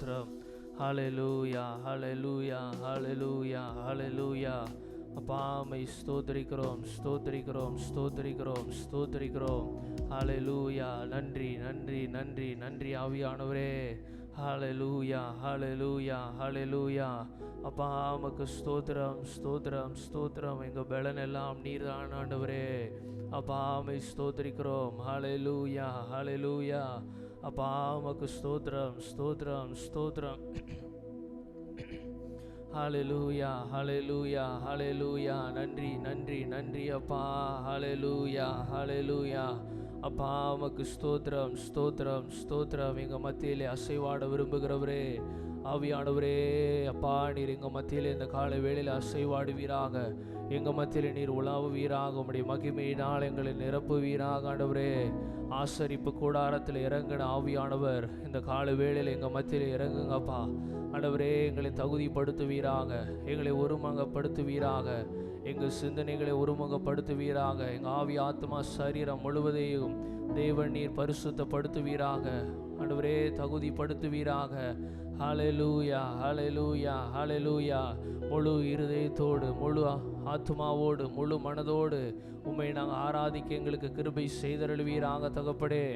ஸ்தோத்திரம். ஹல்லேலூயா, ஹல்லேலூயா, ஹல்லேலூயா, ஹல்லேலூயா. அப்பா உம்மை ஸ்தோத்திரிக்கிறோம், ஸ்தோத்திரிக்கிறோம், ஸ்தோத்திரிக்கிறோம், ஸ்தோத்திரிக்கிறோம். ஹல்லேலூயா. நன்றி, நன்றி, நன்றி, நன்றி ஆவியானவரே. ஹல்லேலூயா, ஹல்லேலூயா, ஹல்லேலூயா. அப்பா உமக்கு ஸ்தோத்திரம், ஸ்தோத்திரம், ஸ்தோத்திரம். எங்கள் பலன் எல்லாம் நீர் தான் ஆண்டவரே. அப்பா உம்மை ஸ்தோத்திரிக்கிறோம். ஹல்லேலூயா, ஹல்லேலூயா. அப்பா உமக்கு ஸ்தோத்திரம், ஸ்தோத்திரம், ஸ்தோத்திரம். ஹல்லேலூயா, ஹல்லேலூயா, ஹல்லேலூயா. நன்றி, நன்றி, நன்றி அப்பா. ஹல்லேலூயா, ஹல்லேலூயா. அப்பா உமக்கு ஸ்தோத்திரம், ஸ்தோத்திரம், ஸ்தோத்திரம். எங்கள் மத்தியிலே அசைவாட விரும்புகிறவரே, ஆவியானவரே, அப்பா நீர் எங்கள் மத்தியிலே இந்த காலை வேளையில் அசைவாடுவீராக. எங்கள் மத்தியிலே நீர் உலாவுவீராக. உம்முடைய மகிமையினால் எங்களை நிரப்புவீராக ஆண்டவரே. ஆசரிப்பு கூடாரத்தில் இறங்கின ஆவியானவர் இந்த காலை வேளையில் எங்கள் மத்தியிலே இறங்குங்கப்பா ஆண்டவரே. எங்களை தகுதிப்படுத்துவீராக, எங்களை ஒருமுகப்படுத்துவீராக, எங்கள் சிந்தனைகளை ஒருமுகப்படுத்துவீராக. எங்கள் ஆவி ஆத்மா சரீரம் முழுவதையும் தேவன் நீர் பரிசுத்தப்படுத்துவீராக ஆண்டவரே, தகுதிப்படுத்துவீராக. ஹல்லேலூயா, ஹல்லேலூயா, ஹல்லேலூயா. முழு இருதயத்தோடு, முழு ஆத்மாவோடு, முழு மனதோடு உம்மை நாங்கள் ஆராதிக்க எங்களுக்கு கிருபை செய்தருள்வீராக தகப்படே.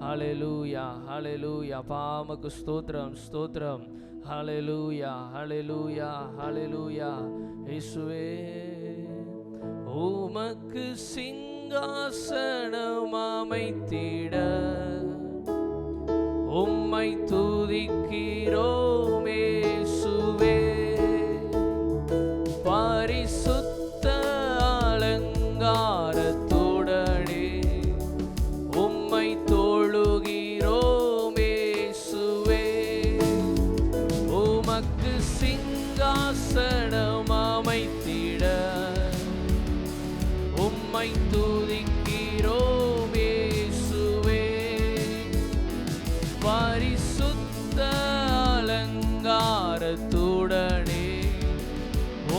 ஹல்லேலூயா, ஹல்லேலூயா. பாமக்கு ஸ்தோத்திரம், ஸ்தோத்திரம். ஹல்லேலூயா, ஹல்லேலூயா, ஹல்லேலூயா. இயேசுவே உமக்கு சிங்காசனம் அமைத்திட உம்மை துதிக்கிறோம் இயேசுவே. பரிசுத்த அலங்காரத்துடனே உம்மை தொழுகிறோம் இயேசுவே. உமக்கு சிங்காசனம் அமைத்திட உம்மை துதிக்கிறோம் இயேசுவே. பரிசுத்த அலங்காரத்துடனே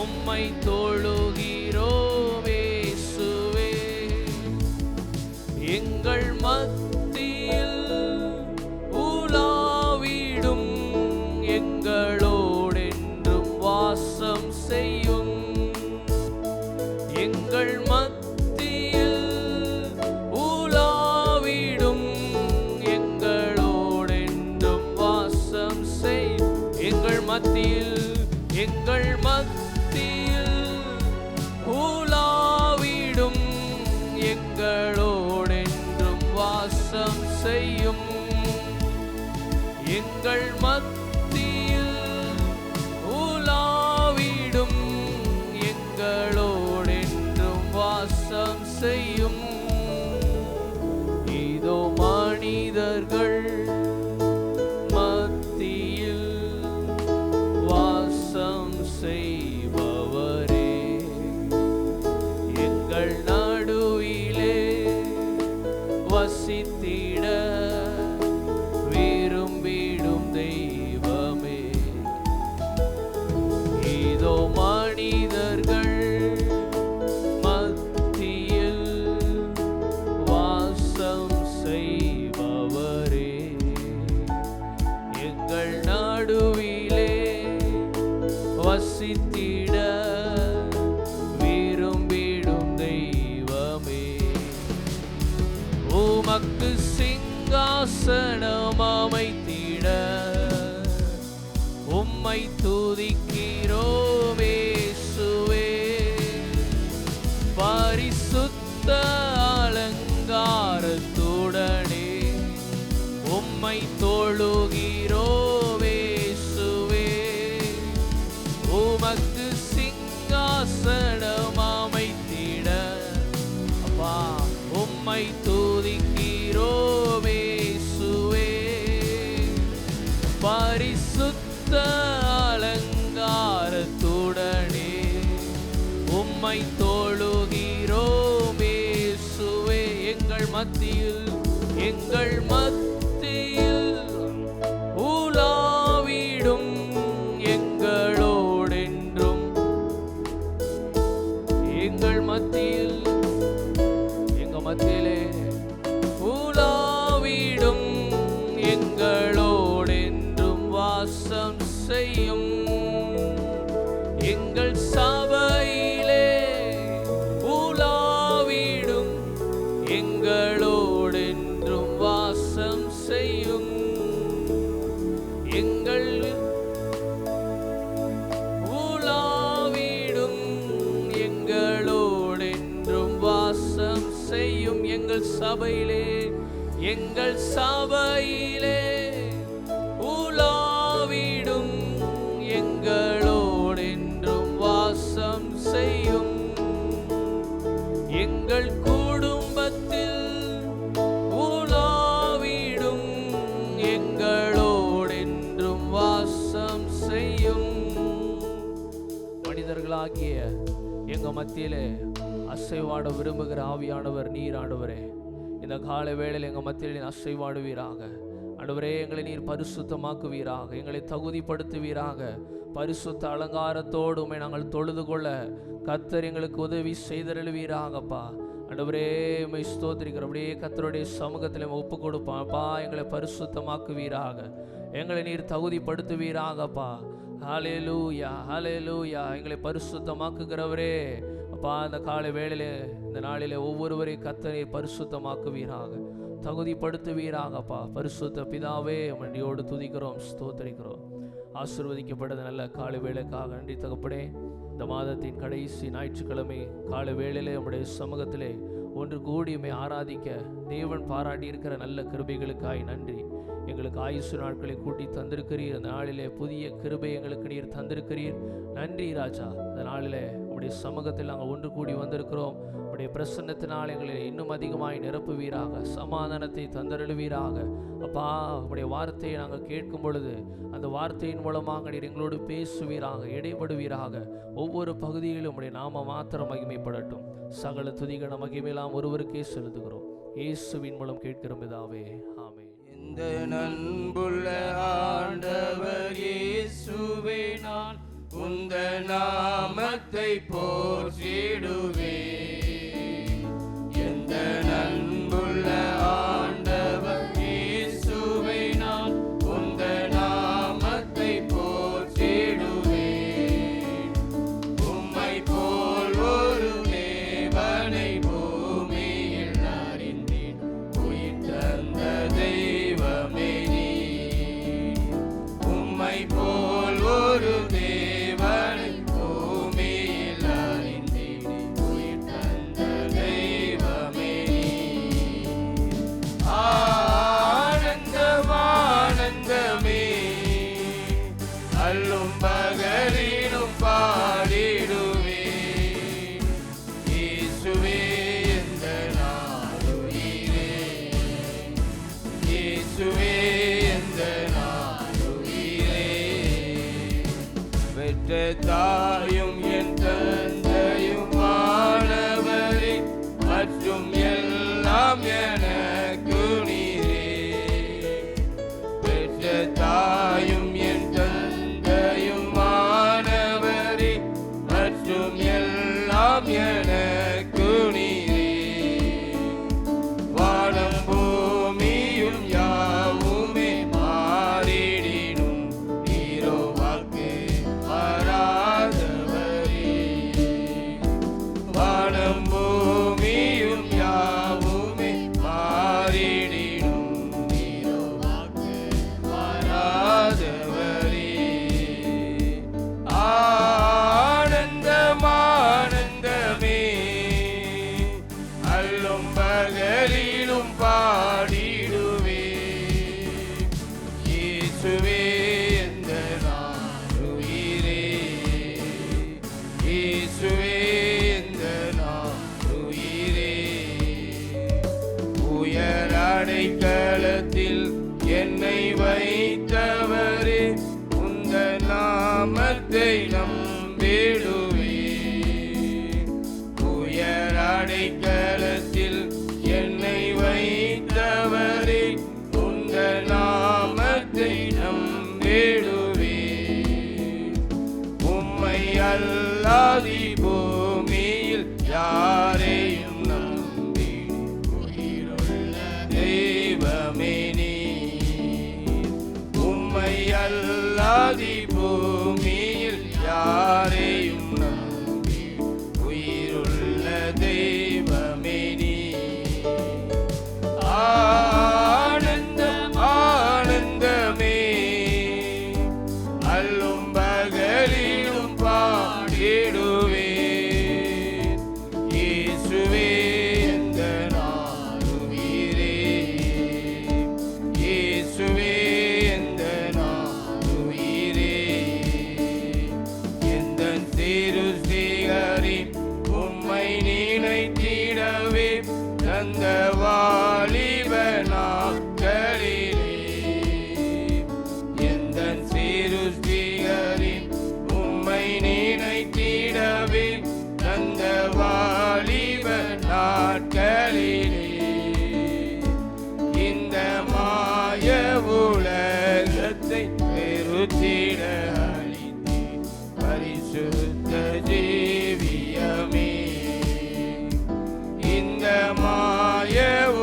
உம்மை தொழுகிறோம் இயேசுவே. எங்கள் மத்தியில் உலாவிடும் எங்களோடென்றும் வாசம் செய்யும். எங்கள் மத்தியில் உலாவிடும் எங்களோடென்றும் வாசம் செய். எங்கள் மத்தியில், எங்கள் மத்தியில் உலாவிடும் எங்களோடென்றும் வாசம் செய்யும். எங்கள் மத்தியில் உலாவிடும் எங்களோடென்றும் வாசம் செய்யும். இதோ மனிதர்கள் மத்தியில் வாசம் செய்பவரே, எங்கள் நடுவிலே வசித்திட விரும்பிடும் தெய்வமே. இதோ மனிதர்கள் மத்தியில் வாசம் செய்பவரே, எங்கள் நடுவிலே வசித்திட விரும்பிடும் தெய்வமே. உமக்கு சிங்காசனம் அமைத்திட உம்மை துதிக்கிறோம் இயேசுவே. பரிசுத்த அலங்காரத்துடனே உம்மை தொழுகிறோம் இயேசுவே. உமக்கு சிங்காசனம் அமைத்திட அப்பா உம்மை துதிக்கிறோம் இயேசுவே. பரிசுத்த அலங்காரத்துடனே உம்மை தொழுகிறோம் இயேசுவே. எங்கள் மத்தியில், எங்கள் மத்தியில் உலாவிடும் எங்களோடென்றும், எங்கள் மத்தியில், எங்க மத்தியிலே உலாவிடும் எங்களோடென்றும் வாசம் வாசம் செய்யும். எங்கள் சபையிலே உலாவிடும், எங்களோடென்றும் வாசம் செய்யும். எங்கள் உலாவிடும், எங்களோடென்றும் வாசம் செய்யும். எங்கள் சபையிலே உலாவிடும், எங்களோடென்றும் வாசம் செய்யும். எங்கள் குடும்பத்தில் உலாவிடும், எங்களோடென்றும் வாசம் செய்யும். மனிதர்களாகிய எங்க மத்தியிலே அசைவாட விரும்புகிற ஆவியானவர் நீர் ஆண்டவரே. இந்த கால வேளையில் எங்கள் மத்தியில் அசைவாடுவீராக. ஆண்டவரே, எங்களை நீர் பரிசுத்தமாக்குவீராக, எங்களை தகுதிப்படுத்துவீராக. பரிசுத்த அலங்காரத்தோடு உம்மை நாங்கள் தொழுது கொள்ள கர்த்தர் எங்களுக்கு உதவி செய்தருளுவீராகப்பா. ஆண்டவரே, உம்மை ஸ்தோத்திரிக்கிறோம். அப்படியே கர்த்தருடைய சமூகத்தில் ஒப்பு கொடுப்பாப்பா. எங்களை பரிசுத்தமாக்குவீராக, எங்களை நீர் தகுதிப்படுத்துவீராகப்பா. ஹல்லேலூயா, ஹல்லேலூயா. எங்களை பரிசுத்தமாக்குகிறவரே அப்பா, அந்த காலை வேளையிலே, இந்த நாளிலே ஒவ்வொருவரையும் கர்த்தரை பரிசுத்தமாக்குவீராக, தகுதிப்படுத்துவீராகப்பா. பரிசுத்த பிதாவே, மண்டியோடு துதிக்கிறோம், ஸ்தோத்திரிக்கிறோம். ஆசீர்வதிக்கப்பட்ட நல்ல காலை வேளைக்காக நன்றி தகப்பனே. இந்த மாதத்தின் கடைசி ஞாயிற்றுக்கிழமை காலை வேளையிலே உம்முடைய சமூகத்திலே ஒன்று கூடியுமே ஆராதிக்க தேவன் பாராட்டி இருக்கிற நல்ல கிருபைகளுக்காய் நன்றி. எங்களுக்கு ஆயுசு நாட்களை கூட்டி தந்திருக்கிறீர். அந்த நாளிலே புதிய கிருபை எங்களுக்கு நீர் தந்திருக்கிறீர். நன்றி ராஜா. அந்த நாளிலே உம்முடைய சமூகத்தில் நாங்கள் ஒன்று கூடி வந்திருக்கிறோம். உம்முடைய பிரசன்னத்தினால் எங்களை இன்னும் அதிகமாய் நிரப்புவீராக, சமாதானத்தை தந்தருளுவீராக. அப்பா, உம்முடைய வார்த்தையை நாங்கள் கேட்கும் பொழுது அந்த வார்த்தையின் மூலமாக நீர் எங்களோடு பேசுவீராக, இடைப்படுவீராக. ஒவ்வொரு பகுதியிலும் உம்முடைய நாம மாத்திரம் மகிமைப்படட்டும். சகல துதிகன மகிமையெல்லாம் ஒருவருக்கே செலுத்துகிறோம். இயேசுவின் மூலம் கேட்கிறோம் பிதாவே, ஆமென். இந்த அன்புள்ள ஆண்டவர் இயேசுவே, நான் உந்த நாமத்தை போற்றிடுவேன். எந்த அன்புள்ள ஆண்டவர் இயேசுவே, நான் உந்த நாமத்தை போற்றிடுவேன். உம்மை போல் ஒரு தேவனை பூமியில் அறிந்தேன். உயிர் தந்த தெய்வமே நீர். உம்மை போல் ஒரு தேவனை பூமியில் அறிந்தேன். உயிர் தந்த தெய்வமே நீர். ஆனந்தம் ஆனந்தமே, அல்லும் பகலிலும் பாடிடுவேன். இயேசுவே எந்த நாளுயிரே, இயேசுவே எந்த நாளுயிரே. பெற்ற தாயும் என் தந்தையுமானவரே, மற்றும் எல்லாம் எனக்கு நீரே. பெற்ற தாயும் என் தந்தையுமானவரே, மற்றும் எல்லாம் எனக்கு நீரே. வானம் பூமியும் யாவுமே மாறிடினும் நீரோ வாக்கு மாறாதவரே. வானம் பூமியும் யாவுமே மாறிடினும் நீரோ வாக்கு மாறாதவரே. ஆனந்தம் ஆனந்தமே, அல்லும் பகலிலும் பாடிடுவேன். இயேசுவே எந்த நாளுயிரே, இயேசுவே எந்த நாளுயிரே. உயர் அடைக்கலத்தில் என்னை வைத்தவரே, உந்த நாமத்தை நம்பிடுவேன். உயர் அடைக்கலத்தில் என்னை வைத்தவரே, உந்த நாமத்தை நம்பிடுவேன். உம்மை அல்லாதி பூமியில் யாரையும் நம்பி உயிருள்ள தெய்வமே நீர். உம்மை அல்லா அல்லாதி பூமியில் யாரையும் நம்பி உயிருள்ள தெய்வமே நீ. ஆனந்தம் ஆனந்தமே அல்லும் பகலிலும் பாடிடுவேன். இயேசுவே எந்த நாளுயிரே, இயேசுவே எந்த நாளுயிரே. எந்தன் திரு ஸ்ரீஹரி உம்மை நினைத்திடவே தந்த வாலிப நாட்களிலே. எந்தன் சிறு ஸ்ரீஹரி உம்மை நினைத்திடவே தந்த வாலிப நாட்களிலே. இந்த மாய உலகத்தை வெறுத்திட அளித்தே பரிசுத்த ஜீவியமே. இந்த மாய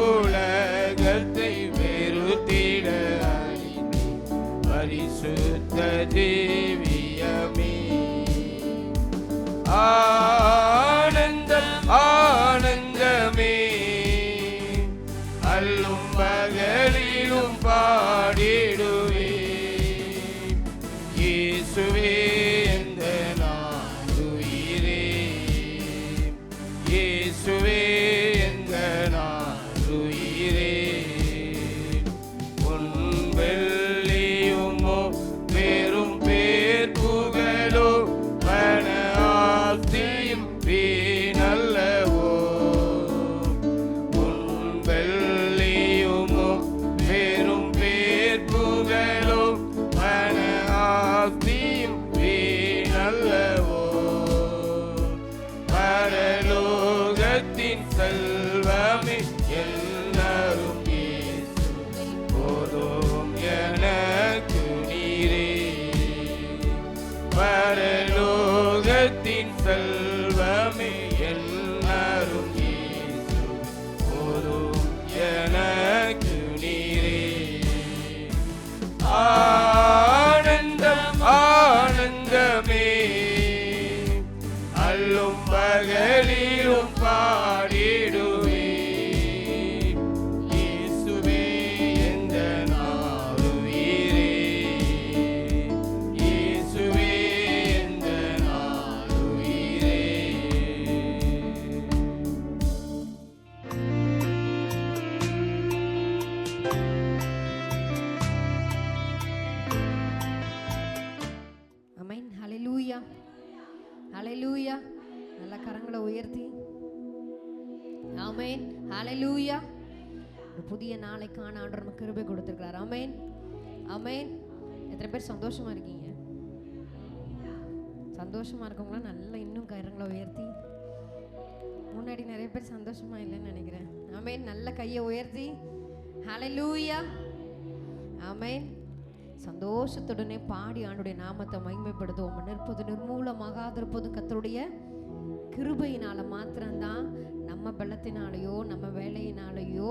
உலகத்தை வெறுத்திட அளித்தே பரிசுத்த ஜீவியமே. ஆனந்தம் ஆனந்தமே அல்லும் பகலிலும் பாடிடுவேன். இயேசுவே எந்த நாளுயிரே, இயேசுவே எந்த நாளுயிரே. உன் வெள்ளியுமோ பெரும் பேர் புகழோ பண ஆஸ்தியும் வீணல்லவோ. உன் வெள்ளியுமோ பெரும் பேர் புகழோ பண ஆஸ்தியும் வீணல்லவோ. பரலோகத்தின் செல்வமே எல்லாரும் இயேசு போதும் எனக்கு நீரே. பரலோகத்தின் செல்வமே எல்லாரும் இயேசு போதும் எனக்கு நீரே. ஆனந்தம் ஆனந்தமே அல்லும் பகலிலும் பாடிடுவேன். இயேசுவே எந்த நாளுயிரே, இயேசுவே எந்த நாளுயிரே. ஆமென். ஹல்லேலூயா, ஹல்லேலூயா. நல்ல கரங்களை உயர்த்தி ஆமென். ஹல்லேலூயா. ஒரு புதிய நாளைக்கான ஆண்டவர் நமக்கு கிருபை கொடுத்திருக்கிறார். ஆமென், ஆமென். எத்தனை பேர் சந்தோஷமா இருக்கீங்க? சந்தோஷமா இருக்கவங்களாம் நல்லா இன்னும் கரங்களை உயர்த்தி. முன்னாடி நிறைய பேர் சந்தோஷமா இல்லைன்னு நினைக்கிறேன். ஆமென். நல்ல கையை உயர்த்தி ஹல்லேலூயா, ஆமென். சந்தோஷத்துடனே பாடி ஆண்டுடைய நாமத்தை மகிமைப்படுத்துவோம். நிற்பது நிர்மூலமாகாதிருப்பது கர்த்தருடைய கிருபையினால மாத்திரம்தான். நம்ம பலத்தினாலேயோ நம்ம வேலையினாலேயோ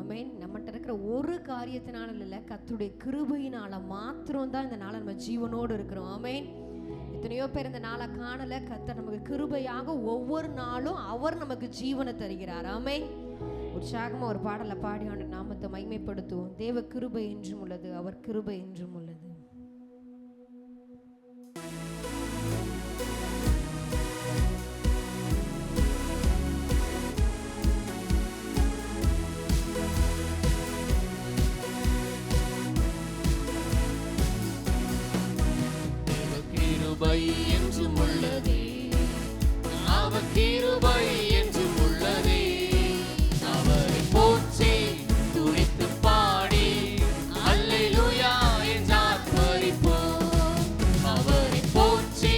ஆமென் நம்மகிட்ட இருக்கிற ஒரு காரியத்தினால இல்லை, கர்த்தருடைய கிருபையினால மாத்திரம்தான் இந்த நாளை நம்ம ஜீவனோடு இருக்கிறோம். ஆமென். எத்தனையோ பேர் இந்த நாளை காணல. கர்த்தர் நமக்கு கிருபையாக ஒவ்வொரு நாளும் அவர் நமக்கு ஜீவனை தருகிறார். ஆமென். உற்சாகமா ஒரு பாடலை பாடி ஆண்டு நாமத்தை மகிமைப்படுத்துவோம். தேவ கிருபை என்றும் உள்ளது, அவர் கிருபை என்றும் உள்ளது. கிருபை என்றும் உள்ளதே, அவர் கிருபை என்றும் உள்ளதே. அவரை போற்றி துதித்து பாடி அல்லேலூயா என்று ஆர்ப்பரிப்போம். அவரை போற்றி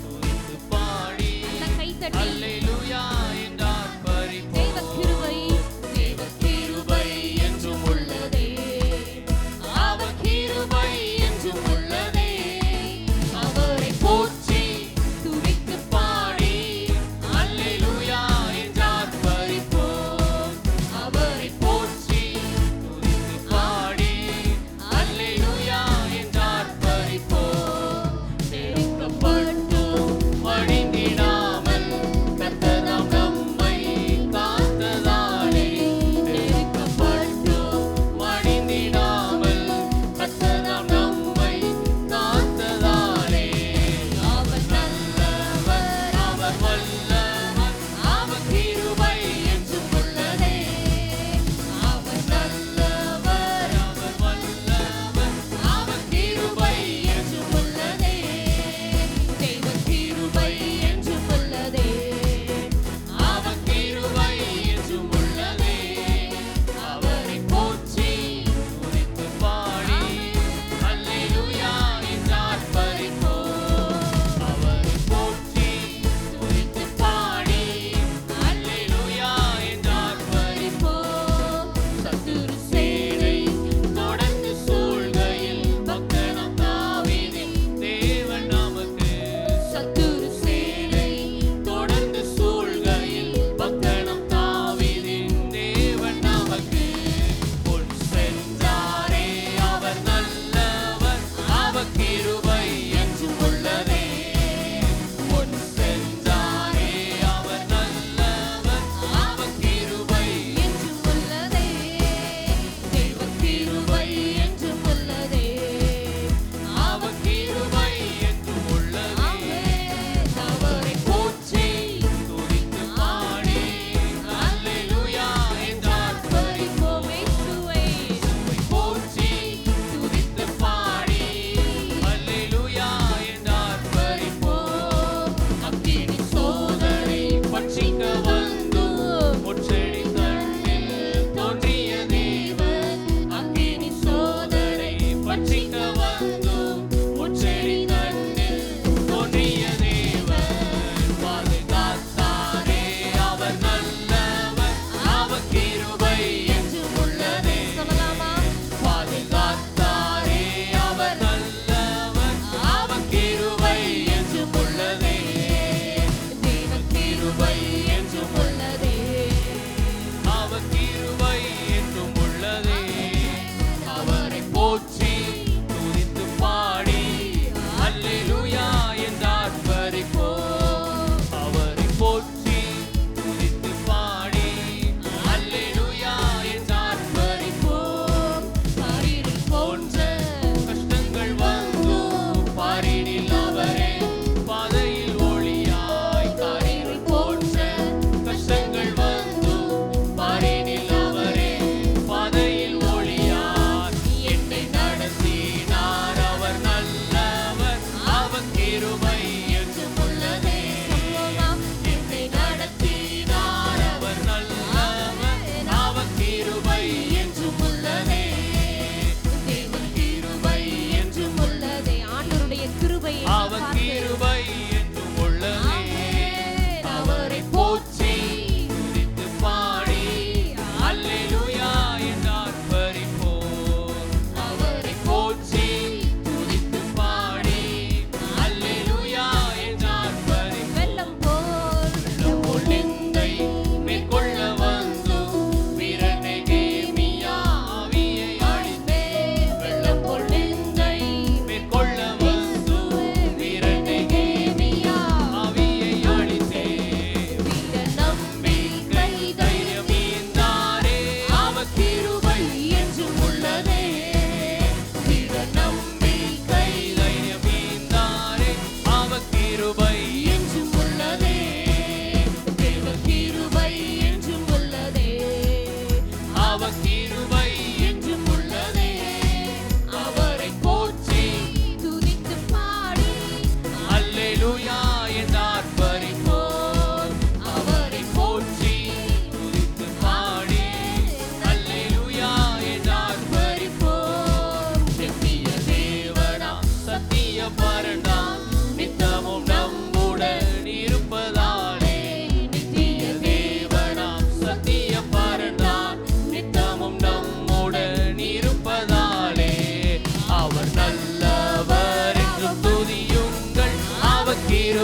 துதித்து பாடி அல்லேலூயா என்று ஆர்ப்பரிப்போம். தேவ கிருபை, தேவ கிருபை என்றும் உள்ளதே, அவர் கிருபை என்றும் உள்ளதே. அவரை போற்றி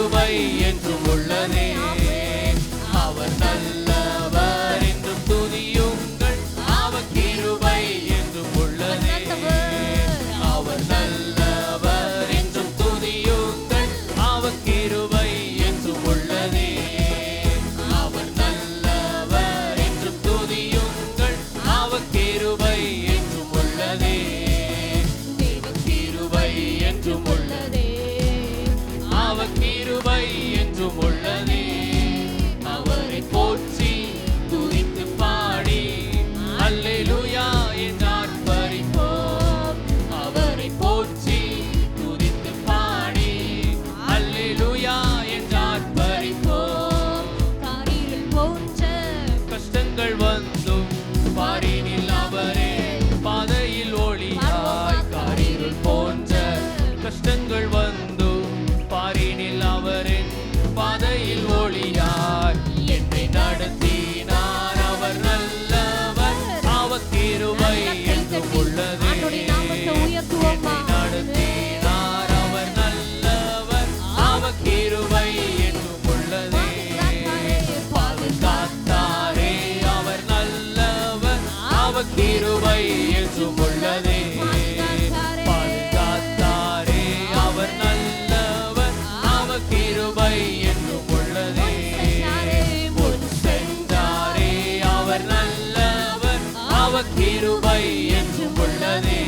கிருபை என்றும் உள்ளதே. அவர் நல்லவர் என்றும் துதியுங்கள், அவர் கிருபை என்றும் உள்ளதே. அவர் நல்லவர் என்றும் துதியுங்கள், அவர் கிருபை என்றும் உள்ளதே. அவர் நல்லவர் என்றும் துதியுங்கள், அவர் கிருபை என்றும் உள்ளதே. தேவ கிருபை என்றும் உள்ளதே, அவர் கிருபை என்றும் உள்ளதே. அவரை போற்றி துதித்து பாடி அல்லேலூயா என்று ஆர்ப்பரிப்போம். அவரை போற்றி துதித்து பாடி அல்லேலூயா என்று ஆர்ப்பரிப்போம். காரிருள் போன்ற கஷ்டங்கள் வந்தும் பாரினில் அவரே பாதையில் ஒளியாய். காரிருள் போன்ற கஷ்டங்கள் வந்தும் பாரினில் அவரின் பாதையில் ஒளியாய். என்னை நடத்தினார் அவர் நல்லவர், அவர் கிருபை என்றும் உள்ளதே. என்னை நடத்தினார் அவர் நல்லவர், அவர் கிருபை என்றும் உள்ளதே. பாதுகாத்தாரே அவர் நல்லவர், அவர் கிருபை என்றும் உள்ளதே. பாதுகாத்தாரே அவர் நல்லவர், அவர் கிருபை என்றும் உள்ளதே. முன் சென்றாரே அவர் நல்லவர், அவர் கிருபை என்றும் உள்ளதே.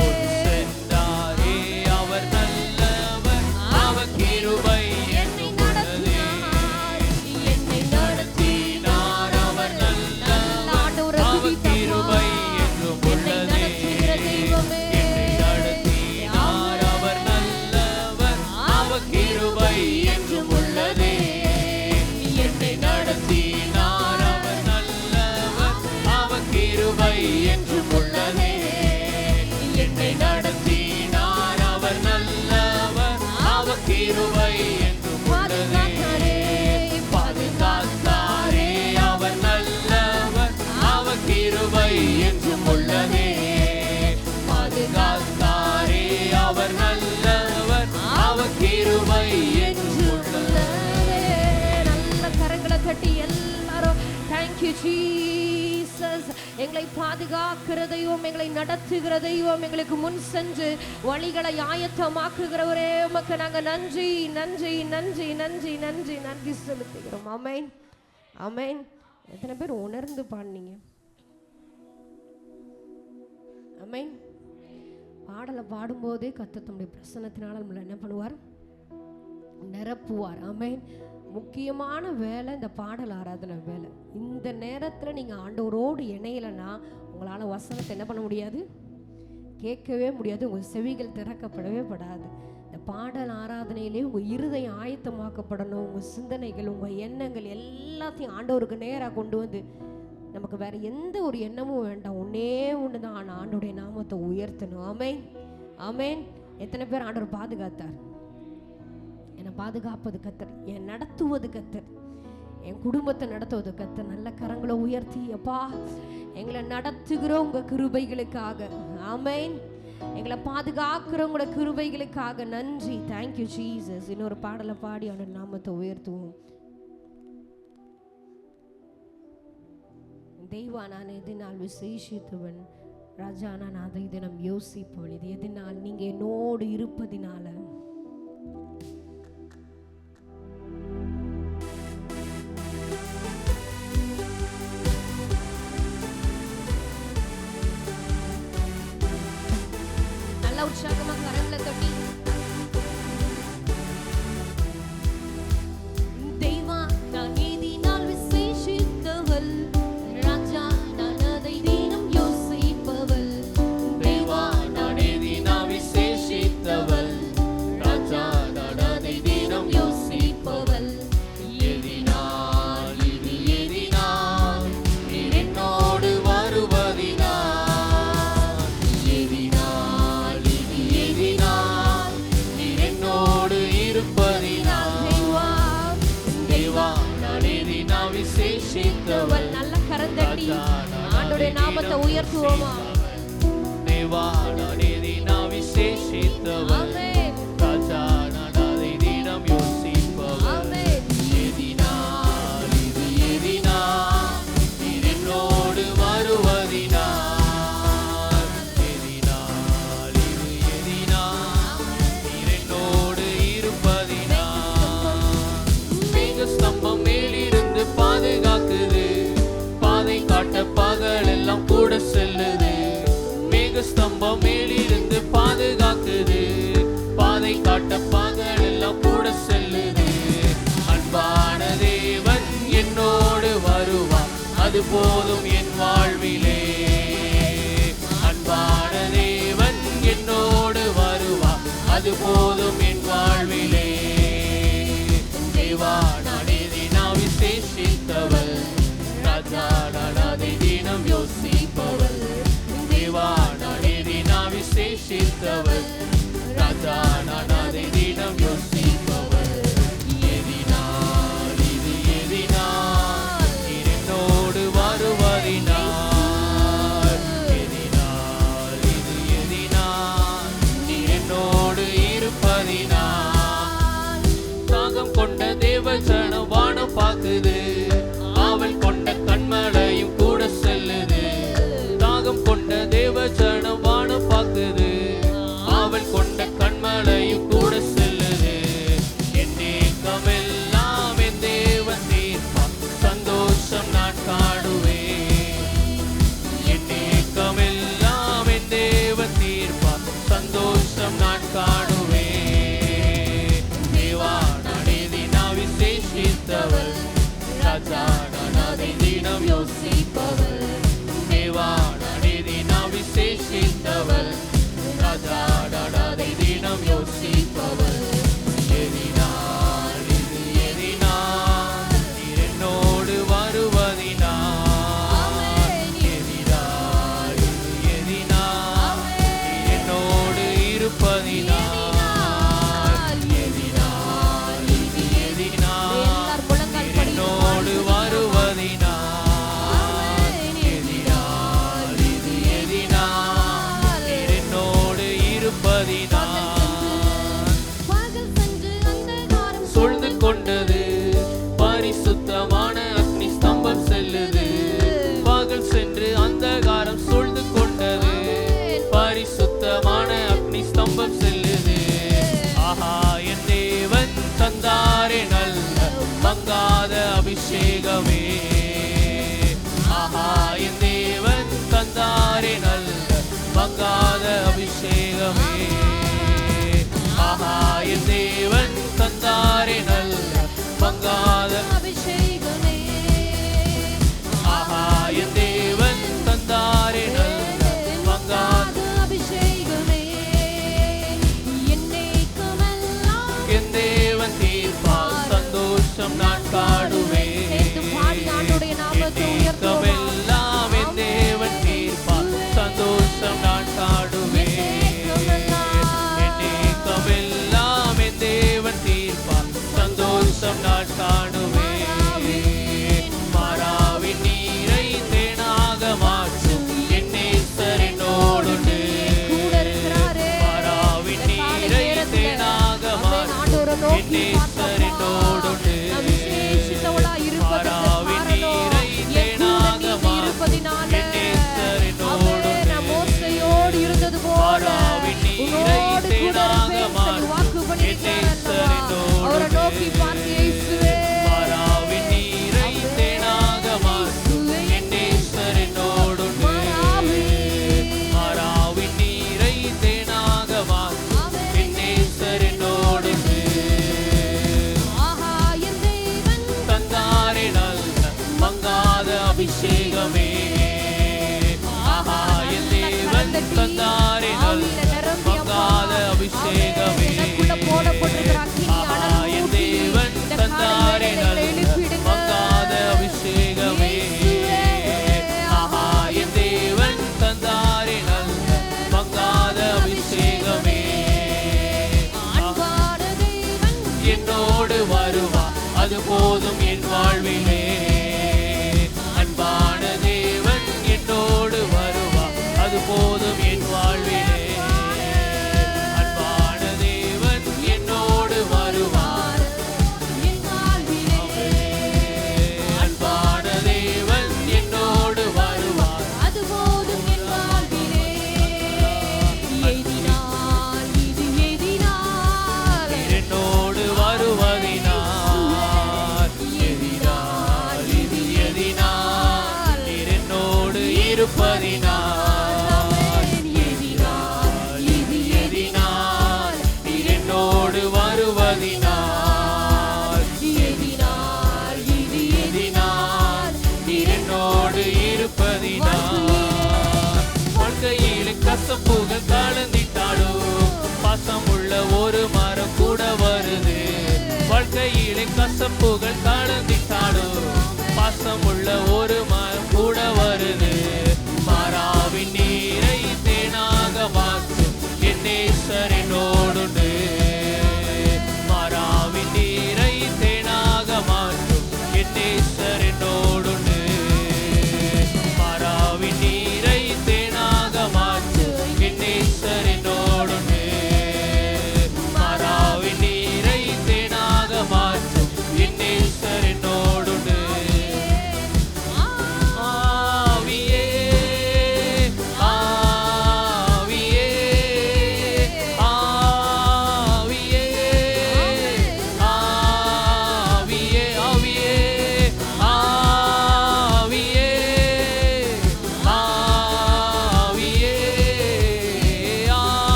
முன் சென்றாரே அவர் நல்லவர், அவர் கிருபை என்றும் உள்ளதே. என்னை நடத்தினார் அவர் நல்லவர், அவர் கிருபை என்றும் உள்ளதே. என்னை நடத்தினார் அவர் நல்லவர், அவர் கிருபை என்றும் உள்ளதே. என்னை நடத்தினார் அவர் நல்லவர், அவர் கிருபை என்றும் உள்ளதே. என்னை நடத்தினார் அவர் நல்லவர், அவர் கிருபை என்றும் உள்ளதே. பாதுகாத்தாரே அவர் நல்லவர், அவர் கிருபை என்றும் உள்ளதே. பாதுகாத்தாரே அவர் நல்லவர், அவர் கிருபை என்றும் உள்ளதே. நல்ல கரங்களை தட்டி எல்லாரும் thank you Jesus. எங்களை பாதுகாக்கிற தெய்வம், எங்களை நடத்துகிற தெய்வம், எங்களுக்கு முன் சென்று வழிகளை ஆயத்தமாக்குகிறவரே, உமக்கு நாங்க நன்றி நன்றி நன்றி நன்றி நன்றி நன்றி செலுத்துகிறோம். ஆமென் ஆமென். எத்தனை பேர் உணர்ந்து பாடுனீங்க? ஆமென். பாடலை பாடும்போதே கர்த்தர் தம்முடைய பிரசன்னத்தினால நம்மளை என்ன பண்ணுவார்? நிரப்புவார். ஆமென். முக்கியமான வேலை இந்த பாடல் ஆராதனை வேலை. இந்த நேரத்தில் நீங்கள் ஆண்டவரோடு இணையலைன்னா உங்களால் வசனத்தை என்ன பண்ண முடியாது? கேட்கவே முடியாது. உங்கள் செவிகள் திறக்கப்படவே படாது. இந்த பாடல் ஆராதனையிலே உங்கள் இருதயம் ஆயத்தமாக்கப்படணும். உங்கள் சிந்தனைகள், உங்கள் எண்ணங்கள் எல்லாத்தையும் ஆண்டவருக்கு நேராக கொண்டு வந்து, நமக்கு வேற எந்த ஒரு எண்ணமும் வேண்டாம், ஒன்னே ஒன்று தான், ஆண்டோடைய நாமத்தை உயர்த்தணும். ஆமென் ஆமென். எத்தனை பேர் ஆண்டவர் பாதுகாத்தார்? என்னை பாதுகாப்பது கர்த்தர், என் நடத்துவது கர்த்தர், என் குடும்பத்தை நடத்துவது கர்த்தர். நல்ல கரங்களை உயர்த்தி, அப்பா எங்களை நடத்துகிற உங்க கிருபைகளுக்காக, ஆமென், எங்களை பாதுகாக்கிற உங்களோட கிருபைகளுக்காக நன்றி. Thank you Jesus. இன்னொரு பாடலை பாடி அவனோட நாமத்தை உயர்த்துவோம். தெய்வா நான் எதினால் விசேஷித்தவன், ராஜா நான் அதை தினம் யோசிப்பவன். இது எதினால்? நீங்க என்னோடு இருப்பதினால. நல்ல உற்சாகமா கரங்களை தட்டி, தெய்வா நான் எதினால் விசேஷித்தவள், ராஜா நான் அதை தினம் யோசிப்பவள். தெய்வா நான் எதினால் விசேஷித்தவள், ராஜா நான் அதை தினம் யோசிப்பவள். எதினால் இது எதினால் நீர் என்னோடு வருவதினால், எதினால் இது எதினால் நீர் என்னோடு இருப்பதினால். தெய்வா நான் எதினால் விசேஷித்தவள். நல்ல கரந்தட்டி ஆண்டவருடைய நாமத்தை உயர்த்துவோமா? தேவா நான் எதினால் விசேஷித்தவள், ராஜா நான் அதை தினம் போதும் என் வாழ்விலே. அன்பான தேவன் என்னோடு வருவார், அது போதும் என் வாழ்விலே. தேவா நான் எதினா விசேஷித்தவர், ராஜா நான் அதை தினம் யோசிப்பவர். தேவா நான் எதினா விசேஷித்தவர், ராஜா நான் அதை தினம் யோசிப்பவர். எதினால் இது எதினால் நீர் என்னோடு வருவதினால், எதினால் இது எதினால் நீர் என்னோடு இருப்பதினால். தாகம் கொண்ட தேவ ஜனம் வானம் பார்க்குது, ஆவல் கொண்ட கண்மலையும் கூட செல்லுது. தாகம் கொண்ட தேவ ஜனம் வானம் பார்க்குது, ஆவல் கொண்ட கண்மலையும் கூட செல்லுது. என் ஏக்கமெல்லாம் என் தேவன் தீர்ப்பார், சந்தோஷம் நான் காணுவேன். என் ஏக்கமெல்லாம் என் தேவன் தீர்ப்பார், சந்தோஷம் நான் காணுவேன். தேவா நான் எதினா விசேஷித்தவர், ராஜா நான் அதை தினம் யோசிப்பவர். தேவா நான் எதினா விசேஷித்தவர், ராஜா நான் அதை தினம் யோசிப்பவர். எதினால் இது எதினால் நீர் என்னோடு வருவதினால், எதினால் இது எதினால் நீர் என்னோடு இருப்பதினால், எதினால் இது எதினால் நீர் என்னோடு வருவதினால், எதினால் இது எதினால் நீர் என்னோடு இருப்பதினால். சூழ்ந்து கொண்டது பரிசுத்தமான அக்னி ஸ்தம்பம் செல்லுது. பகல் சென்று அந்தகாரம் சூழ்ந்து கொண்டது, பரிசுத்தமான அக்னி ஸ்தம்பம் செல்லுது. ஆஹா என் தேவன் தந்தாரே நல்ல மங்காத அபிஷேகமே. ஆஹா என் தேவன் தந்தாரே நல்ல மங்காத அபிஷேகமே. ஆஹா என் தேவன் தந்தாரே நல்ல மங்காத அபிஷேகமே. ஆஹா என் தேவன் தந்தாரே நல்ல மங்காத அபிஷேகமே. என்னைக்குமெல்லாம் என் தேவன் தீர்ப்பார், சந்தோஷம் நான் காணுவேன். சேர்த்து பாடி ஆண்டவருடைய நாமத்தை உயர்த்துவோமா? எல்லாம் என் தேவன் தீர்ப்பார், சந்தோஷம் நான் காணுவேன். எல்லாம் என் தேவன் தீர்ப்பார், சந்தோஷம் நான் காணுவேன். மாறாவின் நீரை தேனாக மாற்றும் என் நேசர் என்னோடுண்டு. மாறாவின் நீரை தேனாக மாற்றும் என் நேசர் என்னோடுண்டு. மாறாவின் நீரை தேனாக மாற்றும் என் நேசர் என்னோடுண்டு. மாறாவின் நீரை தேனாக மாற்றும் என் நேசர் அவரை நோக்கி பார்த்து இயேசுவே, மாறாவின் நீரை தேனாக மாற்றும் என் நேசர் என்னோடுண்டு. மாறாவின் நீரை தேனாக மாற்றும் என் நேசர் என்னோடுண்டு. ஆஹா என் தேவன் தந்தாரே நல்ல மங்காத அபிஷேகமே. ஆஹா என் தேவன் தந்தாரே நல்ல மங்காத அபிஷேகமே. ஆஹா என் தேவன் தந்தாரே நல்ல மங்காத அபிஷேகமே. ஆஹா என் தேவன் தந்தாரே நல்ல மங்காத அபிஷேகமே. அன்பான தேவன் என்னோடு வருவா, அது போதும் என் வாழ்விலே. அன்பான தேவன் என்னோடு வருவா, அது போதும் என் வாழ்விலே. அன்பான தேவன் என்னோடு வருவார், என் வாழ்விலே. அன்பான தேவன் என்னோடு வருவார், அது போதும் என் வாழ்விலே. எதினால் இது எதினால் என்னோடு வருவதினால், எதினால் இது எதினால் நீர் என்னோடு இருப்பதினால், எதினால் இது எதினால் நீர் என்னோடு வருவதினால், எதினால் இது எதினால் நீர் என்னோடு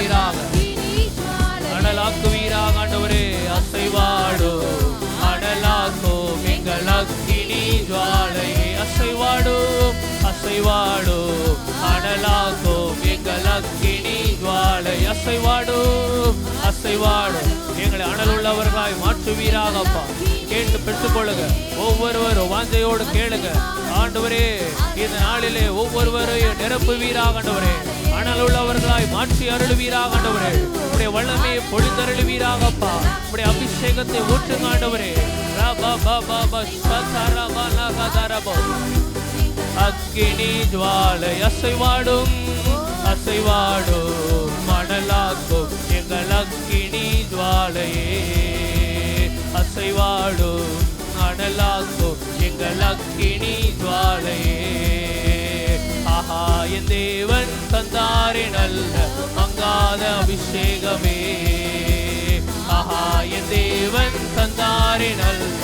அருளுவீராக, அனலாக்குவீராக ஆண்டவரே. அசைவாடும் அனலாக்கும் எங்கள் அக்கினி ஜுவாலையே. அசைவாடும் அசைவாடும் அனலாக்கும் எங்கள் அக்கினி ஜுவாலை. அசைவாடும் அசைவாடும் எங்களை அனலுள்ளவர்களாய் மாற்றுவீராக அப்பா. கேட்டு பெற்றுக்கொள்ளுங்க. ஒவ்வொருவரும் வாஞ்சையோடு கேளுங்க ஆண்டவரே. இந்த நாளிலே ஒவ்வொருவரையும் நிரப்புவீராக ஆண்டவரே. அனலுள்ளவர்களாய் மாற்றி அருளுவீராக ஆண்டவரே. உடைய வல்லமையை பொழிந்தருளுவீராகப்பா. உடைய அபிஷேகத்தை ஊற்றுங்க ஆண்டவரே. அக்கினி ஜுவாலை அசைவாடும் அசைவாடும் மணலாக்கும் எங்கள் அக்கினி ஜுவாலையே. அசைவாடும் அனலாக்கும் எங்கள் அக்கினி ஜுவாலையே. ஆஹா என் தேவன் தந்தாரே நல்ல மங்காத அபிஷேகமே. ஆஹா என் தேவன் தந்தாரே நல்ல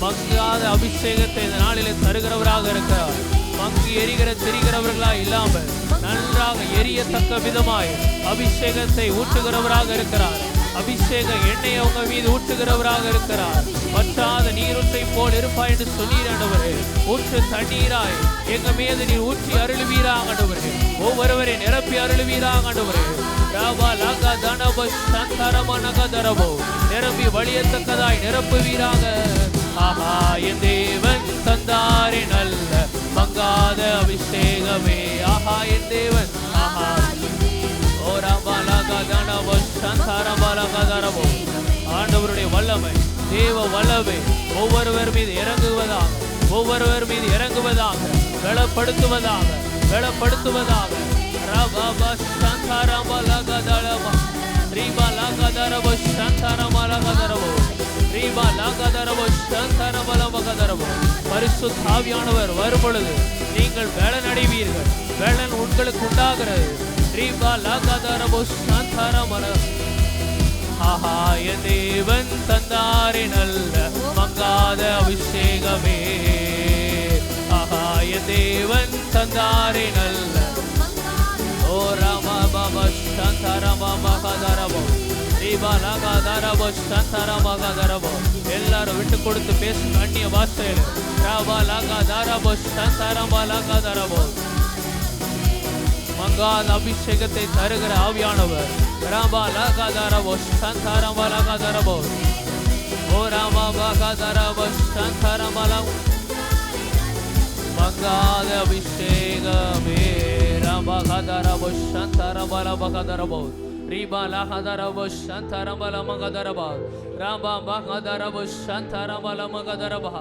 மங்காத அபிஷேகத்தை இந்த நாளிலே தருகிறவராக இருக்கிறார். மங்கி எரிகிற தெரிகிறவர்களாய் இல்லாமல் நன்றாக எரியத்தக்க விதமாய் அபிஷேகத்தை ஊற்றுகிறவராக இருக்கிறார். அபிஷேக எண்ணெய் அவங்க மீது ஊற்றுகிறவராக இருக்கிறார். வற்றாத நீரூற்றை போல் இருப்பாய் என்று சொன்னீர் ஆண்டவரே. ஊற்று தண்ணீராய் எங்க மீது நீர் ஊற்றி அருளுவீராக ஆண்டவரே. ஒவ்வொருவரை நிரப்பி அருளுவீராக ஆண்டவரே. நிரம்பி வழியத்தக்கதாய் நிரப்புவீராக. ஆஹா என் தேவன் தந்தாரே நல்ல மங்காத அபிஷேகமே. ஆஹா என் தேவன். ஆஹா ஆண்டவருடைய வல்லமை தேவ வல்லமை ஒவ்வொருவர் மீது இறங்குவதாக, ஒவ்வொருவர் மீது இறங்குவதாக, பலப்படுத்துவதாக, பலப்படுத்துவதாக. பரிசுத்த ஆவியானவர் வரும் பொழுது நீங்கள் வேலன் அடைவீர்கள். வேலன் உங்களுக்கு உண்டாகிறது. ஆஹா என் தேவன் தந்தாரே நல்ல மங்காத அபிஷேகமே. ஆஹா என் தேவன் தந்தாரே நல்ல. ஓ ராமா பாபா சந்தரமா மகதரபோ தீபாலகதரபோ சந்தரமகதரபோ. எல்லாரும் விட்டு கொடுத்து பேசும் அந்நிய பாஷையில். ராபாலகதரபோ சந்தரமலகதரபோ. மங்காத அபிஷேகத்தை தருகிற ஆவியானவர். ராபாலகதரபோ சந்தரமலகதரபோ. ஓ ராமா பகதரபோ சந்தரமலம் மங்காத அபிஷேகமே. ராபாகதரபோ சந்தரமலமகதரபோ. ரிபாலகதரபோ சந்தரமலமகதரபோ. ராபாகதரபோ சந்தரமலமகதரபோ.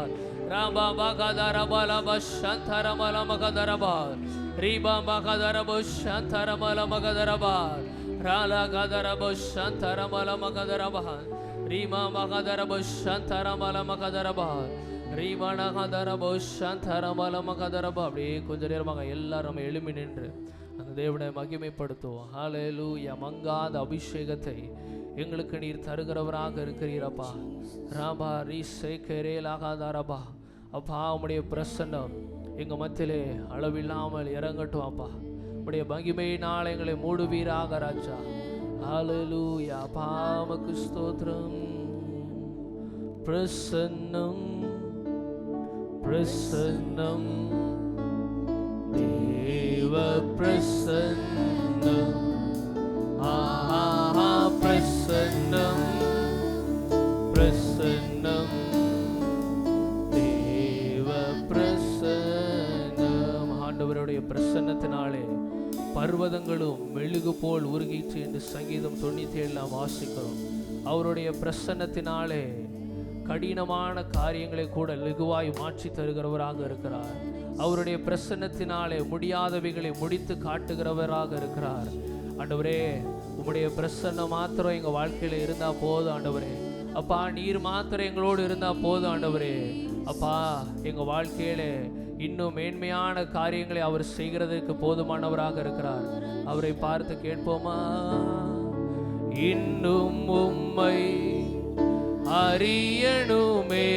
ராபாகதரபோ சந்தரமலமகதரபோ. ரிபாகதரபோ சந்தரமலமகதரபோ. ராலகதரபோ சந்தரமலமகதரபோ. ரிமாகதரபோ சந்தரமலமகதரபோ. அப்படியே கொஞ்ச நேரமாக எல்லாரும் எழுப்பி நின்று அந்த தேவனை மகிமைப்படுத்துவோம். ஹல்லேலூயா. மங்காத அபிஷேகத்தை எங்களுக்கு நீர் தருகிறவராக இருக்கிறீரப்பா. ராபா ரீசே கரேலாகாதாரபா. அப்பா உம்முடைய பிரசன்னம் எங்கள் மத்தியிலே அளவில்லாமல் இறங்கட்டும் அப்பா. உம்முடைய மகிமையினால் எங்களை மூடுவீராக ராஜா. ஹல்லேலூயா. அப்பா உமக்கு ஸ்தோத்திரம். பிரசன்னம் பிரசன்னம் தேவ பிரசன்னம். ஆஹா பிரசன்னம் பிரசன்னம் தேவ பிரசன்னம். ஆண்டவருடைய பிரசன்னத்தினாலே பர்வதங்களும் மெழுகு போல் உருகிச்சு என்று சங்கீதம் 97 வாசிக்கிறோம். அவருடைய பிரசன்னத்தினாலே கடினமான காரியங்களை கூட லகுவாய் மாற்றி தருகிறவராக இருக்கிறார். அவருடைய பிரசன்னத்தினாலே முடியாதவைகளை முடித்து காட்டுகிறவராக இருக்கிறார். ஆண்டவரே உம்முடைய பிரசன்னம் மாத்திரம் எங்கள் வாழ்க்கையில் இருந்தால் போதும் ஆண்டவரே. அப்பா நீர் மாத்திரம் எங்களோடு இருந்தால் போதும் ஆண்டவரே. அப்பா எங்கள் வாழ்க்கையில இன்னும் மேன்மையான காரியங்களை அவர் செய்கிறதற்கு போதுமானவராக இருக்கிறார். அவரை பார்த்து கேட்போமா? இன்னும் உம்மை அறியணுமே,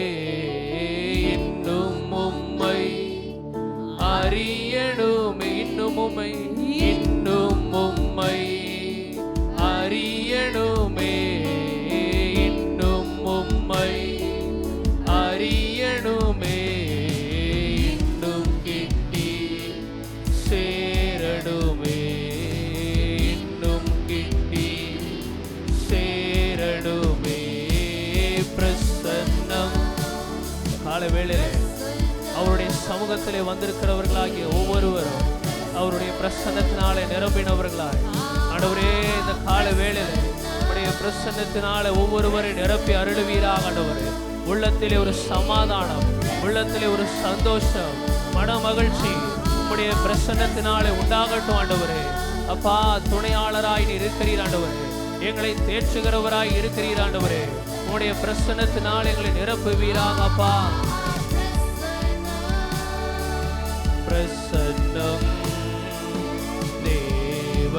இன்னும் உம்மை அறியணுமே, இன்னும் உம்மை, இன்னும் உம்மை வேளையிலே அவருடைய சமூகத்திலே வந்திருக்கிறவர்களாகிய ஒவ்வொருவரும் அவருடைய பிரசன்னத்தினாலே நிரம்பினவர்களாய் ஆண்டவரே இந்த கால வேளையிலே உம்முடைய பிரசன்னத்தினாலே ஒவ்வொருவரை நிரப்பி அருளுவீராக ஆண்டவரே. உள்ளத்திலே ஒரு சமாதானம், உள்ளத்திலே ஒரு சந்தோஷம், மன மகிழ்ச்சி உம்முடைய பிரசன்னத்தினாலே உண்டாகட்டும் ஆண்டவரே. அப்பா, துணையாளராய் நீர் இருக்கிறீர் ஆண்டவரே, எங்களை தேற்றுகிறவராய் இருக்கிறீர் ஆண்டவரே. உம்முடைய பிரசன்னத்தினால் எங்களை நிரப்புவீராக அப்பா. பிரசன்னம் தேவ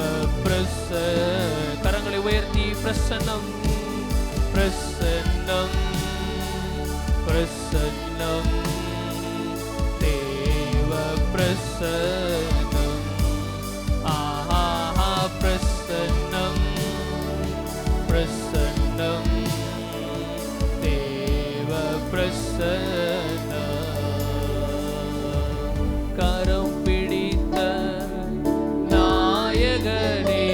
கரங்களை உயர்த்தி பிரசன்னம் பிரசன்னம் பிரசன்னம் தேவ பிரசன்னம் ஆஹா பிரசன்னம் பிரசன்னம் தேவ பிரசன்னம் கரம் பிடித்த நாயகனே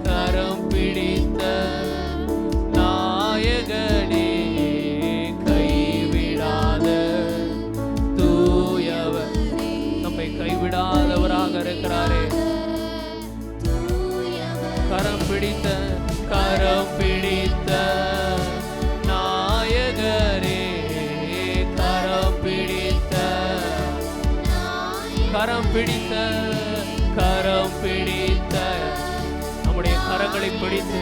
கரம் பிடித்த நாயகனே கைவிடாத தூயவர் நம்மை கைவிடாதவராக இருக்கிறாரே. கரம் பிடித்த நாயகரே கரம் பிடித்த நம்முடைய கரங்களை பிடித்து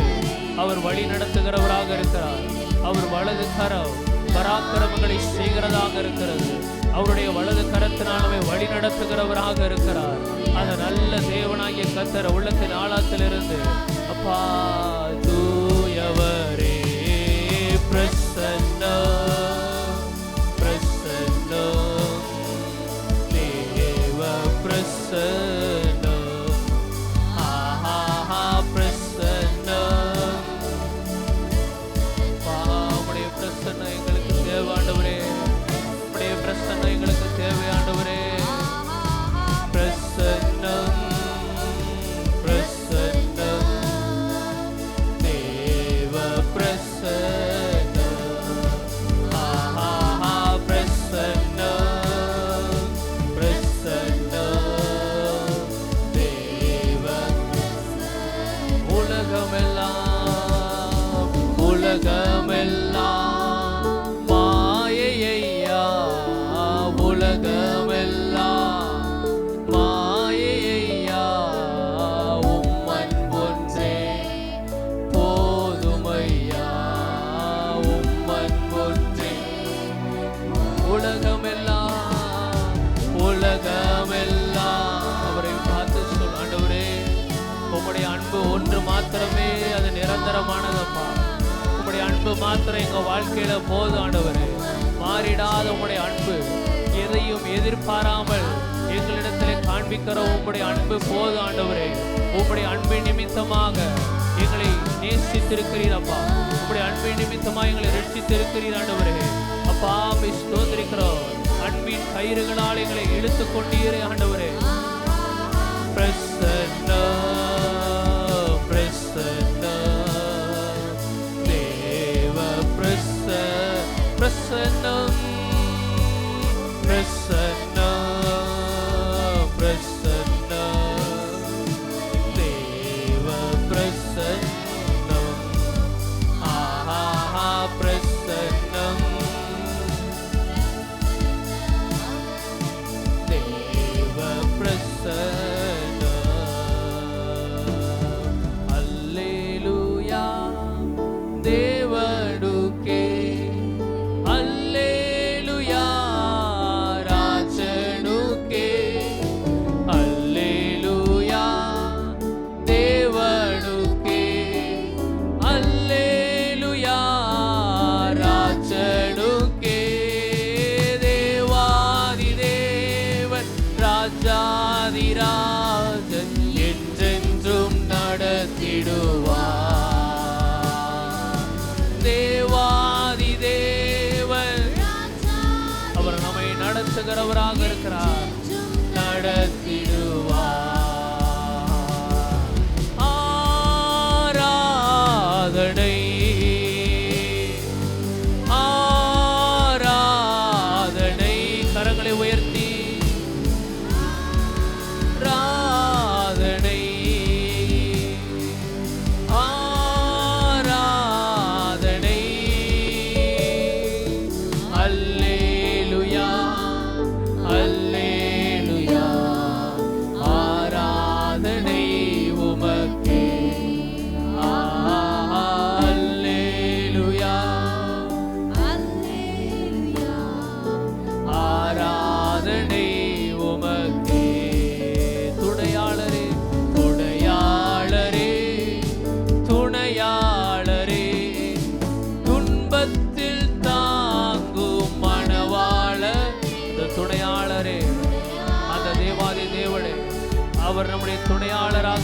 அவர் வழி நடத்துகிறவராக இருக்கிறார். அவர் வலது கரம் பராக்கிரமங்களை செய்கிறதாக இருக்கிறது. அவருடைய வலது கரத்தினாலுமே வழி நடத்துகிறவராக இருக்கிறார். அந்த நல்ல தேவனாகிய கர்த்தர் உள்ளத்தின் ஆழத்திலிருந்து அப்பா தூயவரே பிரசன்ன பிரசன்ன தேவ பிரசன்ன ஆஹா பிரசன்ன உம்முடைய பிரசன்ன எங்களுக்கு தேவாண்டவரே, உம்முடைய பிரசன்ன எங்களுக்கு தேவையாண்டவரே. பிரசன்னம் பிரசன்னம் தேவ பிரசன்னம் ஆஹா பிரசன்னம் பிரசன்னம் தேவ உலகமெல்லாம் மாயையா உலகமெல்லாம் மாயையா உம்மன் ஒன்றே போதுமையா உம்மன் ஒன்றே. உலகமெல்லாம் அவரை பார்த்து சொல் ஆண்டவரே, உம்முடைய அன்பு ஒன்று மாத்திரமே அது நிரந்தரமானதப்பா. உம்முடைய அன்பு மாத்திரம் எங்க வாழ்க்கையில போதும் ஆண்டவரே. மாறிடாத உம்முடைய அன்பு, எதையும் எதிர்பாராமல் எங்களிடத்திலே காண்பிக்கிற உம்முடைய அன்பு போதும் ஆண்டவரே. உம்முடைய அன்பின் நிமித்தமாக எங்களை நேசித்திருக்கிறீர் அப்பா. உம்முடைய அன்பின் நிமித்தமாக எங்களை ரட்சித்திருக்கிறீர் ஆண்டவரே. அப்பா ஸ்தோத்திரிக்கிறோம். அன்பின் கயிறுகளால் எங்களை இழுத்து கொண்டீரே ஆண்டவரே. பிரசன்ன பிரசன்ன தேவ பிரசன்னம் பிரசன்னம் பிரசன்னம் தேவ பிரசன்னம் ஆஹா பிரசன்னம் தேவ பிரசன்னம். அல்லேலூயா தேவனுக்கே அல்லேலூயா ராஜனுக்கே அல்லேலூயா தேவனுக்கே அல்லேலூயா ராஜனுக்கே. தேவாதி தேவன் ராஜாதி ராஜன் என்றென்றும் நடத்திடுவார். தேவாதி தேவன் அவர் நம்மை நடத்துகிறவராக இருக்கிறார், நடத்திடுவார். ஆராதனை ஆராதனை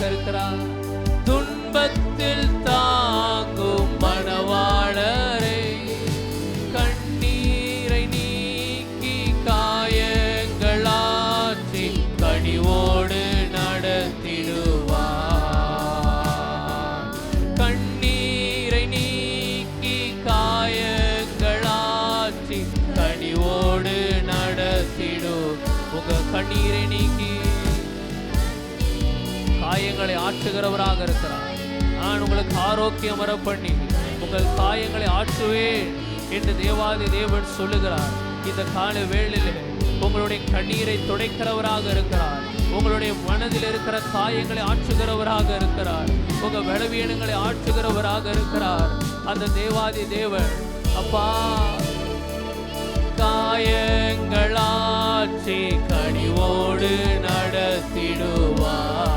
இருக்கிறார். துன்பத்தில் தாங்கும் மணவாளரே, கண்ணீரை நீக்கி காயங்களாற்றி கனிவோடு நடத்திடுவார். கண்ணீரை நீக்கி காயங்களாற்றி கனிவோடு நடத்திடும். உங்க கண்ணீரை நீக்கி காயங்களை ஆற்றுகிறவராக இருக்கிறார். நான் உங்களுக்கு ஆரோக்கியம் வர பண்ணி உங்கள் காயங்களை ஆற்றுவேன் என்று தேவாதி தேவன் சொல்லுகிறார். இந்த கால வேளையிலே உங்களுடைய கண்ணீரை துடைக்கிறவராக இருக்கிறார். உங்களுடைய மனதில் இருக்கிற காயங்களை ஆற்றுகிறவராக இருக்கிறார். உங்க பலவீனங்களை ஆற்றுகிறவராக இருக்கிறார் அந்த தேவாதி தேவன். அப்பா, காயங்களாற்றி கனிவோடு நடத்திடுவார்.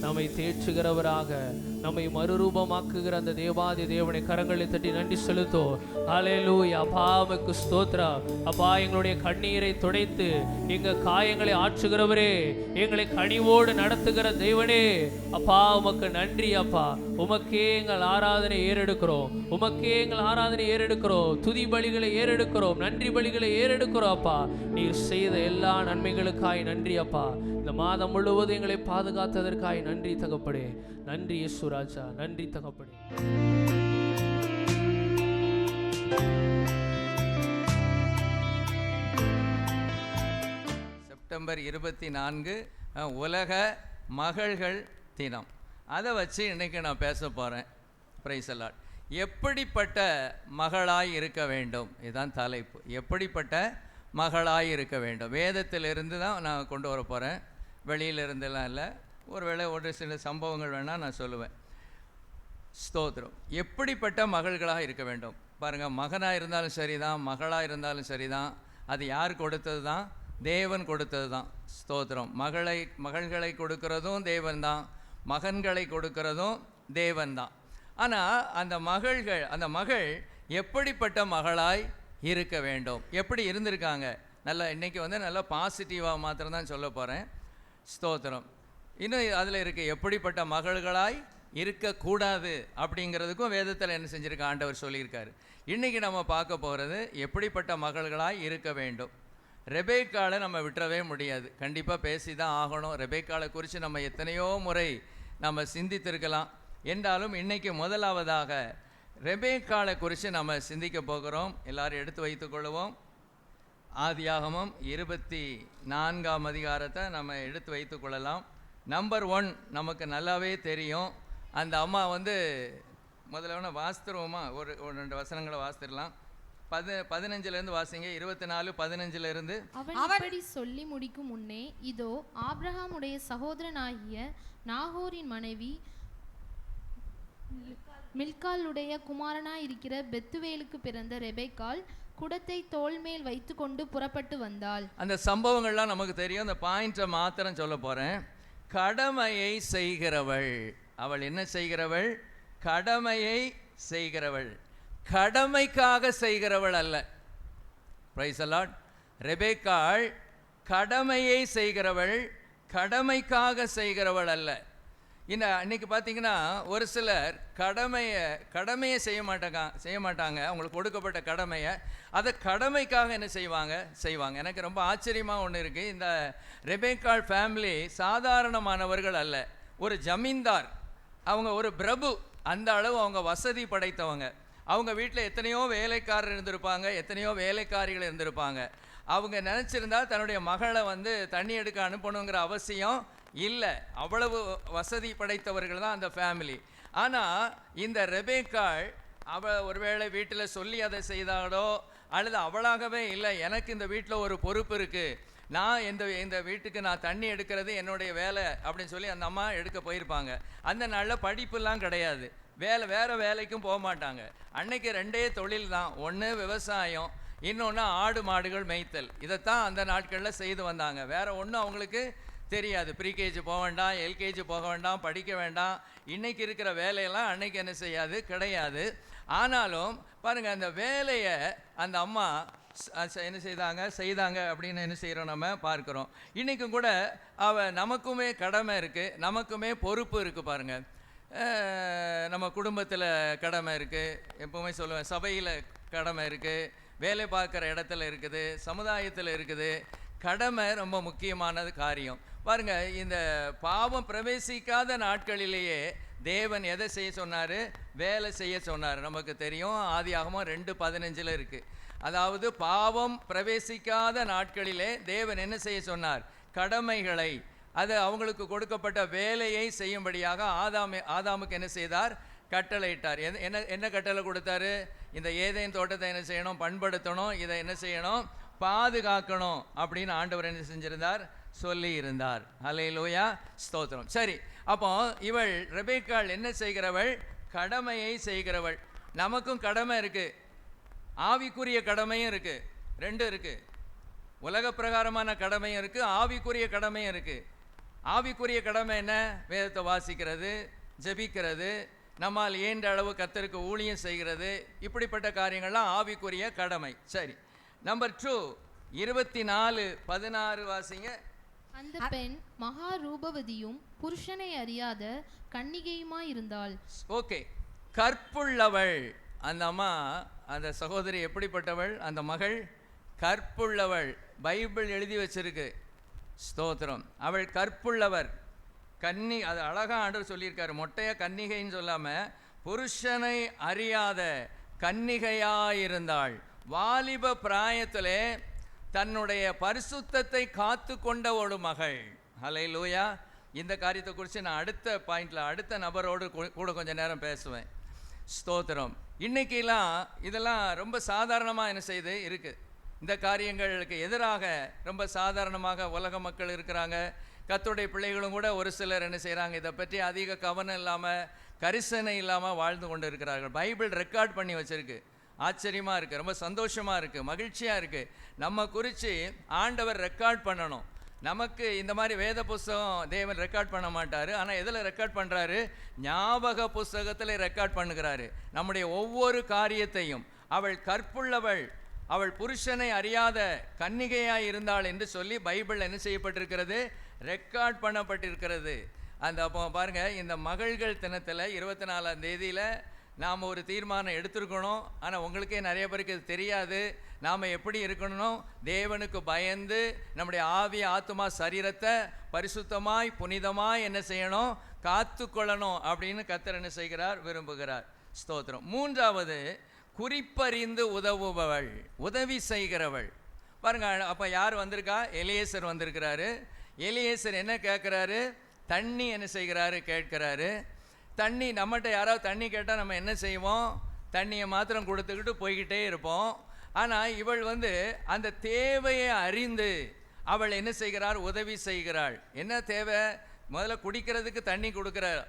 நம்மை தேற்றுகிறவராக நம்மை மறுரூபமாக்குகிற அந்த தேவாதி தேவனை கரங்களை தட்டி நன்றி செலுத்தோ. ஹல்லேலூயா. அப்பா உமக்கு ஸ்தோத்திரம். அப்பா, எங்களுடைய கண்ணீரை துடைத்து எங்க காயங்களை ஆற்றுகிறவரே, எங்களை கனிவோடு நடத்துகிற தேவனே, அப்பா உமக்கு நன்றி. அப்பா, உமக்கே எங்கள் ஆராதனை ஏறெடுக்கிறோம். உமக்கே எங்கள் ஆராதனை ஏறெடுக்கிறோம். துதி பலிகளை ஏறெடுக்கிறோம். நன்றி பலிகளை ஏறெடுக்கிறோம். அப்பா, நீர் செய்த எல்லா நன்மைகளுக்காய் நன்றி. அப்பா, இந்த மாதம் முழுவதும் எங்களை பாதுகாத்ததற்காய் நன்றி தகப்படே. நன்றி இயேசு ராஜா. நன்றி தகப்படே. செப்டம்பர் 24 உலக மகள்கள் தினம். அதை வச்சு இன்றைக்கி நான் பேச போகிறேன். Price the Lord. எப்படிப்பட்ட மகளாய் இருக்க வேண்டும், இதுதான் தலைப்பு. எப்படிப்பட்ட மகளாய் இருக்க வேண்டும். வேதத்திலிருந்து தான் நான் கொண்டு வர போகிறேன், வெளியிலிருந்தெல்லாம் இல்லை. ஒருவேளை ஒரு சில சம்பவங்கள் வேணால் நான் சொல்லுவேன். ஸ்தோத்திரம். எப்படிப்பட்ட மகள்களாக இருக்க வேண்டும் பாருங்கள். மகனாக இருந்தாலும் சரி தான், மகளாக இருந்தாலும் சரி தான், அது யார் கொடுத்தது தான்? தேவன் கொடுத்தது தான். ஸ்தோத்திரம். மகள்களை கொடுக்கிறதும் தேவன் தான், மகன்களை கொடுக்கிறதும் தேவன் தான். ஆனால் அந்த மகள் எப்படிப்பட்ட மகளாய் இருக்க வேண்டும். எப்படி இருந்திருக்காங்க? நல்லா இன்றைக்கி நல்லா பாசிட்டிவாக மாத்திரம்தான் சொல்ல போகிறேன். ஸ்தோத்திரம். இன்னும் அதில் இருக்க எப்படிப்பட்ட மகள்களாய் இருக்கக்கூடாது அப்படிங்கிறதுக்கும் வேதத்தில் என்ன செஞ்சுருக்க ஆண்டவர் சொல்லியிருக்காரு. இன்றைக்கி நம்ம பார்க்க போகிறது எப்படிப்பட்ட மகள்களாய் இருக்க வேண்டும். ரெபேக்காளை நம்ம விட்டுறவே முடியாது, கண்டிப்பாக பேசி தான் ஆகணும். ரெபேக்காளை குறித்து நம்ம எத்தனையோ முறை நம்ம சிந்தித்திருக்கலாம். என்றாலும் இன்றைக்கி முதலாவதாக ரெபேக்காளை குறித்து நம்ம சிந்திக்க போகிறோம். எல்லாரும் எடுத்து வைத்துக்கொள்வோம். ஆதியாகமம் 24ஆம் அதிகாரத்தை நம்ம எடுத்து வைத்து கொள்ளலாம். நம்பர் 1 நமக்கு நல்லாவே தெரியும். அந்த அம்மா முதல்ல வாசித்துருவோமா? ஒரு 2 வசனங்களை வாசித்துடலாம். 15 வாசிங்க. 24:15 அவன் இப்படி சொல்லி முடிக்கும் முன்னே, இதோ ஆபிரகாமுடைய சகோதரனாகிய நாகோரின் மனைவி மில்காளுடைய குமாரனாயிருக்கிற பெத்துவேலுக்கு பிறந்த ரெபேக்காள் குடத்தை தோள் மேல் வைத்து கொண்டு புறப்பட்டு வந்தாள். அந்த சம்பவங்கள்லாம் நமக்கு தெரியும். அந்த பாயிண்ட்டை மாத்திரம் சொல்ல போறேன். கடமையை செய்கிறவள். அவள் என்ன செய்கிறவள்? கடமையை செய்கிறவள். கடமைக்காக செய்கிறவள் அல்ல. Price the Lord. ரெபேக்காள் கடமையை செய்கிறவள், கடமைக்காக செய்கிறவள் அல்ல. இன்னைக்கு பார்த்தீங்கன்னா ஒரு சிலர் கடமையை செய்ய மாட்டாங்க. அவங்களுக்கு கொடுக்கப்பட்ட கடமையை அதை கடமைக்காக என்ன செய்வாங்க. எனக்கு ரொம்ப ஆச்சரியமாக ஒன்று இருக்குது. இந்த ரெபேக்காள் ஃபேமிலி சாதாரணமானவர்கள் அல்ல. ஒரு ஜமீன்தார், அவங்க ஒரு பிரபு, அந்த அளவு அவங்க வசதி படைத்தவங்க. அவங்க வீட்டில் எத்தனையோ வேலைக்காரர் இருந்திருப்பாங்க, எத்தனையோ வேலைக்காரிகள் இருந்திருப்பாங்க. அவங்க நினச்சிருந்தா தன்னுடைய மகளை தண்ணி எடுக்க அனுப்பணுங்கிற அவசியம் இல்லை. அவ்வளவு வசதி படைத்தவர்கள் தான் அந்த ஃபேமிலி. ஆனால் இந்த ரெபேக்காள் ஒருவேளை வீட்டில் சொல்லி அதை செய்தாலோ அல்லது அவளாகவே இல்லை, எனக்கு இந்த வீட்டில் ஒரு பொறுப்பு இருக்குது, நான் இந்த வீட்டுக்கு நான் தண்ணி எடுக்கிறது என்னுடைய வேலை அப்படின்னு சொல்லி அந்த அம்மா எடுக்க போயிருப்பாங்க. அந்த நாளில் படிப்புலாம் கிடையாது, வேறு வேலைக்கும் போக மாட்டாங்க. அன்னைக்கு 2 தொழில் தான். ஒன்று விவசாயம், இன்னொன்று ஆடு மாடுகள் மேய்த்தல். இதைத்தான் அந்த நாட்களில் செய்து வந்தாங்க. வேறு ஒன்றும் அவங்களுக்கு தெரியாது. ப்ரீகேஜி போக வேண்டாம், எல்கேஜி போக வேண்டாம், படிக்க வேண்டாம். இன்றைக்கி இருக்கிற வேலையெல்லாம் அன்னைக்கு என்ன கிடையாது. ஆனாலும் பாருங்கள், அந்த வேலையை அந்த அம்மா என்ன செய்தாங்க அப்படின்னு என்ன செய்கிறோம் நம்ம பார்க்குறோம். இன்றைக்கும் கூட நமக்குமே கடமை இருக்குது, நமக்குமே பொறுப்பு இருக்குது. பாருங்கள், நம்ம குடும்பத்தில் கடமை இருக்குது, எப்போவுமே சொல்லுவேன், சபையில் கடமை இருக்குது, வேலை பார்க்குற இடத்துல இருக்குது, சமுதாயத்தில் இருக்குது. கடமை ரொம்ப முக்கியமானது காரியம். பாருங்கள், இந்த பாவம் பிரவேசிக்காத நாட்களிலேயே தேவன் எதை செய்ய சொன்னார்? வேலை செய்ய சொன்னார். நமக்கு தெரியும், ஆதியாகமம் 2:15 இருக்குது. அதாவது பாவம் பிரவேசிக்காத நாட்களிலே தேவன் என்ன செய்ய சொன்னார்? கடமைகளை, அது அவங்களுக்கு கொடுக்கப்பட்ட வேலையை செய்யும்படியாக ஆதாமுக்கு என்ன செய்தார்? கட்டளையிட்டார். என்ன கட்டளை கொடுத்தாரு? இந்த ஏதேன் தோட்டத்தை என்ன செய்யணும்? பண்படுத்தணும், இதை என்ன செய்யணும்? பாதுகாக்கணும் அப்படின்னு ஆண்டவர் என்ன செஞ்சிருந்தார்? சொல்லி இருந்தார். ஹல்லேலூயா, ஸ்தோத்திரம். சரி, அப்போ இவள் ரெபேக்காள் என்ன செய்கிறவள்? கடமையை செய்கிறவள். நமக்கும் கடமை இருக்கு, ஆவிக்குரிய கடமையும் இருக்கு. 2 இருக்கு. உலக பிரகாரமான கடமையும் இருக்கு, ஆவிக்குரிய கடமையும் இருக்கு. ஆவிக்குரிய கடமை என்ன? வேதத்தை வாசிக்கிறது, ஜெபிக்கிறது, நம்மால் இயன்ற அளவு கர்த்தருக்கு ஊழியம் செய்கிறது. இப்படிப்பட்ட காரியங்கள்லாம் ஆவிக்குரிய கடமை. சரி, நம்பர் 2 24:16 வாசிங்க. அந்த பெண் மகா ரூபவதியும் புருஷனை அறியாத கன்னிகையுமாய் இருந்தாள். ஓகே, கற்புள்ளவள். அந்த அம்மா, அந்த சகோதரி எப்படிப்பட்டவள்? அந்த மகள் கற்புள்ளவள். பைபிள் எழுதி வச்சிருக்கு. ஸ்தோத்திரம். அவள் கற்புள்ளவர், கன்னி. அது அழகா ஆண்டவர் சொல்லியிருக்காரு. மொட்டைய கன்னிகைன்னு சொல்லாமல் புருஷனை அறியாத கன்னிகையாயிருந்தாள். வாலிப பிராயத்திலே தன்னுடைய பரிசுத்தத்தை காத்து கொண்ட ஒரு மகள். ஹல்லேலூயா. இந்த காரியத்தை குறித்து நான் அடுத்த பாயிண்டில் அடுத்த நபரோடு கூட கொஞ்சம் நேரம் பேசுவேன். ஸ்தோத்திரம். இன்றைக்கெல்லாம் இதெல்லாம் ரொம்ப சாதாரணமாக என்ன செய்து இருக்குது. இந்த காரியங்களுக்கு எதிராக ரொம்ப சாதாரணமாக உலக மக்கள் இருக்கிறாங்க. கர்த்தருடைய பிள்ளைகளும் கூட ஒரு சிலர் என்ன செய்கிறாங்க? இதை பற்றி அதிக கவனம் இல்லாமல், கரிசனை இல்லாமல் வாழ்ந்து கொண்டு இருக்கிறார்கள். பைபிள் ரெக்கார்ட் பண்ணி வச்சுருக்கு. ஆச்சரியமாக இருக்குது, ரொம்ப சந்தோஷமாக இருக்குது, மகிழ்ச்சியாக இருக்குது. நம்ம குறித்து ஆண்டவர் ரெக்கார்ட் பண்ணணும். நமக்கு இந்த மாதிரி வேத புஸ்தகம் தேவன் ரெக்கார்ட் பண்ண மாட்டார். ஆனால் எதில் ரெக்கார்ட் பண்ணுறாரு? ஞாபக புஸ்தகத்தில் ரெக்கார்ட் பண்ணுகிறாரு நம்முடைய ஒவ்வொரு காரியத்தையும். அவள் கற்புள்ளவள், அவள் புருஷனை அறியாத கன்னிகையாய் இருந்தாள் என்று சொல்லி பைபிள் என்ன செய்யப்பட்டிருக்கிறது, ரெக்கார்ட் பண்ணப்பட்டிருக்கிறது. அந்த அப்போ பாருங்கள், இந்த மகள்கள் தினத்தில் 24ஆம் தேதியில் நாம் ஒரு தீர்மானம் எடுத்துருக்கணும். ஆனால் உங்களுக்கே நிறைய பேருக்கு இது தெரியாது. நாம் எப்படி இருக்கணும், தேவனுக்கு பயந்து நம்முடைய ஆவி ஆத்துமா சரீரத்தை பரிசுத்தமாய் புனிதமாய் என்ன செய்யணும், காத்து கொள்ளணும் அப்படின்னு கர்த்தர் என்ன செய்கிறார், விரும்புகிறார். ஸ்தோத்திரம். மூன்றாவது, குறிப்பறிந்து உதவுபவள், உதவி செய்கிறவள். பாருங்க, அப்போ யார் வந்திருக்கா, எலியேசர் வந்திருக்கிறாரு. எலியேசர் என்ன கேட்குறாரு, தண்ணி என்ன செய்கிறாரு, கேட்கிறாரு. தண்ணி நம்மகிட்ட யாராவது தண்ணி கேட்டால் நம்ம என்ன செய்வோம், தண்ணியை மாத்திரம் கொடுத்துக்கிட்டு போய்கிட்டே இருப்போம். ஆனால் இவள் அந்த தேவையை அறிந்து அவள் என்ன செய்கிறார், உதவி செய்கிறாள். என்ன தேவை, முதல்ல குடிக்கிறதுக்கு தண்ணி கொடுக்குறார்.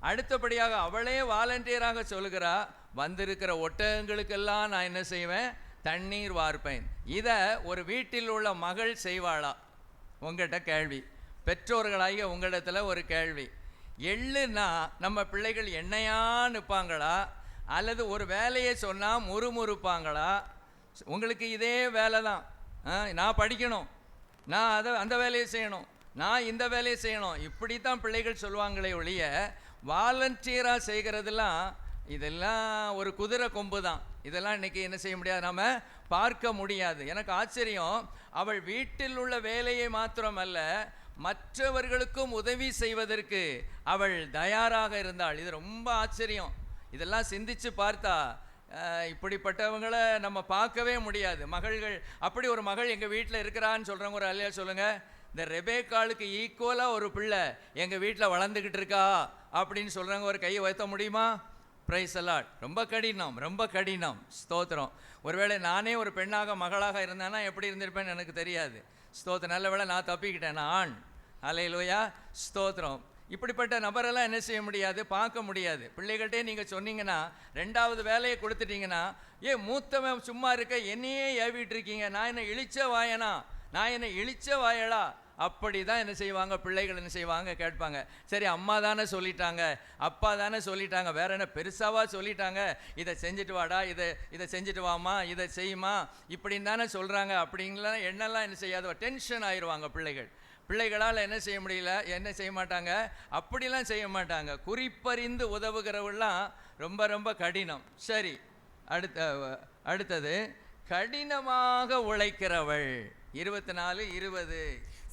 அடுத்தபடியாக அவளே வாலண்டியராக சொல்லுகிறா, வந்திருக்கிற ஒட்டகங்களுக்கெல்லாம் நான் என்ன செய்வேன், தண்ணீர் வார்ப்பேன். இதை ஒரு வீட்டில் உள்ள மகள் செய்வாளா? உங்கள்கிட்ட கேள்வி, பெற்றோர்களாகிய உங்களிடத்துல ஒரு கேள்வி. எள்ளுன்னா நம்ம பிள்ளைகள் எண்ணெயா நிற்பாங்களா, அல்லது ஒரு வேலையை சொன்னால் முறுமுறுப்பாங்களா? உங்களுக்கு இதே வேலை தான். நான் படிக்கணும், நான் அந்த வேலையை செய்யணும், நான் இந்த வேலையை செய்யணும், இப்படி தான் பிள்ளைகள் சொல்லுவாங்களே ஒழிய வாலண்டியராக செய்கிறதெல்லாம் இதெல்லாம் ஒரு குதிரை கொம்பு தான். இதெல்லாம் இன்றைக்கி என்ன செய்ய முடியாது, நம்ம பார்க்க முடியாது. எனக்கு ஆச்சரியம், அவள் வீட்டில் உள்ள வேலையை மாத்திரமல்ல மற்றவர்களுக்கும் உதவி செய்வதற்கு அவள் தயாராக இருந்தாள். இது ரொம்ப ஆச்சரியம். இதெல்லாம் சிந்திச்சு பார்த்தா இப்படிப்பட்டவங்களை நம்ம பார்க்கவே முடியாது. மகள்கள், அப்படி ஒரு மகள் எங்கள் வீட்டில் இருக்கிறான்னு சொல்கிறவங்க ஒரு அல்லையா சொல்லுங்கள். இந்த ரெபேக்காளுக்கு ஈக்குவலாக ஒரு பிள்ளை எங்கள் வீட்டில் வளர்ந்துக்கிட்டு இருக்கா அப்படின்னு சொல்கிறவங்க ஒரு கையை உயர்த்த முடியுமா? Praise the Lord. ரொம்ப கடினம், ரொம்ப கடினம். ஸ்தோத்திரம். ஒருவேளை நானே ஒரு பெண்ணாக மகளாக இருந்தேன்னா எப்படி இருந்திருப்பேன்னு எனக்கு தெரியாது. ஸ்தோத்திரம். நல்ல வேளை நான் தப்பிக்கிட்டேன், நான் ஆண். அல்லேலூயா. ஸ்தோத்திரம். இப்படிப்பட்ட நபரெல்லாம் என்ன செய்ய முடியாது, பார்க்க முடியாது. பிள்ளைகள்கிட்டே நீங்கள் சொன்னீங்கன்னா, ரெண்டாவது வேலையை கொடுத்துட்டீங்கன்னா, மூத்தவன் சும்மா இருக்க என்னையே ஏவிட்டு இருக்கீங்க, நான் என்ன இழிச்ச வாயனா, நான் என்ன இழிச்ச வாயலா, அப்படி தான் என்ன செய்வாங்க பிள்ளைகள், என்ன செய்வாங்க, கேட்பாங்க. சரி, அம்மா தானே சொல்லிட்டாங்க, அப்பா தானே சொல்லிட்டாங்க, வேற என்ன பெருசாவா சொல்லிட்டாங்க, இதை செஞ்சுட்டு வாடா, இதை செஞ்சுட்டு வாமா, இதை செய்யுமா, இப்படின்னு தானே சொல்கிறாங்க. அப்படிங்கலாம் என்னெல்லாம் என்ன செய்யாத டென்ஷன் ஆயிடுவாங்க பிள்ளைகள். பிள்ளைகளால் என்ன செய்ய முடியல, என்ன செய்ய மாட்டாங்க, அப்படிலாம் செய்ய மாட்டாங்க. குறிப்பறிந்து உதவுகிறவெல்லாம் ரொம்ப ரொம்ப கடினம். சரி, அடுத்தது கடினமாக உழைக்கிறவள். 24:20.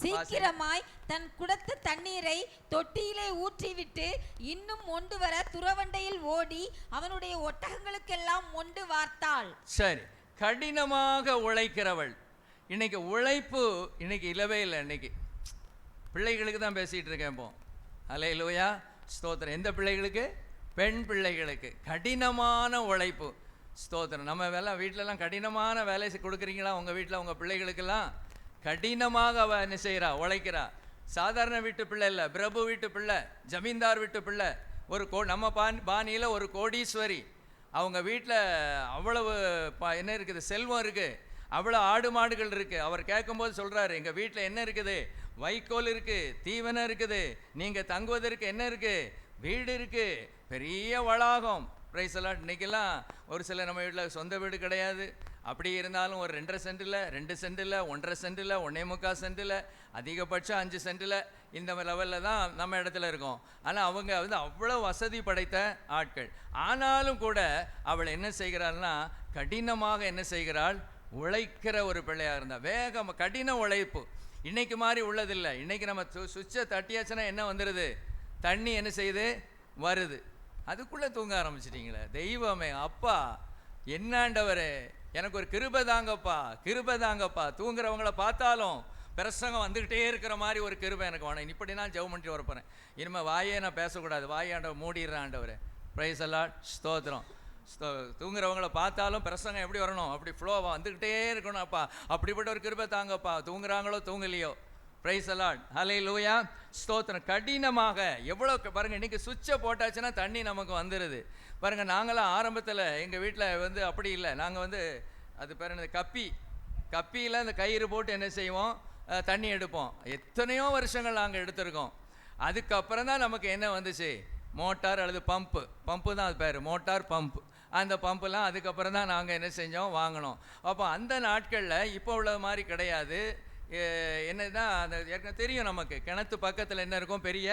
சீக்கிரமாய் தன் குடத்து தண்ணீரை தொட்டியிலே ஊற்றிவிட்டு இன்னும் மொண்டு வர துறவண்டையில் ஓடி அவனுடைய ஒட்டகங்களுக்கெல்லாம் மொண்டு வார்த்தாள். சரி, கடினமாக உழைக்கிறவள். இன்னைக்கு உழைப்பு இன்னைக்கு இல்லவே இல்லை. இன்னைக்கு பிள்ளைகளுக்கு தான் பேசிகிட்டு இருக்கேன் இப்போ. அல்லேலூயா. ஸ்தோத்திரம். எந்த பிள்ளைகளுக்கு? பெண் பிள்ளைகளுக்கு. கடினமான உழைப்பு. ஸ்தோத்திரம். நம்ம வீட்டிலலாம் கடினமான வேலை கொடுக்குறீங்களா உங்கள் வீட்டில்? உங்கள் பிள்ளைகளுக்கெல்லாம் கடினமாக அவள் என்ன செய்கிறா, உழைக்கிறா. சாதாரண வீட்டு பிள்ளை இல்லை, பிரபு வீட்டு பிள்ளை, ஜமீன்தார் வீட்டு பிள்ளை. நம்ம பாணியில் ஒரு கோடீஸ்வரி. அவங்க வீட்டில் அவ்வளவு என்ன இருக்குது, செல்வம் இருக்குது, அவ்வளோ ஆடு மாடுகள் இருக்குது. அவர் கேட்கும்போது சொல்கிறாரு, எங்கள் வீட்டில் என்ன இருக்குது, வைக்கோல் இருக்குது, தீவனம் இருக்குது, நீங்கள் தங்குவதற்கு என்ன இருக்குது, வீடு இருக்குது, பெரிய வளாகம். பிரைஸ் எல்லாம். இன்றைக்கெல்லாம் ஒரு சில நம்ம வீட்டில் சொந்த வீடு கிடையாது. அப்படி இருந்தாலும் ஒரு 2.5 சென்டில், 2 சென்டில், 1.5 சென்டில், 1.25 சென்டில், அதிகபட்சம் 5 சென்டில், இந்த லெவலில் தான் நம்ம இடத்துல இருக்கோம். ஆனால் அவங்க அவ்வளோ வசதி படைத்த ஆட்கள். ஆனாலும் கூட அவள் என்ன செய்கிறாள்னா, கடினமாக என்ன செய்கிறாள், உழைக்கிற ஒரு பிள்ளையாக இருந்தால். வேகம், கடின உழைப்பு. இன்றைக்கு மாதிரி உள்ளதில்லை. இன்றைக்கி நம்ம சுவிட்சை தட்டியாச்சுன்னா என்ன வந்துடுது, தண்ணி என்ன செய்யுது, வருது. அதுக்குள்ளே தூங்க ஆரம்பிச்சிட்டிங்களே. தெய்வமே, அப்பா என்னாண்டவரே, எனக்கு ஒரு கிருபை தாங்கப்பா, கிருபை தாங்கப்பா. தூங்குறவங்கள பார்த்தாலும் பிரசங்கம் வந்துக்கிட்டே இருக்கிற மாதிரி ஒரு கிருபை எனக்கு வேணும். இப்படி நான் ஜெபம் பண்ணிட்டு வரப்போகிறேன். இனிமேல் வாயே நான் பேசக்கூடாது, வாயாண்டவர் மூடிடுறேன் ஆண்டவர். பிரைஸ் எல்லாம். ஸ்தோத்திரம். தூங்குறவங்கள பார்த்தாலும் பிரசங்கம் எப்படி வரணும், அப்படி ஃப்ளோவாக வந்துக்கிட்டே இருக்கணும். அப்பா அப்படிப்பட்ட ஒரு கிருபை தாங்கப்பா. தூங்குறாங்களோ தூங்கலையோ. Praise the Lord. ஹல்லேலூயா. ஸ்தோத்திரம். கடினமாக எவ்வளோ பாருங்கள், இன்றைக்கி சுவிட்சை போட்டாச்சுன்னா தண்ணி நமக்கு வந்துடுது. பாருங்கள், நாங்களாம் ஆரம்பத்தில் எங்கள் வீட்டில் அப்படி இல்லை. நாங்கள் அது பேர் என்னது, கப்பியில் அந்த கயிறு போட்டு என்ன செய்வோம், தண்ணி எடுப்போம். எத்தனையோ வருஷங்கள் நாங்கள் எடுத்திருக்கோம். அதுக்கப்புறம் தான் நமக்கு என்ன வந்துச்சு, மோட்டார் அல்லது பம்பு தான் அது பேர், மோட்டார் பம்ப். அந்த பம்பெல்லாம் அதுக்கப்புறம் தான் நாங்கள் என்ன செஞ்சோம், வாங்கினோம். அப்போ அந்த நாட்களில் இப்போ உள்ள மாதிரி கிடையாது. என்னன்னா அந்த ஏற்கனவே தெரியும் நமக்கு, கிணத்து பக்கத்தில் என்ன இருக்கும், பெரிய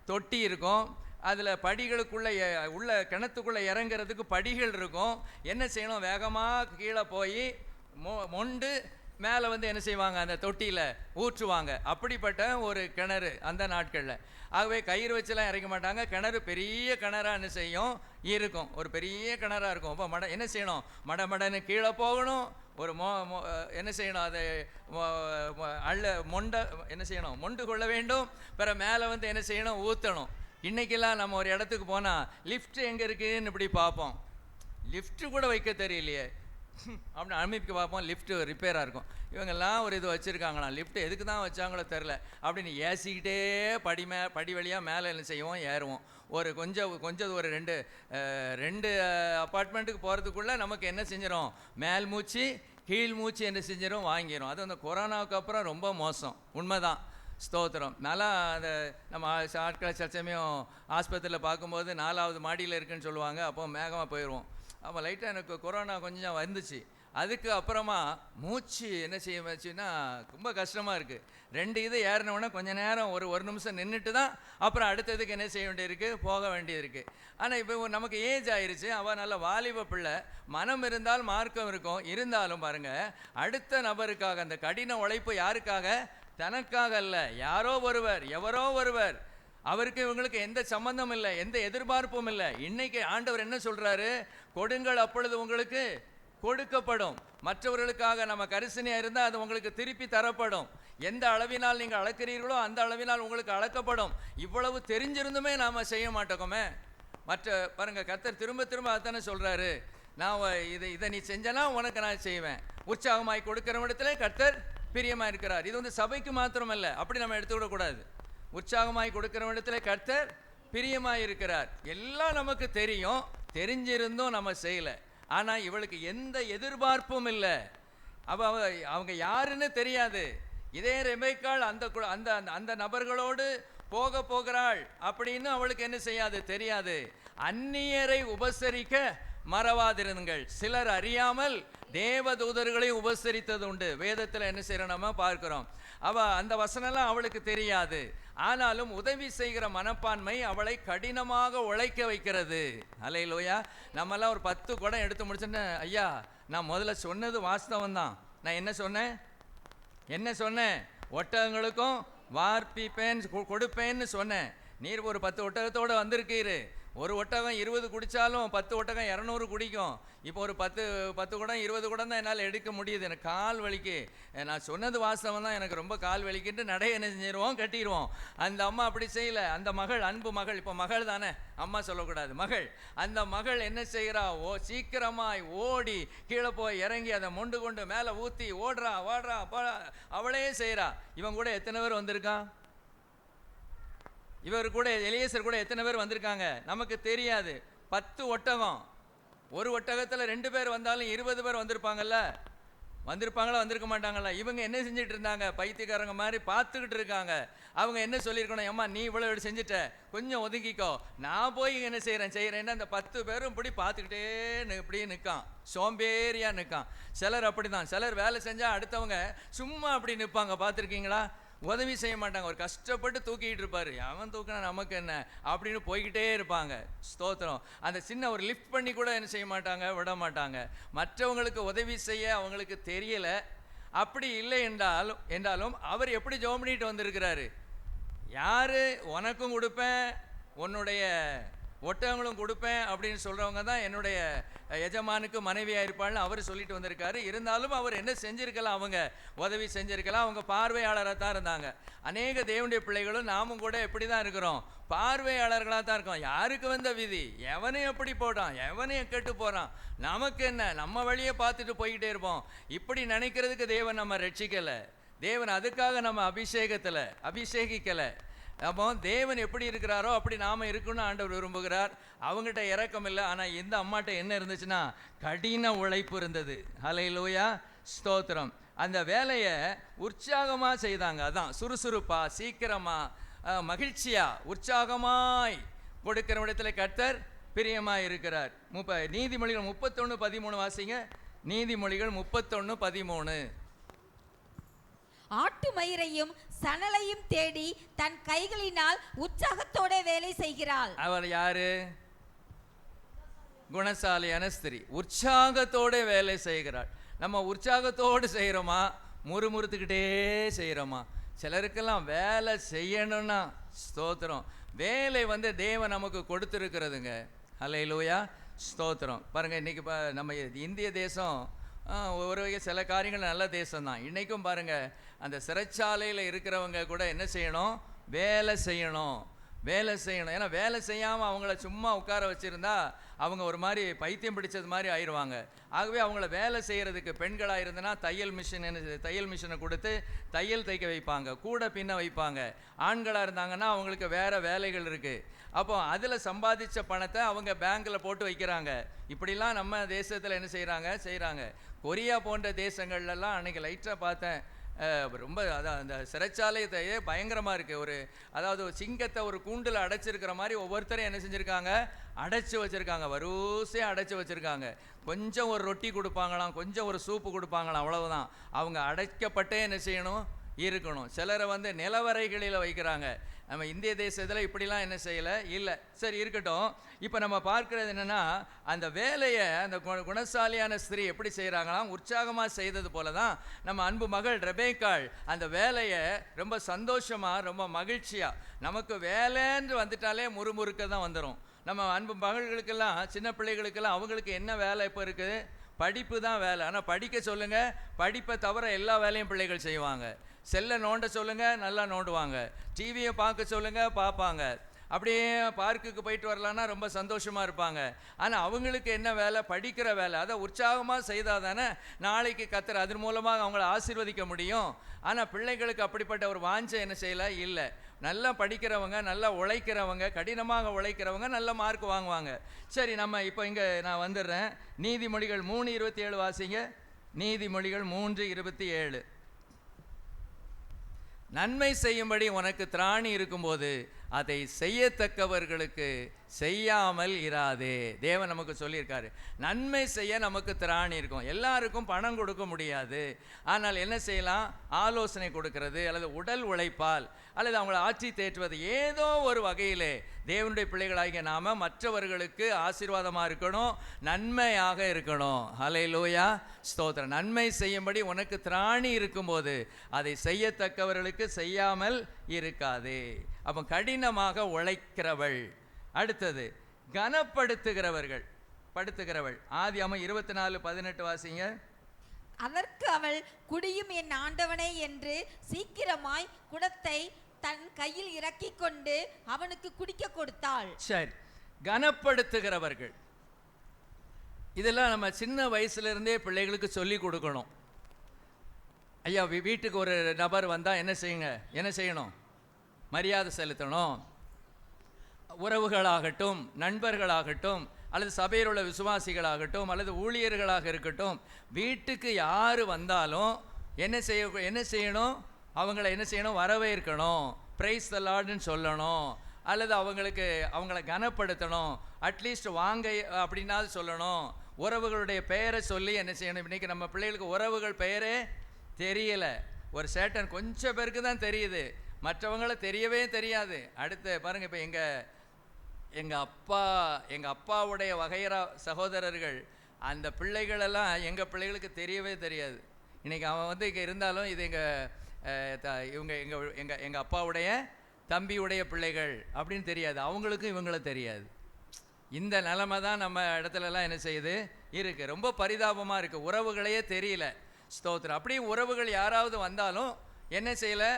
தொட்டி இருக்கும். அதில் படிகளுக்குள்ளே உள்ள கிணத்துக்குள்ளே இறங்குறதுக்கு படிகள் இருக்கும். என்ன செய்யணும், வேகமாக கீழே போய் மொண்டு மேலே வந்து என்ன செய்வாங்க, அந்த தொட்டியில் ஊற்றுவாங்க. அப்படிப்பட்ட ஒரு கிணறு அந்த நாட்களில். ஆகவே கயிறு வச்சுலாம் இறக்க மாட்டாங்க. கிணறு பெரிய கிணறாக என்ன செய்யும் இருக்கும், ஒரு பெரிய கிணறாக இருக்கும். அப்போ என்ன செய்யணும், மடன்னு கீழே போகணும். ஒரு என்ன செய்யணும், அதை மொண்டை என்ன செய்யணும், மொண்டு கொள்ள வேண்டும். பிற மேலே வந்து என்ன செய்யணும், ஊற்றணும். இன்றைக்கெல்லாம் நம்ம ஒரு இடத்துக்கு போனால் லிஃப்ட் எங்கே இருக்குதுன்னு இப்படி பார்ப்போம். லிஃப்ட்டு கூட வைக்க தெரியலையே அப்படின்னு அமைப்பு பார்ப்போம். லிஃப்ட்டு ரிப்பேராக இருக்கும். இவங்கெல்லாம் ஒரு இது வச்சுருக்காங்களாம், லிஃப்ட்டு எதுக்கு தான் வச்சாங்களோ தெரில. அப்படின்னு ஏசிக்கிட்டே படி வழியாக மேலே என்ன செய்வோம், ஏறுவோம். ஒரு கொஞ்சம் ஒரு ரெண்டு அப்பார்ட்மெண்ட்டுக்கு போகிறதுக்குள்ளே நமக்கு என்ன செஞ்சிடும், மேல் மூச்சு கீழ் மூச்சு என்ன செஞ்சிடும், வாங்கிடும். அது அந்த கொரோனாவுக்கு அப்புறம் ரொம்ப மோசம், உண்மைதான். ஸ்தோத்திரம். நல்லா அந்த நம்ம ஆட்களை சில சமயம் ஆஸ்பத்திரியில் பார்க்கும்போது 4வது மாடியில் இருக்குன்னு சொல்லுவாங்க. அப்போ மேகமாக போயிடுவோம். அப்போ லைட்டாக எனக்கு கொரோனா கொஞ்சம் வந்துச்சு. அதுக்கு அப்புறமா மூச்சு என்ன செய்ய வச்சுன்னா ரொம்ப கஷ்டமாக இருக்குது. 2 இது ஏறினவுடனே கொஞ்சம் நேரம் ஒரு நிமிஷம் நின்றுட்டு தான் அப்புறம் அடுத்ததுக்கு என்ன செய்ய வேண்டியிருக்கு, போக வேண்டியது இருக்குது. ஆனால் இப்போ நமக்கு ஏஜ் ஆயிடுச்சு. அவள் நல்ல வாலிப பிள்ளை, மனம் இருந்தால் மார்க்கம் இருக்கும். இருந்தாலும் பாருங்கள், அடுத்த நபருக்காக அந்த கடின உழைப்பு யாருக்காக, தனக்காக அல்ல, யாரோ ஒருவர், எவரோ ஒருவர். அவருக்கு இவங்களுக்கு எந்த சம்பந்தம் இல்லை, எந்த எதிர்பார்ப்பும் இல்லை. இன்னைக்கு ஆண்டவர் என்ன சொல்றாரு, கொடுங்கள் அப்பொழுது உங்களுக்கு கொடுக்கப்படும். மற்றவர்களுக்காக நம்ம கரிசனையாக இருந்தால் அது உங்களுக்கு திருப்பி தரப்படும். எந்த அளவினால் நீங்கள் அளக்கிறீர்களோ அந்த அளவினால் உங்களுக்கு அளக்கப்படும். இவ்வளவு தெரிஞ்சிருந்துமே நாம் செய்ய மாட்டோமே. பாருங்க, கர்த்தர் திரும்ப அதானே சொல்றாரு, நான் இதை நீ செஞ்சனா உனக்கு நான் செய்வேன். உற்சாகமாய் கொடுக்கிற இடத்துல கர்த்தர் பிரியமா இருக்கிறார். இது வந்து சபைக்கு மாத்திரமல்ல, அப்படி நம்ம எடுத்துவிடக்கூடாது. உற்சாகமாய் கொடுக்கிற இடத்துல கர்த்தர் பிரியமாய் இருக்கிறார். எல்லாம் நமக்கு தெரியும், தெரிஞ்சிருந்தும் நம்ம செய்யலை. ஆனால் இவளுக்கு எந்த எதிர்பார்ப்பும் இல்லை. அவங்க யாருன்னு தெரியாது. இதே ரெபெக்காள் அந்த நபர்களோடு போகிறாள் அப்படின்னு அவளுக்கு என்ன செய்யாது, தெரியாது. அந்நியரை உபசரிக்க மறவாதிருங்கள், சிலர் அறியாமல் தேவதூதர்களை உபசரித்தது உண்டு. வேதத்தில் என்ன செய்யறோம் நம்ம பார்க்கிறோம். அந்த வசனம்லாம் அவளுக்கு தெரியாது. ஆனாலும் உதவி செய்கிற மனப்பான்மை அவளை கடினமாக உழைக்க வைக்கிறது. அல்லேலூயா. நம்மெல்லாம் ஒரு 10 குடம் எடுத்து முடிச்சோன்னு, ஐயா நான் முதல்ல சொன்னது வாஸ்தவம் தான். நான் என்ன சொன்னேன், ஒட்டகங்களுக்கும் வார்ப்பிப்பேன் கொடுப்பேன்னு சொன்னேன். நீர் ஒரு 10 ஒட்டகத்தோடு வந்திருக்கீரு. ஒரு ஒட்டகம் 20 குடித்தாலும் 10 ஒட்டகம் 200 குடிக்கும். இப்போ ஒரு 10 குடம் 20 குடம் தான் என்னால் எடுக்க முடியுது. எனக்கு கால் வலிக்கு. நான் சொன்னது வாஸ்தவம் தான், எனக்கு ரொம்ப கால் வலிக்கிட்டு நடைய என்ன செஞ்சிருவோம், கட்டிடுவோம். அந்த அம்மா அப்படி செய்யலை. அந்த மகள், அன்பு மகள், இப்போ மகள் தானே, அம்மா சொல்லக்கூடாது, மகள். அந்த மகள் என்ன செய்கிறா, சீக்கிரமாய் ஓடி கீழே போய் இறங்கி அதை மொண்டு கொண்டு மேலே ஊற்றி ஓடுறா அவளே செய்கிறா. இவன் கூட எத்தனை பேர் வந்திருக்கான், இவர் கூட எலியேசர் கூட எத்தனை பேர் வந்திருக்காங்க நமக்கு தெரியாது. 10 ஒட்டகம், ஒரு ஒட்டகத்தில் 2 பேர் வந்தாலும் 20 பேர் வந்திருப்பாங்களா, வந்திருக்க மாட்டாங்களா? இவங்க என்ன செஞ்சுட்டு இருந்தாங்க, பைத்தியக்காரங்க மாதிரி பார்த்துக்கிட்டு இருக்காங்க. அவங்க என்ன சொல்லியிருக்கணும், ஏம்மா நீ இவ்வளோ செஞ்சுட்ட, கொஞ்சம் ஒதுங்கிக்கோ, நான் போய் என்ன செய்கிறேன்னா அந்த 10 பேரும் இப்படி பார்த்துக்கிட்டே இப்படியே நிற்கான், சோம்பேறியாக நிற்கான். சிலர் அப்படி தான், சிலர் வேலை செஞ்சால் அடுத்தவங்க சும்மா அப்படி நிற்பாங்க, பார்த்துருக்கீங்களா? உதவி செய்ய மாட்டாங்க. ஒரு கஷ்டப்பட்டு தூக்கிட்டு இருப்பாரு, அவன் தூக்கினா நமக்கு என்ன அப்படின்னு போய்கிட்டே இருப்பாங்க. ஸ்தோத்திரம். அந்த சின்ன ஒரு லிஃப்ட் பண்ணி கூட என்ன செய்ய மாட்டாங்க, விட மாட்டாங்க. மற்றவங்களுக்கு உதவி செய்ய அவங்களுக்கு தெரியலை. அப்படி இல்லை என்றாலும் அவர் எப்படி ஜெபம் பண்ணிட்டு வந்திருக்கிறாரு, யாரு உனக்கும் கொடுப்பேன், உன்னுடைய ஒட்டகங்களும் கொடுப்பேன் அப்படின்னு சொல்கிறவங்க தான் என்னுடைய எஜமானுக்கு மனைவியாக இருப்பாள்னு அவர் சொல்லிட்டு வந்திருக்காரு. இருந்தாலும் அவர் என்ன செஞ்சுருக்கலாம், அவங்க உதவி செஞ்சுருக்கலாம். அவங்க பார்வையாளராக தான் இருந்தாங்க. அநேக தேவனுடைய பிள்ளைகளும் நாமும் கூட எப்படி தான் இருக்கிறோம், பார்வையாளர்களாக தான் இருக்கோம். யாருக்கு வந்த விதி, எவனையும் எப்படி போட்டான், எவனையும் கெட்டு போகிறான், நமக்கு என்ன, நம்ம வழியை பார்த்துட்டு போய்கிட்டே இருப்போம். இப்படி நினைக்கிறதுக்கு தேவன் நம்ம ரட்சிக்கலை. தேவன் அதுக்காக நம்ம அபிஷேகிக்கலை. அப்போ தேவன் எப்படி இருக்கிறாரோ அப்படி நாம் இருக்கணும்னு ஆண்டவர் விரும்புகிறார். அவங்ககிட்ட இரக்கம் இல்லை. ஆனால் இந்த அம்மாட்ட என்ன இருந்துச்சுன்னா கடின உழைப்பு இருந்தது. ஹல்லேலூயா, ஸ்தோத்திரம். அந்த வேலையை உற்சாகமாக செய்தாங்க. அதான் சுறுசுறுப்பாக, சீக்கிரமாக, மகிழ்ச்சியாக, உற்சாகமாய் கொடுக்கிற இடத்துல கர்த்தர் பிரியமாக இருக்கிறார். நீதிமொழிகள் 31:13 வாசிங்க. நீதிமொழிகள் 31:13. ஆட்டு மயிரையும் சணலையும் தேடி தன் கைகளினால் உற்சாகத்தோட வேலை செய்கிறாள். அவர் யாரு? குணசாலியான ஸ்திரீ. உற்சாகத்தோட வேலை செய்கிறாள். நம்ம உற்சாகத்தோடு செய்கிறோமா, முறுமுறுத்துக்கிட்டே செய்கிறோமா? சிலருக்கெல்லாம் வேலை செய்யணும்னா ஸ்தோத்திரம், வேலை தேவன் நமக்கு கொடுத்துருக்கிறதுங்க. அல்லேலூயா, ஸ்தோத்திரம். பாருங்கள், இன்றைக்கி நம்ம இந்திய தேசம் ஒரு சில காரியங்கள் நல்ல தேசம்தான். இன்றைக்கும் பாருங்கள், அந்த சிறைச்சாலையில் இருக்கிறவங்க கூட என்ன செய்யணும்? வேலை செய்யணும், வேலை செய்யணும். ஏன்னா வேலை செய்யாமல் அவங்கள சும்மா உட்கார வச்சுருந்தா அவங்க ஒரு மாதிரி பைத்தியம் பிடிச்சது மாதிரி ஆயிடுவாங்க. ஆகவே அவங்கள வேலை செய்கிறதுக்கு பெண்களாக இருந்தனா தையல் மிஷினை கொடுத்து தையல் தைக்க வைப்பாங்க, கூட பின்ன வைப்பாங்க. ஆண்களாக இருந்தாங்கன்னா அவங்களுக்கு வேறு வேலைகள் இருக்குது. அப்போ அதில் சம்பாதிச்ச பணத்தை அவங்க பேங்க்கில் போட்டு வைக்கிறாங்க. இப்படிலாம் நம்ம தேசத்தில் என்ன செய்கிறாங்க. கொரியா போன்ற தேசங்கள்லாம் அன்றைக்கி லைட்டாக பார்த்தேன், ரொம்ப அதான் அந்த சிறைச்சாலையே பயங்கரமாக இருக்குது. அதாவது சிங்கத்தை ஒரு கூண்டில் அடைச்சிருக்கிற மாதிரி ஒவ்வொருத்தரும் என்ன செஞ்சுருக்காங்க? அடைச்சி வச்சுருக்காங்க, வரிசையாக அடைச்சி வச்சுருக்காங்க. கொஞ்சம் ஒரு ரொட்டி கொடுப்பாங்களாம், கொஞ்சம் ஒரு சூப்பு கொடுப்பாங்களாம், அவ்வளவுதான். அவங்க அடைக்கப்பட்டே என்ன செய்யணும்? இருக்கணும். சிலரை நிலவறைகளில் வைக்கிறாங்க. நம்ம இந்திய தேசத்தில் இப்படிலாம் என்ன செய்யலை, இல்லை. சரி, இருக்கட்டும். இப்போ நம்ம பார்க்குறது என்னென்னா, அந்த வேலையை அந்த குணசாலியான ஸ்திரீ எப்படி செய்கிறாங்களாம்? உற்சாகமாக செய்தது போல தான் நம்ம அன்பு மகள் ரெபேக்காள் அந்த வேலையை ரொம்ப சந்தோஷமாக, ரொம்ப மகிழ்ச்சியாக, நமக்கு வேலைன்னு வந்துட்டாலே முறுமுறுக்க தான் வந்துடும். நம்ம அன்பு மகள்களுக்கெல்லாம், சின்ன பிள்ளைகளுக்கெல்லாம் அவங்களுக்கு என்ன வேலை இப்போ இருக்குது? படிப்பு தான் வேலை. ஆனால் படிக்க சொல்லுங்கள், படிப்பை தவிர எல்லா வேலையும் பிள்ளைகள் செய்வாங்க. செல்லை நோண்ட சொல்லுங்கள், நல்லா நோண்டுவாங்க. டிவியை பார்க்க சொல்லுங்கள், பார்ப்பாங்க. அப்படியே பார்க்குக்கு போயிட்டு வரலான்னா ரொம்ப சந்தோஷமாக இருப்பாங்க. ஆனால் அவங்களுக்கு என்ன வேலை? படிக்கிற வேலை. அதை உற்சாகமாக செய்தால் தானே நாளைக்கு கர்த்தர் அதன் மூலமாக அவங்கள ஆசீர்வதிக்க முடியும். ஆனால் பிள்ளைகளுக்கு அப்படிப்பட்ட ஒரு வாஞ்சை என்ன செய்யலை, இல்லை. நல்லா படிக்கிறவங்க, நல்லா உழைக்கிறவங்க, கடினமாக உழைக்கிறவங்க நல்ல மார்க் வாங்குவாங்க. சரி, நம்ம இப்போ இங்கே நான் வந்துடுறேன். நீதிமொழிகள் 3:27 வாசிங்க. நீதிமொழிகள் 3:27. நன்மை செய்யும்படி உனக்கு திராணி இருக்கும்போது அதை செய்யத்தக்கவர்களுக்கு செய்யாமல் இராதே. தேவன் நமக்கு சொல்லியிருக்காரு, நன்மை செய்ய நமக்கு திராணி இருக்கும். எல்லாருக்கும் பணம் கொடுக்க முடியாது. ஆனால் என்ன செய்யலாம்? ஆலோசனை கொடுக்கிறது, அல்லது உடல் உழைப்பால், அல்லது அவங்கள ஆற்றி தேற்றுவது, ஏதோ ஒரு வகையிலே தேவனுடைய பிள்ளைகளாகிய நாம மற்றவர்களுக்கு ஆசீர்வாதமாக இருக்கணும், நன்மையாக இருக்கணும். ஹல்லேலூயா, ஸ்தோத்திரம். நன்மை செய்யும்படி உனக்கு திராணி இருக்கும்போது அதை செய்யத்தக்கவர்களுக்கு செய்யாமல் இருக்காதே. அப்போ கடினமாக உழைக்கிறவள். அடுத்தது கனப்படுத்துகிறவர்கள், படுத்துகிறவள். ஆதியாகமம் 24:18 வாசிங்க. அதற்கு அவள், குடியும் என் ஆண்டவனே என்று சீக்கிரமாய் குடத்தை தன் கையில் இறக்கி கொண்டு அவனுக்கு குடிக்க கொடுத்தாள். சரி, கனப்படுத்துகிறவர்கள். இதெல்லாம் நம்ம சின்ன வயசுல இருந்தே பிள்ளைகளுக்கு சொல்லி கொடுக்கணும். ஐயா, வீட்டுக்கு ஒரு நபர் வந்தால் என்ன செய்யணும்? மரியாதை செலுத்தணும். உறவுகளாகட்டும், நண்பர்களாகட்டும், அல்லது சபையில் உள்ள விசுவாசிகளாகட்டும், அல்லது ஊழியர்களாக இருக்கட்டும், வீட்டுக்கு யார் வந்தாலும் என்ன செய்யணும்? அவங்கள என்ன செய்யணும்? வரவேற்கணும், பிரைஸ் தி லார்ட்னு சொல்லணும், அல்லது அவங்கள கனப்படுத்தணும். அட்லீஸ்ட் வாங்க அப்படின்னாது சொல்லணும். உறவுகளுடைய பெயரை சொல்லி என்ன செய்யணும்? இன்றைக்கி நம்ம பிள்ளைகளுக்கு உறவுகள் பெயரே தெரியல. ஒரு சேட்டன் கொஞ்சம் பேருக்கு தான் தெரியுது, மற்றவங்கள தெரியவே தெரியாது. அடுத்து பாருங்கள், இப்போ எங்கள் அப்பாவுடைய வகையறா சகோதரர்கள், அந்த பிள்ளைகளெல்லாம் எங்கள் பிள்ளைகளுக்கு தெரியவே தெரியாது. இன்றைக்கி அவன் இங்கே இருந்தாலும் இது எங்கள் அப்பாவுடைய தம்பியுடைய பிள்ளைகள் அப்படின்னு தெரியாது, அவங்களுக்கும் இவங்கள தெரியாது. இந்த நிலைமை தான் நம்ம இடத்துலலாம் என்ன செய்யுது இருக்குது. ரொம்ப பரிதாபமாக இருக்குது. உறவுகளையே தெரியல. ஸ்தோத்திரம். அப்படியே உறவுகள் யாராவது வந்தாலும் என்ன செய்யலை?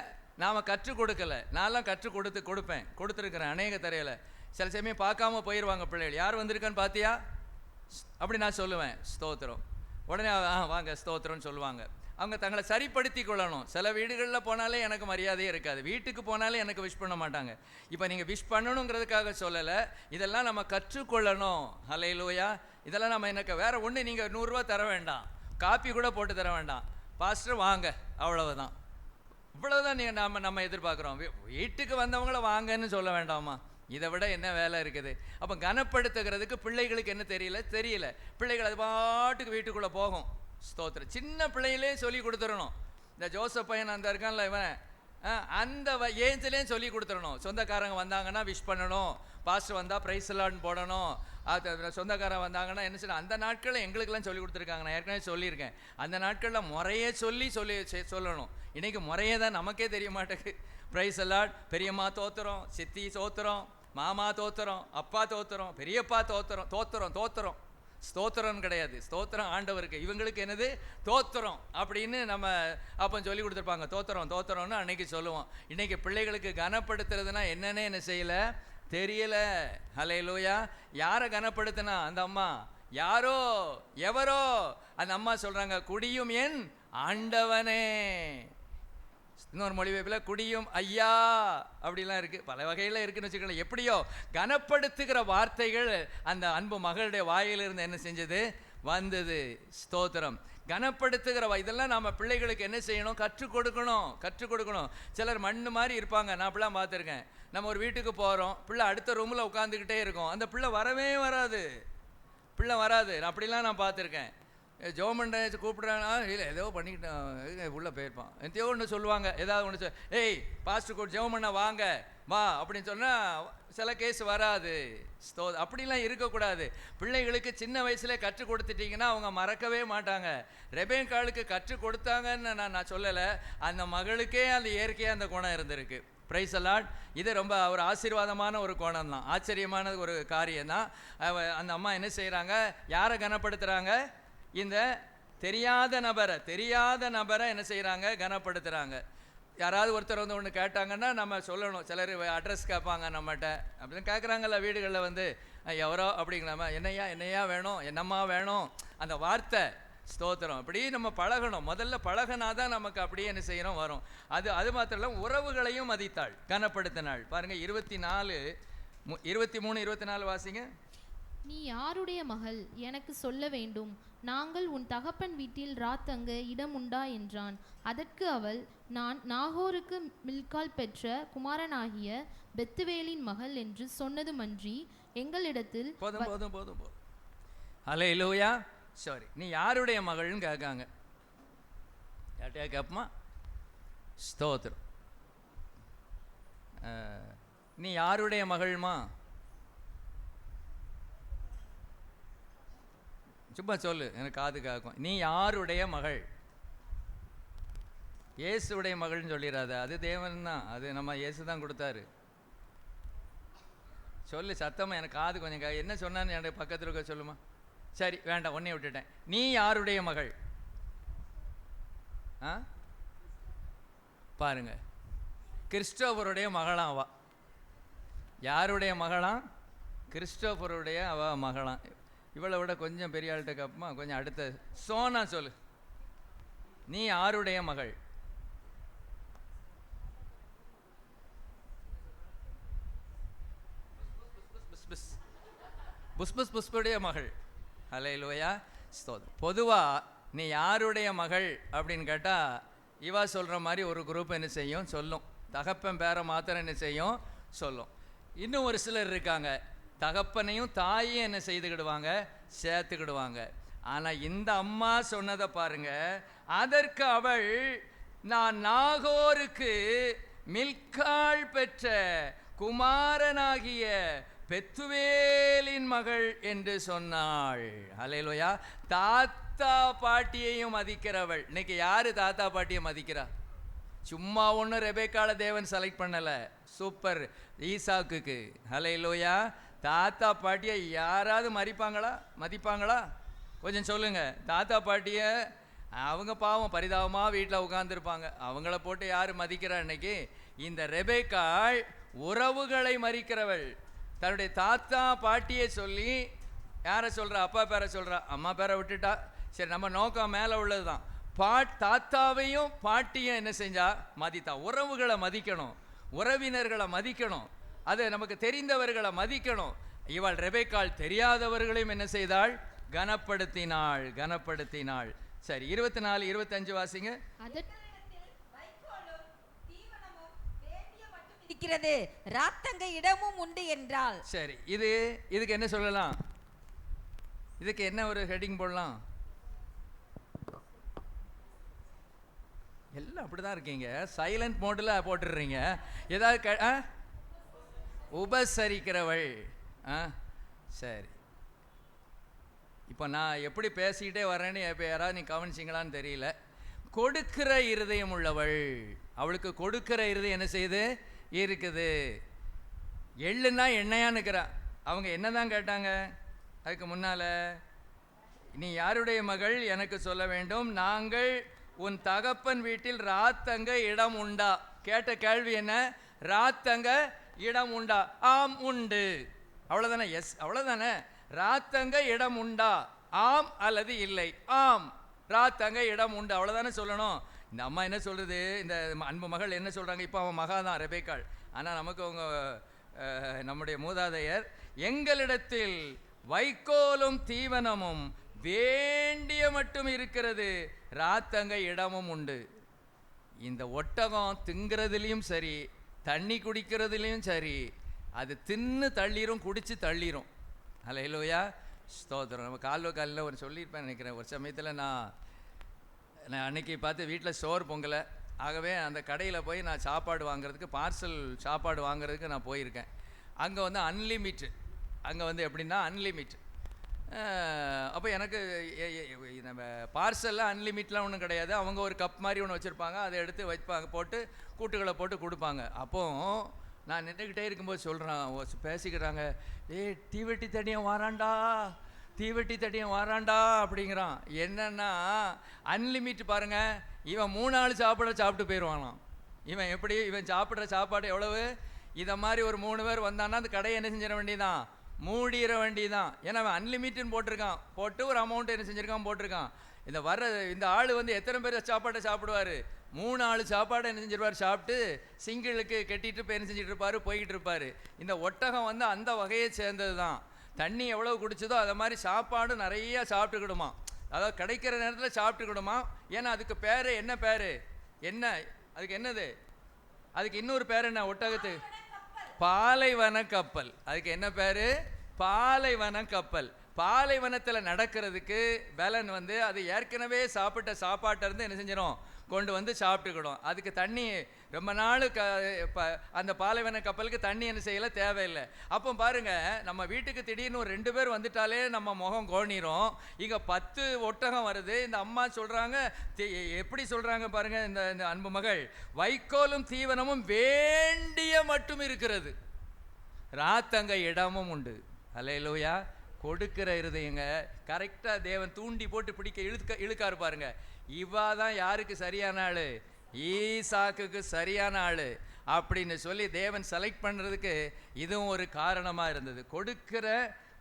நாம் கற்றுக் கொடுக்கலை. நான்லாம் கற்றுக் கொடுத்துருக்கிறேன் அநேக தரையில். சில சமயம் பார்க்காம போயிடுவாங்க பிள்ளைகள். யார் வந்திருக்கான்னு பார்த்தியா அப்படி நான் சொல்லுவேன், ஸ்தோத்திரம். உடனே வாங்க ஸ்தோத்திரம்னு சொல்லுவாங்க. அவங்க தங்களை சரிப்படுத்தி கொள்ளணும். சில வீடுகளில் போனாலே எனக்கு மரியாதையே இருக்காது, வீட்டுக்கு போனாலே எனக்கு விஷ் பண்ண மாட்டாங்க. இப்போ நீங்கள் விஷ் பண்ணணுங்கிறதுக்காக சொல்லலை, இதெல்லாம் நம்ம கற்றுக்கொள்ளணும். ஹல்லேலூயா. இதெல்லாம் நம்ம எனக்கு வேறு ஒன்று, நீங்கள் 100 ரூபா தர வேண்டாம், காப்பி கூட போட்டு தர வேண்டாம், பாஸ்டர் வாங்க, அவ்வளவுதான். இவ்வளவுதான் நம்ம எதிர்பார்க்குறோம். வீட்டுக்கு வந்தவங்கள வாங்கன்னு சொல்ல வேண்டாமா? இதை விட என்ன வேலை இருக்குது? அப்போ கனப்படுத்துகிறதுக்கு பிள்ளைகளுக்கு என்ன தெரியல. பிள்ளைகள் அது பாட்டுக்கு வீட்டுக்குள்ளே போகும். ஸ்தோத்திரம். சின்ன பிள்ளைகளே சொல்லி கொடுத்துடணும். இந்த ஜோசப் பையன் அந்த இருக்கான்ல, இவன் அந்த ஏஞ்சிலேயும் சொல்லி கொடுத்துடணும். சொந்தக்காரங்க வந்தாங்கன்னா விஷ் பண்ணணும், பாஸ்டர் வந்தால் ப்ரைஸ் எல்லாம் போடணும். அது சொந்தக்காரன் வந்தாங்கன்னா என்ன செய்யணும்? அந்த நாட்களில் எங்களுக்கெல்லாம் சொல்லி கொடுத்துருக்காங்க. நான் ஏற்கனவே சொல்லியிருக்கேன். அந்த நாட்களில் முறையே சொல்லணும். இன்றைக்கி முறையே தான் நமக்கே தெரிய மாட்டேங்குது. ப்ரைஸ் எல்லாம், பெரியம்மா தோத்துறோம், சித்தி தோத்துறோம், மாமா தோத்துறோம், அப்பா தோத்துறோம், பெரியப்பா தோத்துறோம். ஸ்தோத்திரம் கிடையாது, ஸ்தோத்திரம் ஆண்டவருக்கு. இவங்களுக்கு என்னது? தோத்திரம் அப்படின்னு நம்ம அப்போ சொல்லி கொடுத்துருப்பாங்க. தோத்திரம்னு அன்னைக்கு சொல்லுவோம். இன்றைக்கி பிள்ளைகளுக்கு கனப்படுத்துறதுனா என்னன்னே என்ன செய்யலை, தெரியல. ஹல்லேலூயா. யாரை கனப்படுத்தினா? அந்த அம்மா யாரோ எவரோ அந்த அம்மா சொல்கிறாங்க, குடியும் என் ஆண்டவனே. இன்னொரு மொழிபெயர்ப்பில் குடியும் ஐயா அப்படிலாம் இருக்குது. பல வகையில் இருக்குன்னு வச்சுக்கலாம். எப்படியோ கனப்படுத்துகிற வார்த்தைகள் அந்த அன்பு மகளுடைய வாயிலிருந்து என்ன செஞ்சது? வந்தது. ஸ்தோத்திரம். கனப்படுத்துகிற இதெல்லாம் நம்ம பிள்ளைகளுக்கு என்ன செய்யணும்? கற்றுக் கொடுக்கணும். சிலர் மண்ணு மாதிரி இருப்பாங்க. நான் அப்படிலாம் பார்த்துருக்கேன். நம்ம ஒரு வீட்டுக்கு போகிறோம், பிள்ளை அடுத்த ரூமில் உட்காந்துக்கிட்டே இருக்கும். அந்த பிள்ளை வரவே வராது. நான் அப்படிலாம் நான் பார்த்துருக்கேன். ஜோமன் கூப்பிட்றானா, இல்லை ஏதோ பண்ணிக்கிட்டேன் உள்ளே போயிருப்பான். எத்தையோ ஒன்று சொல்லுவாங்க, ஏதாவது ஒன்று ஏய் பாஸ்டர் கூட ஜெபம் வாங்க வா அப்படின்னு சொன்னால் சில கேஸ் வராது. அப்படிலாம் இருக்கக்கூடாது. பிள்ளைகளுக்கு சின்ன வயசுல கற்றுக் கொடுத்துட்டிங்கன்னா அவங்க மறக்கவே மாட்டாங்க. ரெபேக்காளுக்கு கற்றுக் கொடுத்தாங்கன்னு நான் சொல்லலை. அந்த மகளுக்கே அந்த இயற்கையாக அந்த குணம் இருந்திருக்கு. Praise the Lord. இது ரொம்ப ஒரு ஆசீர்வாதமான ஒரு கோணம் தான், ஆச்சரியமான ஒரு காரியம் தான். அந்த அம்மா என்ன செய்கிறாங்க? யாரை கனப்படுத்துகிறாங்க? இந்த தெரியாத நபரை என்ன செய்கிறாங்க? கனப்படுத்துகிறாங்க. யாராவது ஒருத்தர் வந்து ஒன்று கேட்டாங்கன்னா நம்ம சொல்லணும். சிலர் அட்ரஸ் கேட்பாங்க நம்மகிட்ட. அப்படின்னு கேட்குறாங்கல்ல வீடுகளில் வந்து, எவரோ அப்படிங்களாம, என்னையா வேணும், என்னம்மா வேணும், அந்த வார்த்தை. ஸ்தோத்திரம். அப்படி நம்ம பழகணும். முதல்ல பழகினாதான் நமக்கு அப்படியே என்ன செய்யணும் வரும். அது மாத்திரம் இல்லை, உறவுகளையும் மதித்தாள், கனப்படுத்தினாள். பாருங்க 24, 23, 24 வாசிங்க. நீ யாருடைய மகள் எனக்கு சொல்ல வேண்டும், நாங்கள் உன் தகப்பன் வீட்டில் ராத்தங்க இடம் உண்டா என்றான். அதற்கு அவள், நான் நாகோருக்கு மில்கால் பெற்ற குமாரனாகிய பெத்துவேலின் மகள் என்று சொன்னதுமன்றி எங்களிடத்தில் போதும். ஹல்லேலூயா. சாரி, நீ யாருடைய மகள்னு கேட்காங்க. யார்ட்டையா கேட்பமா? ஸ்தோத்திரம். நீ யாருடைய மகள்மா? சும்மா சொல்லு, எனக்கு காது கேட்கும். நீ யாருடைய மகள்? இயேசுடைய மகள்னு சொல்லிடாத. அது தேவன் தான், அது நம்ம இயேசு தான் கொடுத்தாரு. சொல்லு சத்தமாக, எனக்கு காது கொஞ்சம் என்ன சொன்னான்னு என்னுடைய பக்கத்தில் இருக்க சொல்லுமா. சரி வேண்டாம், ஒன்னே விட்டுட்டேன். நீ யாருடைய மகள்? பாருங்க, கிறிஸ்டோபருடைய மகளாம் அவ. யாருடைய மகளாம்? கிறிஸ்டோபருடைய அவ மகளாம். இவளை விட கொஞ்சம் பெரிய ஆள்கிட்ட கப்பமா, கொஞ்சம் அடுத்த சோனா சொல்லு. நீ யாருடைய மகள்? புஷ்புடைய மகள். ஹல்லேலூயா. ஸ்தோத்திரம். பொதுவாக நீ யாருடைய மகள் அப்படின்னு கேட்டால் இவா சொல்கிற மாதிரி ஒரு குரூப் என்ன செய்யும்? சொல்லும். தகப்பன் பேரை மாத்திரம் என்ன செய்யும்? சொல்லும். இன்னும் ஒரு சிலர் இருக்காங்க, தகப்பனையும் தாயும் என்ன செய்துக்கிடுவாங்க? சேர்த்துக்கிடுவாங்க. ஆனால் இந்த அம்மா சொன்னதை பாருங்க. அதற்கு அவள், நான் நாகோருக்கு மில்காள் பெற்ற குமாரனாகிய பெத்துவேலின் மகள் என்று சொன்னாள். ஹல்லேலூயா. தாத்தா பாட்டியையும் மதிக்கிறவள். இன்னைக்கு யாரு தாத்தா பாட்டியை மதிக்கிறா? சும்மா ஒன்று ரெபேக்கால தேவன் செலக்ட் பண்ணலை. சூப்பர் ஈசாக்குக்கு. ஹல்லேலூயா. தாத்தா பாட்டியை யாராவது மதிப்பாங்களா? கொஞ்சம் சொல்லுங்க. தாத்தா பாட்டியை அவங்க பாவம் பரிதாபமாக வீட்டில் உட்காந்துருப்பாங்க. அவங்கள போட்டு யார் மதிக்கிறா? இன்னைக்கு இந்த ரெபேக்காள் உறவுகளை மதிக்கிறவள். தன்னுடைய தாத்தா பாட்டியை சொல்லி, யாரை சொல்கிறா? அப்பா பேரை சொல்கிறா. அம்மா பேரை விட்டுட்டா. சரி, நம்ம நோக்கம் மேலே உள்ளது தான். தாத்தாவையும் பாட்டியும் என்ன செஞ்சா? மதித்தா. உறவுகளை மதிக்கணும், உறவினர்களை மதிக்கணும், அது நமக்கு தெரிந்தவர்களை மதிக்கணும். இவள் ரெபேக்காள் தெரியாதவர்களையும் என்ன செய்தாள்? கனப்படுத்தினாள். சரி, 24, 25 வாசிங்க. இருக்கிறது, ராத்தங்க இடமும் உண்டு என்றாள். சரி, இதுக்கு என்ன சொல்லலாம்? இதுக்கு என்ன ஒரு ஹெட்டிங் போடலாம்? எல்லாம் அப்படிதான் இருக்கீங்க, சைலண்ட் மோடில் போட்டுடுறீங்க. ஏதாவது உபசரிக்கிறவள். சரி, இப்போ நான் எப்படி பேசிக்கிட்டே வரேன்னு இப்போ யாராவது நீ கவனிச்சிங்களான்னு தெரியல. கொடுக்கிற இருதயம் உள்ளவள், அவளுக்கு கொடுக்கிற இருதயம் என்ன செய்யுது இருக்குது. எள்ளுன்னா எண்ணெயான்னு இருக்கிறா. அவங்க என்னதான் கேட்டாங்க அதுக்கு முன்னால? நீ யாருடைய மகள் எனக்கு சொல்ல வேண்டும், நாங்கள் உன் தகப்பன் வீட்டில் ராத்தங்க இடம் உண்டா? கேட்ட கேள்வி என்ன? ராத்தங்க இடம் உண்டா? ஆம் உண்டு. அவ்வளோதானே? எஸ், அவ்வளோதானே. ராத்தங்க இடம் உண்டா? ஆம் அல்லது இல்லை? ஆம், ராத்தங்க இடம் உண்டு, அவ்வளோதானே சொல்லணும். இந்த அம்மா என்ன சொல்கிறது, இந்த அன்பு மகள் என்ன சொல்கிறாங்க? இப்போ அவன் மகா தான் ரெபேக்காள். ஆனால் நமக்கு அவங்க நம்முடைய மூதாதையர், எங்களிடத்தில் வைக்கோலும் தீவனமும் வேண்டிய மட்டும் இருக்கிறது, ராத்தங்க இடமும் உண்டு. இந்த ஒட்டகம் திங்கிறதுலையும் சரி, தண்ணி குடிக்கிறதுலையும் சரி, அது தின்னு தள்ளிரும், குடிச்சு தள்ளிரும். அல்லேலூயா, ஸ்தோத்திரம். நம்ம காலில் ஒரு சொல்லியிருப்பேன் நினைக்கிறேன். ஒரு சமயத்தில் நான் அன்னைக்கு பார்த்து வீட்டில் சோறு பொங்கலை, ஆகவே அந்த கடையில் போய் நான் சாப்பாடு வாங்குறதுக்கு, பார்சல் சாப்பாடு வாங்குறதுக்கு நான் போயிருக்கேன். அங்கே வந்து அன்லிமிட்டட், அங்கே வந்து எப்படின்னா அன்லிமிட். அப்போ எனக்கு நம்ம பார்சல்லாம் அன்லிமிட்லாம் ஒன்றும் கிடையாது. அவங்க ஒரு கப் மாதிரி ஒன்று வச்சுருப்பாங்க, அதை எடுத்து வைப்பாங்க, போட்டு கூட்டுகளை போட்டு கொடுப்பாங்க. அப்போது நான் நின்றுக்கிட்டே இருக்கும்போது சொல்கிறேன், பேசிக்கிறாங்க, தீவெட்டி தடியன் வாராண்டா, தீவெட்டி தடியன் வாராண்டா அப்படிங்கிறான். என்னன்னா அன்லிமிட் பாருங்கள். இவன் 3 நாள் சாப்பிட்டு போயிடுவானாம். இவன் எப்படி, இவன் சாப்பிட்ற சாப்பாடு எவ்வளவு? இதை மாதிரி ஒரு 3 பேர் வந்தான்னா அந்த கடையை என்ன செஞ்சிட வேண்டியதான், மூடிற வேண்டியதான். ஏன்னா அவன் அன்லிமிட்னு போட்டிருக்கான், போட்டு ஒரு அமௌண்ட் என்ன செஞ்சுருக்கான், போட்டிருக்கான். இந்த ஆள் வந்து எத்தனை பேர் சாப்பாட்டை சாப்பிடுவார்? 3 ஆள் சாப்பாடு என்ன செஞ்சிருவார், சாப்பிட்டு சிங்கிளுக்கு கட்டிட்டு போய் என்ன செஞ்சுட்டு இருப்பார், போய்கிட்டு இருப்பார். இந்த ஒட்டகம் வந்து அந்த வகையை சேர்ந்தது தான். தண்ணி எவ்வளோ குடிச்சதோ அதை மாதிரி சாப்பாடு நிறையா சாப்பிட்டுக்கிடுமா. அதாவது கிடைக்கிற நேரத்தில் சாப்பிட்டுக்கிடுமா. ஏன்னா அதுக்கு பேர் என்ன பேர், என்ன அதுக்கு என்னது, அதுக்கு இன்னொரு பேர் என்ன ஒட்டகத்து? பாலைவன கப்பல். அதுக்கு என்ன பேர்? பாலைவன கப்பல். பாலைவனத்தில் நடக்கிறதுக்கு பலன் வந்து அது ஏற்கனவே சாப்பிட்ட சாப்பாட்டை இருந்து என்ன செஞ்சிடும், கொண்டு வந்து சாப்பிட்டுக்கிடும். அதுக்கு தண்ணி ரொம்ப நாள் அந்த பாலைவன கப்பலுக்கு தண்ணி என்ன செய்யலை, தேவையில்லை. அப்போ பாருங்கள், நம்ம வீட்டுக்கு திடீர்னு ஒரு 2 பேர் வந்துட்டாலே நம்ம முகம் கோணிரும். இங்கே 10 ஒட்டகம் வருது. இந்த அம்மா சொல்கிறாங்க, எப்படி சொல்கிறாங்க பாருங்கள், இந்த அன்பு மகள், வைக்கோலும் தீவனமும் வேண்டிய மட்டும் இருக்கிறது, ராத்தங்க இடமும் உண்டு. அல்லேலூயா. கொடுக்கிற இருதயங்க கரெக்டாக தேவன் தூண்டி போட்டு பிடிக்க இழுக்காரு பாருங்க. இவா தான் யாருக்கு சரியான ஆள்? ஈசாக்குக்கு சரியான ஆள் அப்படின்னு சொல்லி தேவன் செலக்ட் பண்ணுறதுக்கு இதுவும் ஒரு காரணமாக இருந்தது. கொடுக்கிற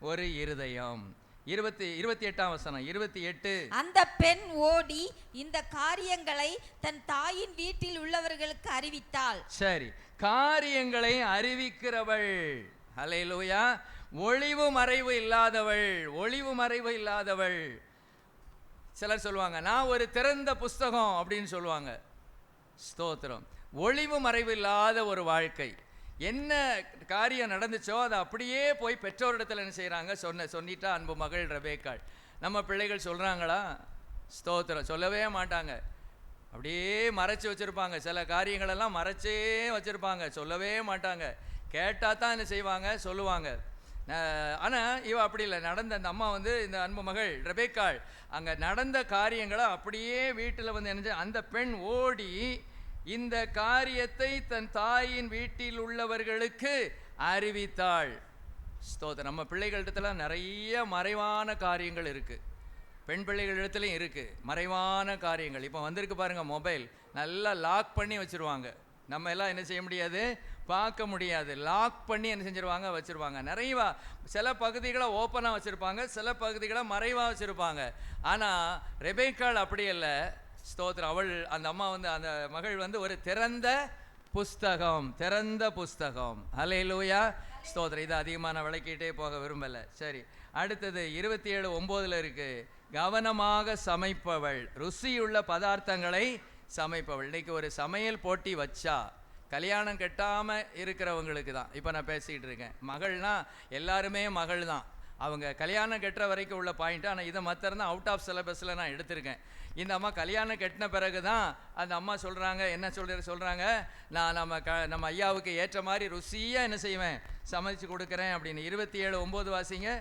ஒரு இருதயம். 28ஆம் வசனம் 28. அந்த பெண் ஓடி இந்த காரியங்களை தன் தாயின் வீட்டில் உள்ளவர்களுக்கு அறிவித்தாள். சரி, காரியங்களை அறிவிக்கிறவள். அல்லேலூயா. ஒளிவு மறைவு இல்லாதவள், ஒளிவு மறைவு இல்லாதவள். சிலர் சொல்லுவாங்க, நான் ஒரு திறந்த புஸ்தகம் அப்படின்னு சொல்லுவாங்க. ஸ்தோத்திரம். ஒளிவு மறைவு இல்லாத ஒரு வாழ்க்கை. என்ன காரியம் நடந்துச்சோ அதை அப்படியே போய் பெற்றோரிடத்தில் என்ன செய்கிறாங்க, சொல்லிட்டா அன்பு மகள் ரெபேக்காள். நம்ம பிள்ளைகள் சொல்கிறாங்களா? ஸ்தோத்திரம். சொல்லவே மாட்டாங்க, அப்படியே மறைச்சி வச்சுருப்பாங்க. சில காரியங்களெல்லாம் மறைச்சே வச்சுருப்பாங்க, சொல்லவே மாட்டாங்க. கேட்டால் தான் என்ன செய்வாங்க, சொல்லுவாங்க. ஆனால் இவ அப்படி இல்லை. நடந்த அந்த அம்மா வந்து, இந்த அன்பு மகள் ரெபேக்காள், அங்கே நடந்த காரியங்களை அப்படியே வீட்டில் வந்து என்ன, அந்த பெண் ஓடி இந்த காரியத்தை தன் தாயின் வீட்டில் உள்ளவர்களுக்கு அறிவித்தாள். ஸ்தோத்திரம். நம்ம பிள்ளைகளிடத்துல நிறைய மறைவான காரியங்கள் இருக்குது, பெண் பிள்ளைகளிடத்துலையும் இருக்குது மறைவான காரியங்கள். இப்போ வந்திருக்கு பாருங்கள், மொபைல் நல்லா லாக் பண்ணி வச்சுருவாங்க. நம்ம எல்லாம் என்ன செய்ய முடியாது, பார்க்க முடியாது. லாக் பண்ணி என்ன செஞ்சுருவாங்க, வச்சுருவாங்க. நிறைவா சில பகுதிகளை ஓப்பனாக வச்சுருப்பாங்க, சில பகுதிகளை மறைவாக வச்சுருப்பாங்க. ஆனால் ரெபேக்காள் அப்படி இல்லை. ஸ்தோத்திரம். அவள், அந்த அம்மா வந்து, அந்த மகள் வந்து ஒரு திறந்த புஸ்தகம், திறந்த புஸ்தகம். அல்லேலூயா. ஸ்தோத்திரம். இது அதிகமாக நான் விளக்கிட்டே போக விரும்பலை. சரி, அடுத்தது 27:9 இருக்குது. கவனமாக சமைப்பவள், ருசியுள்ள பதார்த்தங்களை சமைப்பவள். இன்றைக்கி ஒரு சமையல் போட்டி வச்சா கல்யாணம் கட்டாமல் இருக்கிறவங்களுக்கு தான் இப்போ நான் பேசிகிட்டு இருக்கேன். மகள்னா எல்லாருமே மகள் தான். அவங்க கல்யாணம் கட்டுற வரைக்கும் உள்ள பாயிண்ட்டு. ஆனால் இதை மாத்திரம் தான் அவுட் ஆஃப் சிலபஸில் நான் எடுத்திருக்கேன். இந்த அம்மா கல்யாணம் கட்டின பிறகு தான் அந்த அம்மா சொல்கிறாங்க, என்ன சொல்கிறாங்க, நான் நம்ம ஐயாவுக்கு ஏற்ற மாதிரி ருசியாக என்ன செய்வேன், சமைச்சு கொடுக்குறேன் அப்படின்னு. 27:9 வாசிங்க.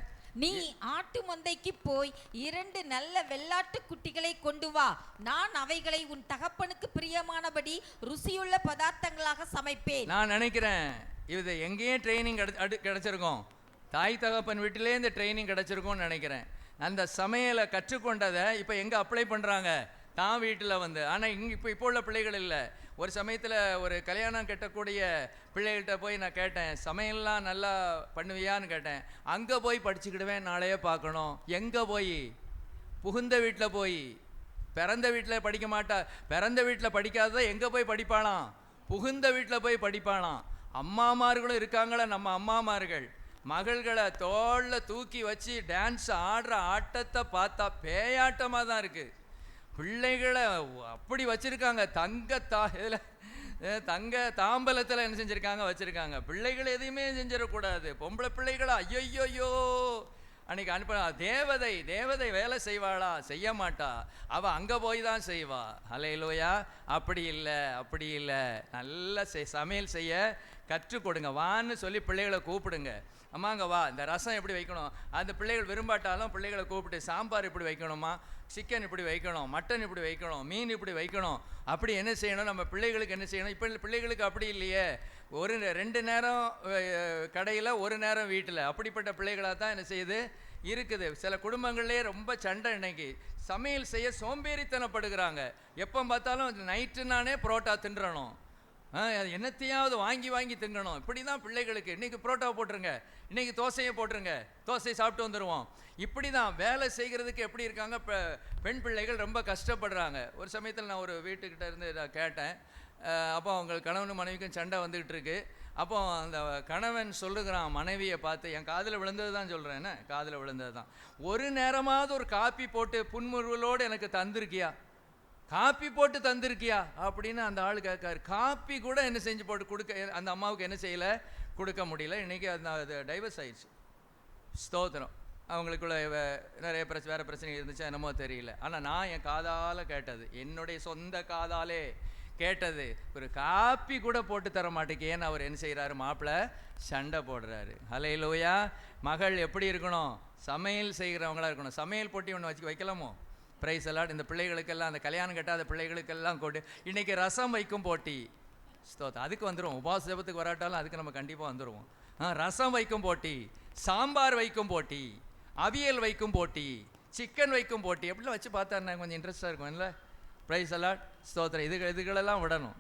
நீ ஆட்டு மந்தைக்கு போய் 2 நல்ல வெள்ளாட்டு குட்டிகளை கொண்டு வா, நான் அவைகளை உன் தகப்பனுக்கு பிரியமானபடி ருசியுள்ள பதார்த்தங்களாக சமைப்பேன். நான் நினைக்கிறேன் இது எங்கேயும் ட்ரைனிங் கிடைச்சிருக்கோம், தாய் தகப்பன் வீட்டிலே இந்த ட்ரைனிங் கிடைச்சிருக்கும்னு நினைக்கிறேன். அந்த சமையலை கற்றுக்கொண்டதை இப்போ எங்கே அப்ளை பண்ணுறாங்க, தான் வீட்டில் வந்து. ஆனால் இப்போ உள்ள பிள்ளைகள் இல்லை. ஒரு சமயத்தில் ஒரு கல்யாணம் கட்டக்கூடிய பிள்ளைகள்கிட்ட போய் நான் கேட்டேன், சமையல்லாம் நல்லா பண்ணுவியான்னு கேட்டேன். அங்கே போய் படிச்சுக்கிடுவேன், நாளையே பார்க்கணும். எங்கே போய்? புகுந்த வீட்டில் போய். பிறந்த வீட்டில் படிக்க மாட்டா. பிறந்த வீட்டில் படிக்காததான் எங்கே போய் படிப்பாளாம்? புகுந்த வீட்டில் போய் படிப்பாளாம். அம்மாமார்களும் இருக்காங்களா, நம்ம அம்மாமார்கள் மகள்களை தோளில் தூக்கி வச்சு டான்ஸ் ஆடுற ஆட்டத்தை பார்த்தா பேயாட்டமாக தான் இருக்குது. பிள்ளைகளை அப்படி வச்சுருக்காங்க, தங்க தாம்பலத்தில் என்ன செஞ்சுருக்காங்க, வச்சுருக்காங்க. பிள்ளைகள் எதையுமே செஞ்சிடக்கூடாது. பொம்பளை பிள்ளைகளா ஐயோயோயோ அன்னைக்கு அனுப்ப. தேவதை வேலை செய்வாளா? செய்ய மாட்டா. அவள் அங்கே போய் தான் செய்வா. ஹல்லேலூயா. அப்படி இல்லை. நல்லா சமையல் செய்ய கற்றுக் கொடுங்க. வான்னு சொல்லி பிள்ளைகளை கூப்பிடுங்க. அம்மாங்க வா, இந்த ரசம் எப்படி வைக்கணும், அந்த பிள்ளைகள் விரும்பாட்டாலும் பிள்ளைகளை கூப்பிட்டு சாம்பார் இப்படி வைக்கணுமா, சிக்கன் இப்படி வைக்கணும், மட்டன் இப்படி வைக்கணும், மீன் இப்படி வைக்கணும். அப்படி என்ன செய்யணும், நம்ம பிள்ளைகளுக்கு என்ன செய்யணும். இப்போ பிள்ளைகளுக்கு அப்படி இல்லையே, 2 நேரம் கடையில் 1 நேரம் வீட்டில். அப்படிப்பட்ட பிள்ளைகளாக தான் என்ன செய்யுது இருக்குது. சில குடும்பங்கள்லேயே ரொம்ப சண்டை. இன்னைக்கு சமையல் செய்ய சோம்பேறித்தனப்படுகிறாங்க. எப்போ பார்த்தாலும் நைட்டுனானே புரோட்டா தின்றணும், என்னத்தையாவது வாங்கி திங்கணும். இப்படி தான் பிள்ளைகளுக்கு. இன்றைக்கி புரோட்டா போட்டுருங்க, இன்றைக்கி தோசையை போட்டுருங்க, தோசையை சாப்பிட்டு வந்துடுவோம். இப்படி தான் வேலை செய்கிறதுக்கு எப்படி இருக்காங்க. இப்போ பெண் பிள்ளைகள் ரொம்ப கஷ்டப்படுறாங்க. ஒரு சமயத்தில் நான் ஒரு வீட்டுக்கிட்ட இருந்து நான் கேட்டேன். அப்போ அவங்க கணவன் மனைவிக்கும் சண்டை வந்துக்கிட்டு இருக்கு. அப்போ அந்த கணவன் சொல்லுகிறான் மனைவியை பார்த்து, என் காதில் விழுந்தது தான் சொல்கிறேன், என்ன காதில் விழுந்தது தான், ஒரு நேரமாவது ஒரு காப்பி போட்டு புன்முறுவலோடு எனக்கு தந்திருக்கியா, காப்பி போட்டு தந்திருக்கியா அப்படின்னு அந்த ஆள் கேட்காரு. காப்பி கூட என்ன செஞ்சு போட்டு கொடுக்க அந்த அம்மாவுக்கு என்ன செய்யலை, கொடுக்க முடியல. இன்றைக்கி அது டைவர்ஸ் ஆயிடுச்சு. ஸ்தோத்திரம். அவங்களுக்குள்ள நிறைய வேறு பிரச்சனை இருந்துச்சு, என்னமோ தெரியல. ஆனால் நான் என் காதால் கேட்டது, என்னுடைய சொந்த காதாலே கேட்டது, ஒரு காப்பி கூட போட்டு தர மாட்டேங்கேன்னு அவர் என்ன செய்கிறாரு, மாப்பிள்ளை சண்டை போடுறாரு. ஹல்லேலூயா. மகள் எப்படி இருக்கணும், சமையல் செய்கிறவங்களா இருக்கணும். சமையல் போட்டி ஒன்று வைக்கலாமோ? பிரைஸ் எல்லாம் இந்த பிள்ளைகளுக்கெல்லாம், அந்த கல்யாணம் கட்டாத பிள்ளைகளுக்கெல்லாம் கொண்டு இன்றைக்கி ரசம் வைக்கும் போட்டி. ஸ்தோத்திரம். அதுக்கு வந்துடுவோம். உபவாச ஜெபத்துக்கு வராட்டாலும் அதுக்கு நம்ம கண்டிப்பாக வந்துடுவோம். ரசம் வைக்கும் போட்டி, சாம்பார் வைக்கும் போட்டி, அவியல் வைக்கும் போட்டி, சிக்கன் வைக்கும் போட்டி, எப்படிலாம் வச்சு பார்த்தா கொஞ்சம் இன்ட்ரெஸ்டாக இருக்கும் இல்லை? பிரைஸ் எல்லாம். ஸ்தோத்திரம். இதுகளெல்லாம் விடணும்.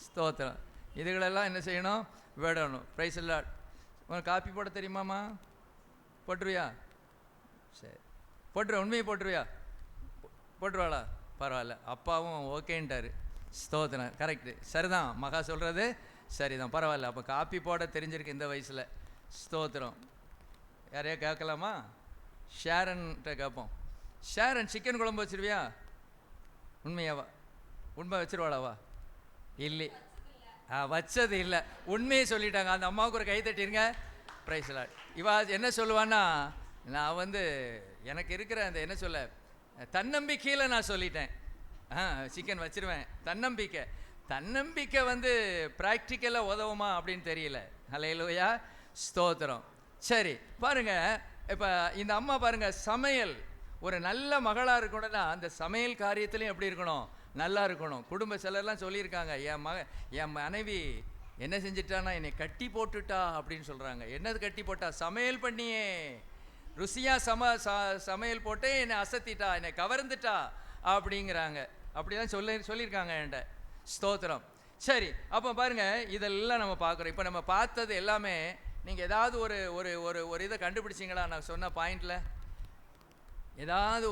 ஸ்தோத்திரம். இதுகளெல்லாம் என்ன செய்யணும், விடணும். பிரைஸ் எல்லாம். உனக்கு காப்பி போட தெரியுமாம்மா? போட்டுருவியா? சரி போட்டுருவா. உண்மையை போட்டுருவியா? போட்டுருவாளா? பரவாயில்ல. அப்பாவும் ஓகேன்ட்டாரு. ஸ்தோத்திரம். கரெக்டு, சரிதான். மகா சொல்கிறது சரிதான், பரவாயில்ல. அப்போ காப்பி போட தெரிஞ்சிருக்கு இந்த வயசில். ஸ்தோத்திரம். யாரையா கேட்கலாமா? ஷேரன்கிட்ட கேட்போம். ஷேரன், சிக்கன் குழம்பு வச்சிருவியா? உண்மையாவா? உண்மை வச்சிருவாளாவா? இல்லை, வச்சது இல்லை. உண்மையை சொல்லிட்டாங்க. அந்த அம்மாவுக்கு ஒரு கை தட்டிருங்க. Price Lord. இவா என்ன சொல்லுவான்னா, நான் எனக்கு இருக்கிற அந்த என்ன சொல்ல, தன்னம்பிக்கையில் நான் சொல்லிட்டேன், சிக்கன் வச்சிருவேன். தன்னம்பிக்கை ப்ராக்டிக்கலாக உதவுமா அப்படின்னு தெரியல. ஹல்லேலூயா. ஸ்தோத்திரம். சரி பாருங்க, இப்போ இந்த அம்மா பாருங்க, சமையல் ஒரு நல்ல மகளாக இருக்கணும்னா அந்த சமையல் காரியத்துலையும் எப்படி இருக்கணும், நல்லா இருக்கணும். குடும்ப சிலர்லாம் சொல்லியிருக்காங்க, என் மனைவி என்ன செஞ்சிட்டான்னா என்னை கட்டி போட்டுட்டா அப்படின்னு சொல்கிறாங்க. என்னது கட்டி போட்டா? சமையல் பண்ணியே ருசியாக சமையல் போட்டு என்னை அசத்திட்டா, என்னை கவர்ந்துட்டா அப்படிங்கிறாங்க. அப்படிதான் சொல்லியிருக்காங்க என்கிட்ட. ஸ்தோத்திரம். சரி, அப்போ பாருங்கள், இதெல்லாம் நம்ம பார்க்குறோம். இப்போ நம்ம பார்த்தது எல்லாமே நீங்கள் ஏதாவது ஒரு இதை கண்டுபிடிச்சிங்களா? நான் சொன்ன பாயிண்டில் ஏதாவது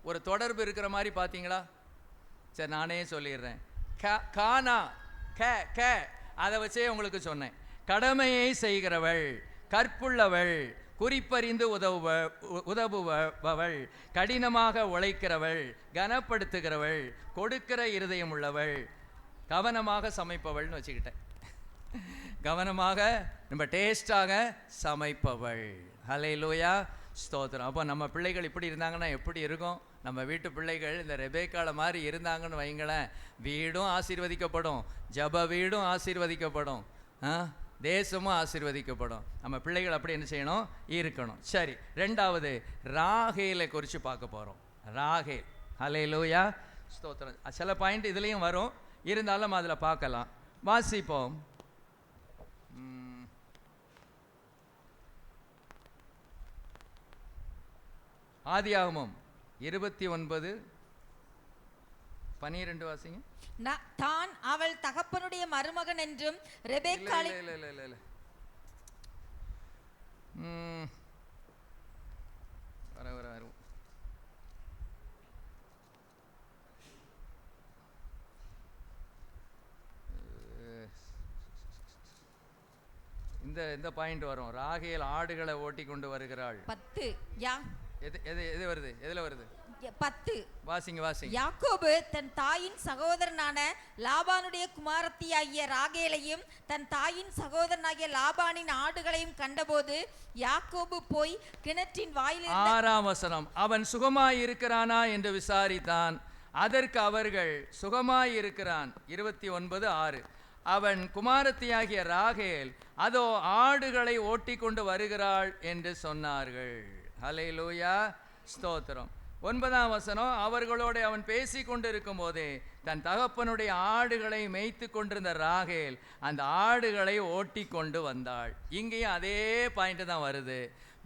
ஒரு தொடர்பு இருக்கிற மாதிரி பார்த்தீங்களா? சரி, நானே சொல்லிடுறேன். கானா கே அதை வச்சே உங்களுக்கு சொன்னேன். கடமையை செய்கிறவள், கற்புள்ளவள், குறிப்பறிந்து உதவுபவள், கடினமாக உழைக்கிறவள், கனப்படுத்துகிறவள், கொடுக்கிற இருதயம் உள்ளவள், கவனமாக சமைப்பவள்னு வச்சுக்கிட்டேன். கவனமாக நம்ம டேஸ்டாக சமைப்பவள். ஹல்லேலூயா, ஸ்தோத்திரம். அப்போ நம்ம பிள்ளைகள் இப்படி இருந்தாங்கன்னா எப்படி இருக்கும்? நம்ம வீட்டு பிள்ளைகள் இந்த ரெபேக்கால மாதிரி இருந்தாங்கன்னு வைங்களேன், வீடும் ஆசீர்வதிக்கப்படும், ஜப வீடும் ஆசீர்வதிக்கப்படும், தேசமும் ஆசீர்வதிக்கப்படும். நம்ம பிள்ளைகள் அப்படி என்ன செய்யணும்? இருக்கணும். சரி, ரெண்டாவது ராகேலை குறித்து பார்க்க போகிறோம். ராகேல். ஹல்லேலூயா, ஸ்தோத்திரம். சில பாயிண்ட் இதுலேயும் வரும், இருந்தாலும் அதில் பார்க்கலாம். வாசிப்போம். ஆதியாகமம் 29:12 வாசிங்க. தான் அவள் தகப்பனுடைய மருமகன் என்றும் ரெபேக்காளின் இந்த பாயிண்ட் வரும். ராகேல் ஆடுகளை ஓட்டி கொண்டு வருகிறாள். 10 எது வருது? எதுல வருது? 10 வாசிங்க. யாக்கோபு தன் தாயின் சகோதரனான லாபானுடைய குமாரத்தியாகிய ராகேலையும் தன் தாயின் சகோதரனாகிய லாபானின் ஆடுகளையும் கண்டபோது யாக்கோபு போய் கிணற்றின் வாயில் 6ஆம் வசனம், அவன் சுகமாயிருக்கிறானா என்று விசாரித்தான். அதற்கு அவர்கள் சுகமாயிருக்கிறான். 29:6, அவன் குமாரத்தியாகிய ராகேல் அதோ ஆடுகளை ஓட்டி கொண்டு வருகிறாள் என்று சொன்னார்கள். ஹல்லேலூயா, ஸ்தோத்திரம். 9ஆம் வசனம், அவர்களோடு அவன் பேசி கொண்டிருக்கும் போதே தன் தகப்பனுடைய ஆடுகளை மேய்த்து கொண்டிருந்த ராகேல் அந்த ஆடுகளை ஓட்டி கொண்டு வந்தாள். இங்கேயும் அதே பாயிண்ட் தான் வருது.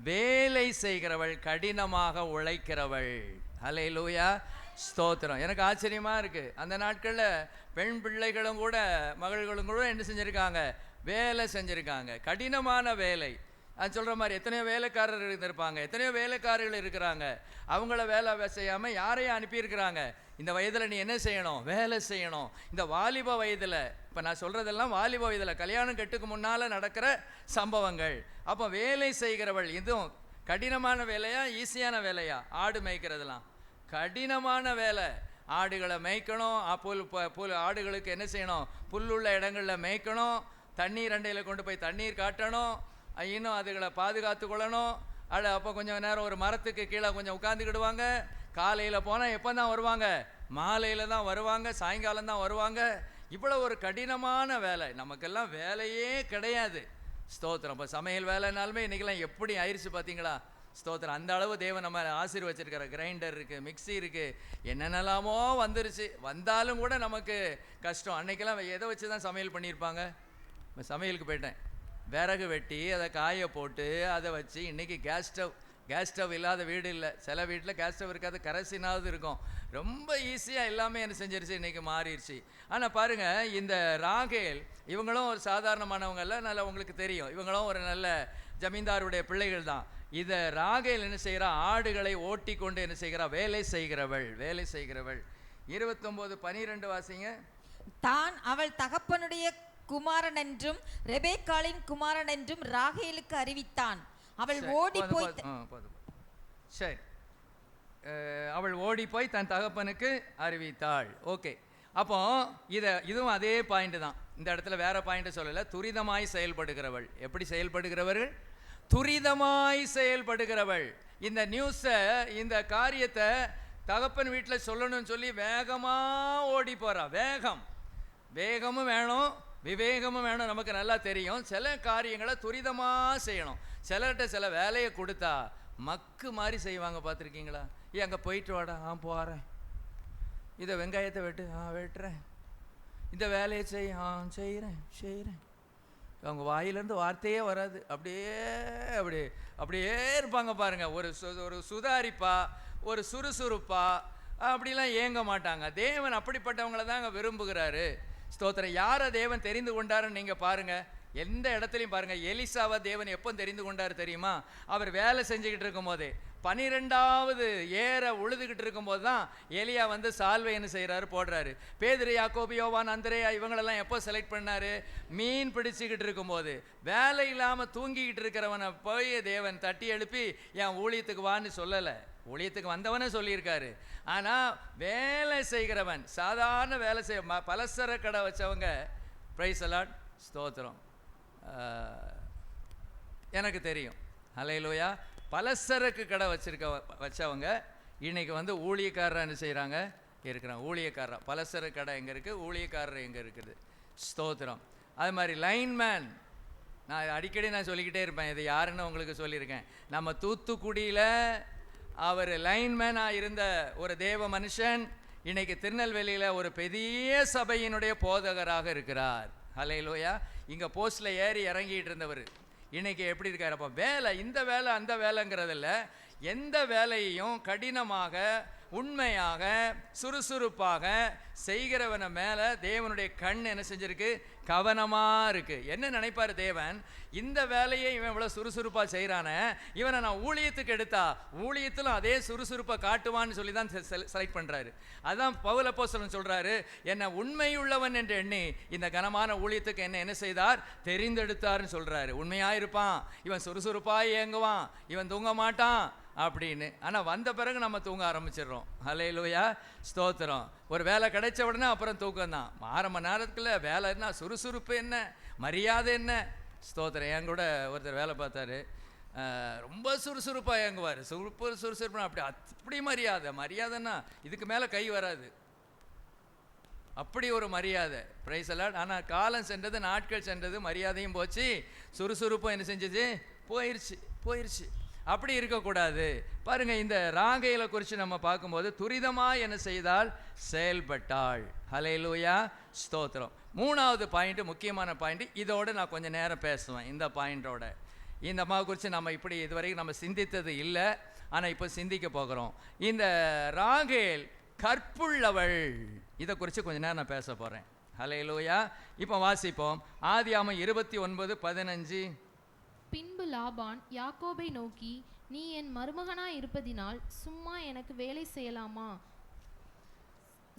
வேலை செய்கிறவள், கடினமாக உழைக்கிறவள். ஹல்லேலூயா, ஸ்தோத்திரம். எனக்கு ஆச்சரியமாக இருக்குது, அந்த நாட்களில் பெண் பிள்ளைகளும் கூட மகள்களும் கூட என்ன செஞ்சுருக்காங்க? வேலை செஞ்சுருக்காங்க, கடினமான வேலை. அது சொல்கிற மாதிரி எத்தனையோ வேலைக்காரர் இருந்திருப்பாங்க, எத்தனையோ வேலைக்காரர்கள் இருக்கிறாங்க. அவங்கள வேலை செய்யாமல் யாரையும் அனுப்பியிருக்கிறாங்க. இந்த வயதில் நீ என்ன செய்யணும்? வேலை செய்யணும். இந்த வாலிப வயதில், இப்போ நான் சொல்கிறதெல்லாம் வாலிப வயதில், கல்யாணம் கட்டுக்கு முன்னால் நடக்கிற சம்பவங்கள். அப்போ வேலை செய்கிறவள். இதுவும் கடினமான வேலையா ஈஸியான வேலையா? ஆடு மேய்க்கிறதுலாம் கடினமான வேலை. ஆடுகளை மேய்க்கணும், புல் ஆடுகளுக்கு என்ன செய்யணும்? புல்லுள்ள இடங்களில் மேய்க்கணும், தண்ணீர் அண்டையில் கொண்டு போய் தண்ணீர் காட்டணும், இன்னும் அதுகளை பாதுகாத்து கொள்ளணும். அப்போ கொஞ்சம் நேரம் ஒரு மரத்துக்கு கீழே கொஞ்சம் உட்காந்துக்கிடுவாங்க. காலையில் போனால் எப்போ தான் வருவாங்க? மாலையில் தான் வருவாங்க, சாயங்காலம் தான் வருவாங்க. இவ்வளோ ஒரு கடினமான வேலை. நமக்கெல்லாம் வேலையே கிடையாது. ஸ்தோத்திரம். இப்போ சமையல் வேலைனாலுமே இன்றைக்கெல்லாம் எப்படி ஆயிடுச்சு பார்த்தீங்களா? ஸ்தோத்திரம். அந்த அளவு தேவன் நம்ம ஆசீர்வச்சிருக்கிற. கிரைண்டர் இருக்குது, மிக்சி இருக்குது, என்னென்னலாமோ வந்துருச்சு. வந்தாலும் கூட நமக்கு கஷ்டம். அன்றைக்கெல்லாம் எதை வச்சு தான் சமையல் பண்ணியிருப்பாங்க? சமையலுக்கு போயிட்டேன், விறகு வெட்டி அதை காய போட்டு அதை வச்சு. இன்றைக்கி கேஸ் ஸ்டவ் இல்லாத வீடு இல்லை. சில வீட்டில் கேஸ் ஸ்டவ் இருக்காது, கரசினாவது இருக்கும். ரொம்ப ஈஸியாக எல்லாமே என்ன செஞ்சிருச்சு, இன்றைக்கி மாறிடுச்சு. ஆனால் பாருங்கள், இந்த ராகேல் இவங்களும் ஒரு சாதாரணமானவங்க இல்லை, நல்லா உங்களுக்கு தெரியும். இவங்களும் ஒரு நல்ல ஜமீன்தாருடைய பிள்ளைகள் தான். இதை ராகேல் என்ன செய்கிறா? ஆடுகளை ஓட்டி கொண்டு என்ன செய்கிறா? வேலை செய்கிறவள். 29:12 வாசிங்க. தான் அவள் தகப்பனுடைய குமாரன் என்றும் ரெபேக்காளின் குமாரன் என்றும் ராகேலுக்கு அறிவித்தான். அவள் ஓடி போய் சரி, அவள் ஓடி போய் தன் தகப்பனுக்கு அறிவித்தாள். ஓகே, அப்போ இதுவும் அதே பாயிண்ட் தான். இந்த இடத்துல வேற பாயிண்ட் சொல்லலை. துரிதமாய் செயல்படுகிறவள். எப்படி செயல்படுகிறவர்கள்? துரிதமாய் செயல்படுகிறவள். இந்த நியூஸை, இந்த காரியத்தை தகப்பன் வீட்டில் சொல்லணும்னு சொல்லி வேகமாக ஓடி போகிறா. வேகமும் வேணும், விவேகமும் வேணும். நமக்கு நல்லா தெரியும், சில காரியங்களை துரிதமாக செய்யணும். சிலர்கிட்ட சில வேலையை கொடுத்தா மக்கு மாதிரி செய்வாங்க, பார்த்துருக்கீங்களா? அங்கே போயிட்டு வாடா, போகிறேன். இதை வெங்காயத்தை வெட்டுறேன். இந்த வேலையை செய்கிறேன். அவங்க வாயிலேருந்து வார்த்தையே வராது. அப்படியே இருப்பாங்க பாருங்க. ஒரு சுதாரிப்பா, ஒரு சுறுசுறுப்பா, அப்படிலாம் ஏங்க மாட்டாங்க. தேவன் அப்படிப்பட்டவங்கள தாங்க விரும்புகிறாரு. ஸ்தோத்திரம். யாரை தேவன் தெரிந்து கொண்டாருன்னு நீங்கள் பாருங்கள். எந்த இடத்துலையும் பாருங்கள். எலிசாவை தேவன் எப்போ தெரிந்து கொண்டார் தெரியுமா? அவர் வேலை செஞ்சுக்கிட்டு இருக்கும் போதே, 12வது ஏற உழுதுகிட்டு இருக்கும்போது தான் எலியா வந்து சால்வை என்ன செய்கிறாரு? போடுறாரு. பேதுரு, யாக்கோபு, யோவான், அந்திரேயா இவங்களெல்லாம் எப்போ செலக்ட் பண்ணார்? மீன் பிடிச்சிக்கிட்டு இருக்கும்போது. வேலை இல்லாமல் தூங்கிக்கிட்டு இருக்கிறவனை போய் தேவன் தட்டி எழுப்பி என் ஊழியத்துக்கு வான்னு சொல்லலை. ஊழியத்துக்கு வந்தவனே சொல்லியிருக்காரு. ஆனால் வேலை செய்கிறவன், சாதாரண வேலை செய்ய பலசர கடை வச்சவங்க, பிரைஸ் அலாட், ஸ்தோத்திரம், எனக்கு தெரியும், ஹல்லேலூயா, பலசரக்கு கடை வச்சவங்க இன்னைக்கு வந்து ஊழியக்காரராக என்ன செய்கிறாங்க, இருக்கிறாங்க. ஊழியக்காரராக பலசரக்கு கடை எங்கே இருக்குது, ஊழியக்காரர் எங்கே இருக்குது, ஸ்தோத்திரம். அது மாதிரி லைன்மேன், நான் அடிக்கடி சொல்லிக்கிட்டே இருப்பேன், இது யாருன்னு உங்களுக்கு சொல்லியிருக்கேன். நம்ம தூத்துக்குடியில் அவர் லைன்மேனாக இருந்த ஒரு தேவ மனுஷன் இன்னைக்கு திருநெல்வேலியில் ஒரு பெரிய சபையினுடைய போதகராக இருக்கிறார். ஹல்லேலூயா. இங்கே போஸ்டில் ஏறி இறங்கிட்டு இருந்தவர் இன்னைக்கு எப்படி இருக்கார்? அப்போ வேலை, இந்த வேலை அந்த வேலைங்கிறதில்ல, எந்த வேலையையும் கடினமாக, உண்மையாக, சுறுசுறுப்பாக செய்கிறவனை மேலே தேவனுடைய கண் என்ன செஞ்சிருக்கு, கவனமாக இருக்குது. என்ன நினைப்பார் தேவன், இந்த வேலையை இவன் இவ்வளோ சுறுசுறுப்பாக செய்கிறானே, இவனை நான் ஊழியத்துக்கு எடுத்தா ஊழியத்திலும் அதே சுறுசுறுப்பை காட்டுவான்னு சொல்லி தான் செலக்ட் பண்ணுறாரு. அதான் பவுல் அப்போஸ்தலன் சொல்கிறாரு, என்னை உண்மையுள்ளவன் என்று எண்ணி இந்த கனமான ஊழியத்துக்கு என்ன செய்தார், தெரிந்தெடுத்தார்னு சொல்கிறாரு. உண்மையாக இருப்பான் இவன், சுறுசுறுப்பாக இயங்குவான் இவன், தூங்க மாட்டான் அப்படின்னு. ஆனால் வந்த பிறகு நம்ம தூங்க ஆரம்பிச்சிடுறோம். ஹல்லேலூயா, ஸ்தோத்திரம். ஒரு வேலை கிடைச்ச உடனே அப்புறம் தூக்கம் தான். 1/2 மணி நேரத்துக்குள்ள வேலை என்ன, சுறுசுறுப்பு என்ன, மரியாதை என்ன, ஸ்தோத்திரம். என் கூட ஒருத்தர் வேலை பார்த்தாரு, ரொம்ப சுறுசுறுப்பாக இயங்குவார். சுறுசுறுப்புனா அப்படி மரியாதைன்னா இதுக்கு மேலே கை வராது, அப்படி ஒரு மரியாதை. Praise the Lord. ஆனால் காலம் சென்றது, நாட்கள் சென்றது, மரியாதையும் போச்சு, சுறுசுறுப்பும் என்ன செஞ்சிச்சு, போயிடுச்சு. அப்படி இருக்கக்கூடாது. பாருங்க, இந்த ராகேலை குறித்து நம்ம பார்க்கும்போது, துரிதமாக என்ன செய்தால், செயல்பட்டாள். ஹல்லேலூயா, ஸ்தோத்திரம். 3வது பாயிண்ட், முக்கியமான பாயிண்ட், இதோடு நான் கொஞ்சம் நேரம் பேசுவேன். இந்த பாயிண்டோட, இந்த அம்மாவை குறித்து நம்ம இப்படி இதுவரைக்கும் நம்ம சிந்தித்தது இல்லை, ஆனால் இப்போ சிந்திக்க போகிறோம். இந்த ராகேல் கற்புள்ளவள், இதை குறித்து கொஞ்சம் நேரம் நான் பேச போகிறேன். ஹல்லேலூயா. இப்போ வாசிப்போம். ஆதியாகமம் 29:15. பின்பு லாபான் யாக்கோபை நோக்கி, நீ என் மருமகனாய் இருப்பதினால் சும்மா எனக்கு வேலை செய்யலாமா?